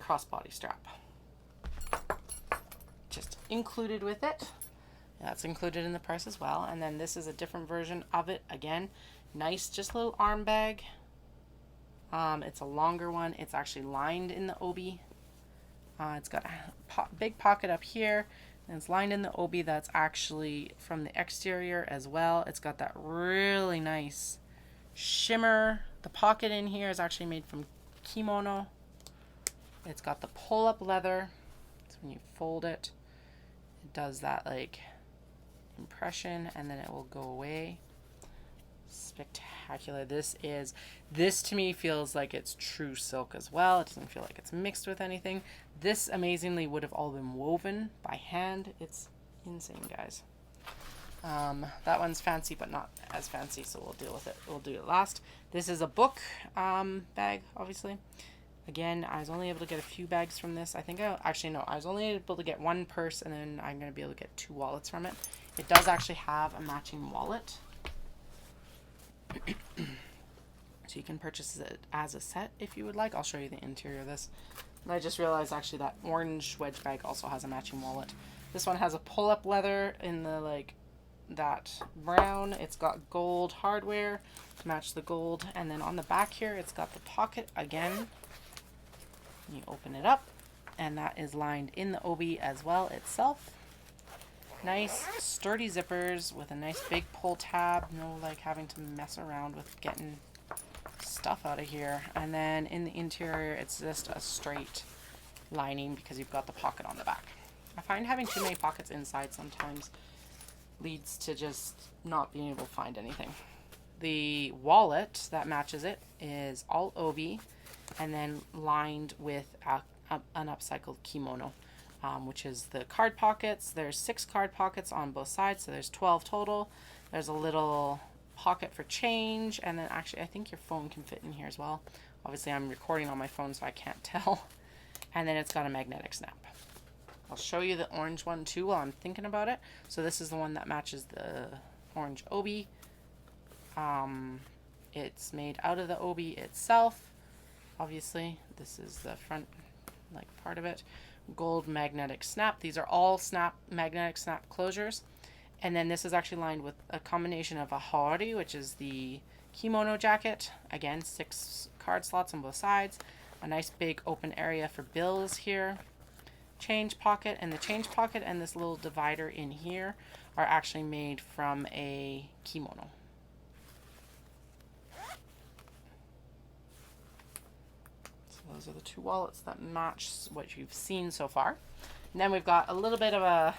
crossbody strap just included with it. That's included in the price as well. And then this is a different version of it. Again, nice, just little arm bag. It's a longer one. It's actually lined in the obi. It's got a big pocket up here, and it's lined in the obi. That's actually from the exterior as well. It's got that really nice shimmer. The pocket in here is actually made from kimono. It's got the pull-up leather. It's and you fold it, it does that like impression, and then it will go away. Spectacular. This to me feels like it's true silk as well. It doesn't feel like it's mixed with anything. This amazingly would have all been woven by hand. It's insane, guys. That one's fancy, but not as fancy, so we'll deal with it. We'll do it last. This is a book bag, obviously. Again, I was only able to get a few bags from this. I think I was only able to get one purse, and then I'm going to be able to get 2 wallets from it. It does actually have a matching wallet. So you can purchase it as a set if you would like. I'll show you the interior of this. And I just realized actually that orange wedge bag also has a matching wallet. This one has a pull-up leather in the like that brown. It's got gold hardware to match the gold, and then on the back here it's got the pocket again. You open it up, and that is lined in the obi as well itself. Nice sturdy zippers with a nice big pull tab. No like having to mess around with getting stuff out of here. And then in the interior it's just a straight lining because you've got the pocket on the back. I find having too many pockets inside sometimes leads to just not being able to find anything. The wallet that matches it is all obi and then lined with an upcycled kimono. Which is the card pockets. There's 6 card pockets on both sides, so there's 12 total. There's a little pocket for change, and then actually I think your phone can fit in here as well. Obviously I'm recording on my phone, so I can't tell. And then it's got a magnetic snap. I'll show you the orange one too while I'm thinking about it. So this is the one that matches the orange obi. It's made out of the obi itself. Obviously, this is the front like part of it. Gold magnetic snap. These are all magnetic snap closures. And then this is actually lined with a combination of a haori, which is the kimono jacket. Again, 6 card slots on both sides. A nice big open area for bills here. Change pocket, and the change pocket and this little divider in here are actually made from a kimono. Those are the 2 wallets that match what you've seen so far. And then we've got a little bit of a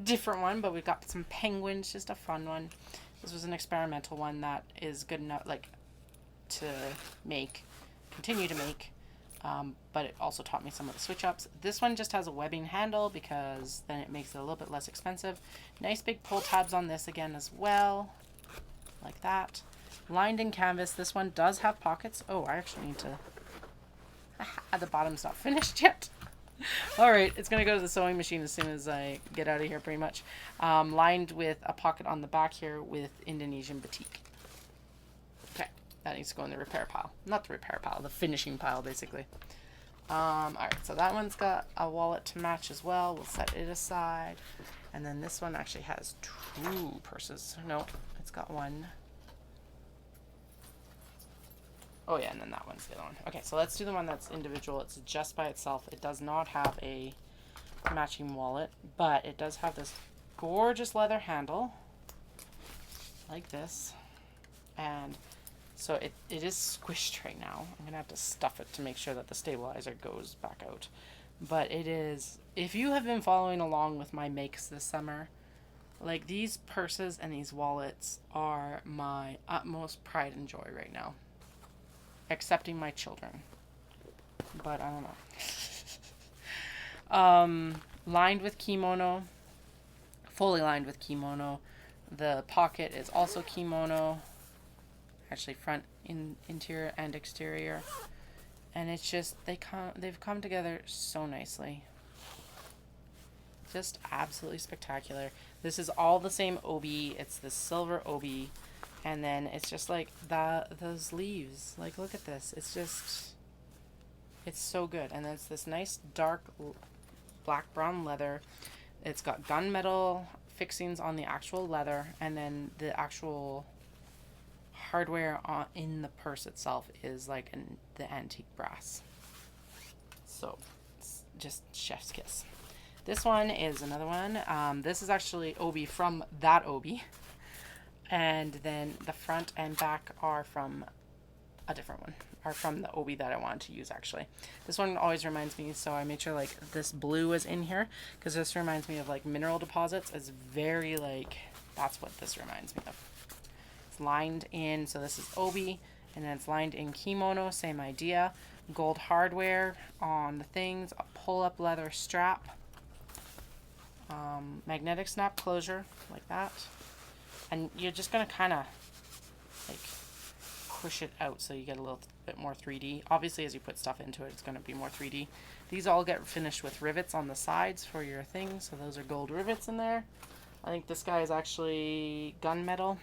different one, but we've got some penguins, just a fun one. This was an experimental one that is good enough like to continue to make, but it also taught me some of the switch ups. This one just has a webbing handle because then it makes it a little bit less expensive. Nice big pull tabs on this again as well, like that. Lined in canvas. This one does have pockets. Oh, I actually need to... the bottom's not finished yet. Alright, it's going to go to the sewing machine as soon as I get out of here pretty much. Lined with a pocket on the back here with Indonesian batik. Okay, that needs to go in the repair pile. Not the repair pile, the finishing pile basically. Alright, so that one's got a wallet to match as well. We'll set it aside. And then this one actually has 2 purses. No, it's got 1. Oh yeah, and then that one's the other one. Okay, so let's do the one that's individual. It's just by itself. It does not have a matching wallet, but it does have this gorgeous leather handle, like this. And so it is squished right now. I'm going to have to stuff it to make sure that the stabilizer goes back out. But it is, if you have been following along with my makes this summer, like these purses and these wallets are my utmost pride and joy right now. Excepting my children, but I don't know. Lined with kimono, fully lined with kimono. The pocket is also kimono, actually front, interior and exterior, and it's just they've come together so nicely. Just absolutely spectacular. This is all the same obi. It's the silver obi. And then it's just like those leaves. Like, look at this. It's just, it's so good. And it's this nice dark black brown leather. It's got gunmetal fixings on the actual leather. And then the actual hardware in the purse itself is like the antique brass. So it's just chef's kiss. This one is another one. This is actually obi from that obi. And then the front and back are from a different one, or from the obi that I wanted to use actually. This one always reminds me, so I made sure like this blue is in here because this reminds me of like mineral deposits. It's very like, that's what this reminds me of. It's lined in, so this is obi, and then it's lined in kimono, same idea. Gold hardware on the things, a pull-up leather strap, magnetic snap closure like that, and you're just gonna kind of like push it out so you get a little bit more 3D. Obviously, as you put stuff into it, it's going to be more 3D. These all get finished with rivets on the sides for your thing, so those are gold rivets in there. I think this guy is actually gunmetal,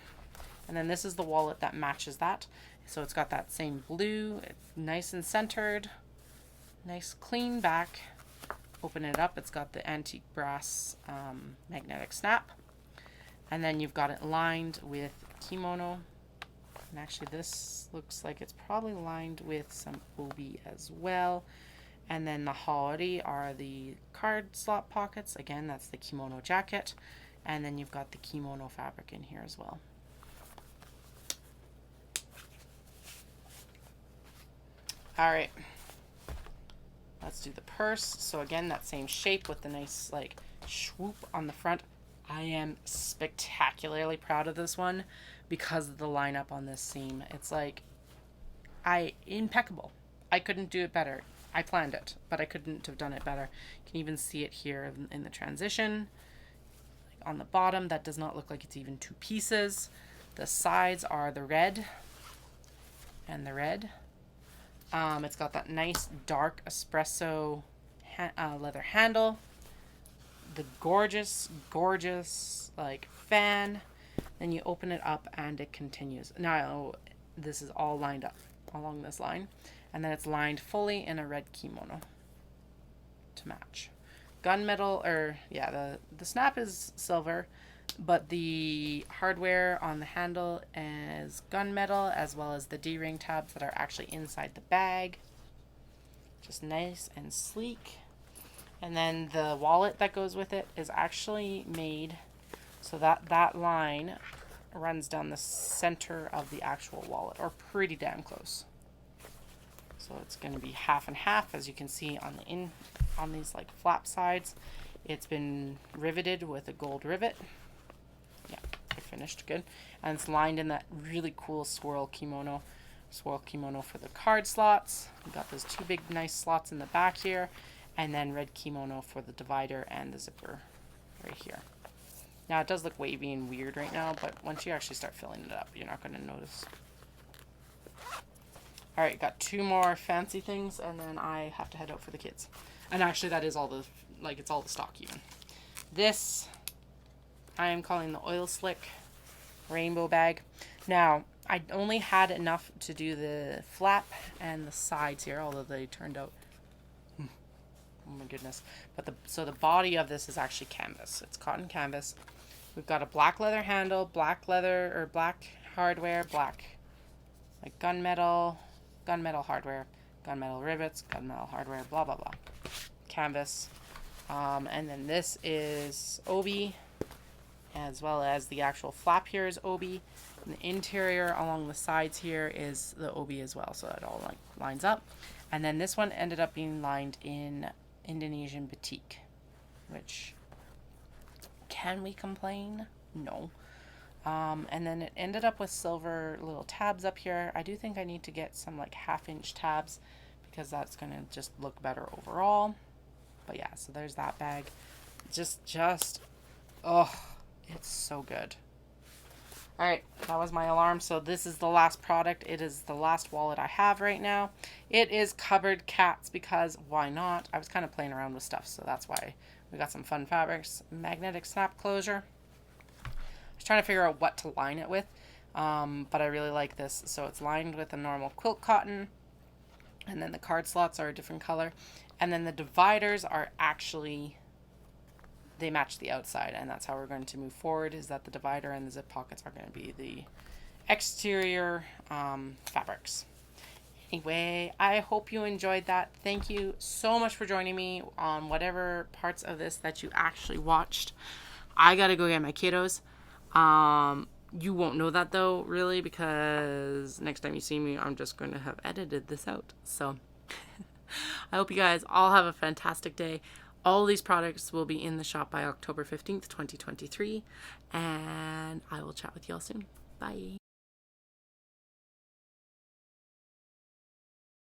and then this is the wallet that matches that. So it's got that same blue, it's nice and centered, nice clean back. Open it up, it's got the antique brass magnetic snap, and then you've got it lined with kimono. And actually this looks like it's probably lined with some obi as well. And then the haori are the card slot pockets. Again, that's the kimono jacket. And then you've got the kimono fabric in here as well. All right, let's do the purse. So again, that same shape with the nice like swoop on the front. I am spectacularly proud of this one because of the lineup on this seam. It's like, impeccable. I couldn't do it better. I planned it, but I couldn't have done it better. You can even see it here in the transition. Like on the bottom, that does not look like it's even two pieces. The sides are the red and the red. It's got that nice dark espresso leather handle. The gorgeous like fan. Then you open it up and it continues. Now this is all lined up along this line, and then it's lined fully in a red kimono to match. Gunmetal, or yeah, the snap is silver, but the hardware on the handle is gunmetal, as well as the D-ring tabs that are actually inside the bag. Just nice and sleek. And then the wallet that goes with it is actually made so that line runs down the center of the actual wallet, or pretty damn close. So it's going to be half and half, as you can see on on these like flap sides. It's been riveted with a gold rivet. Yeah, they're finished good. And it's lined in that really cool swirl kimono for the card slots. We've got those two big nice slots in the back here, and then red kimono for the divider and the zipper right here. Now it does look wavy and weird right now, but once you actually start filling it up, you're not going to notice. All right, got two more fancy things, and then I have to head out for the kids. And actually that is all the, like, it's all the stock even. This I am calling the oil slick rainbow bag. Now, I only had enough to do the flap and the sides here, although they turned out, oh my goodness. But so the body of this is actually canvas. It's cotton canvas. We've got a black leather handle, black leather or black hardware, black like gunmetal hardware, gunmetal rivets, gunmetal hardware, blah blah blah. Canvas. And then this is obi, as well as the actual flap here is obi. And the interior along the sides here is the obi as well, so that all like lines up. And then this one ended up being lined in Indonesian batik, which, can we complain? No. And then it ended up with silver little tabs up here. I do think I need to get some like 1/2-inch tabs because that's going to just look better overall. But yeah, so there's that bag. Just, oh, it's so good. All right, that was my alarm. So this is the last product. It is the last wallet I have right now. It is covered cats because why not? I was kind of playing around with stuff, so that's why we got some fun fabrics. Magnetic snap closure. I was trying to figure out what to line it with, but I really like this. So it's lined with a normal quilt cotton, and then the card slots are a different color, and then the dividers are actually, they match the outside, and that's how we're going to move forward, is that the divider and the zip pockets are going to be the exterior fabrics. Anyway, I hope you enjoyed that. Thank you so much for joining me on whatever parts of this that you actually watched. I gotta go get my kiddos. You won't know that though, really, because next time you see me, I'm just going to have edited this out. So I hope you guys all have a fantastic day. All these products will be in the shop by October 15th, 2023. And I will chat with you all soon. Bye.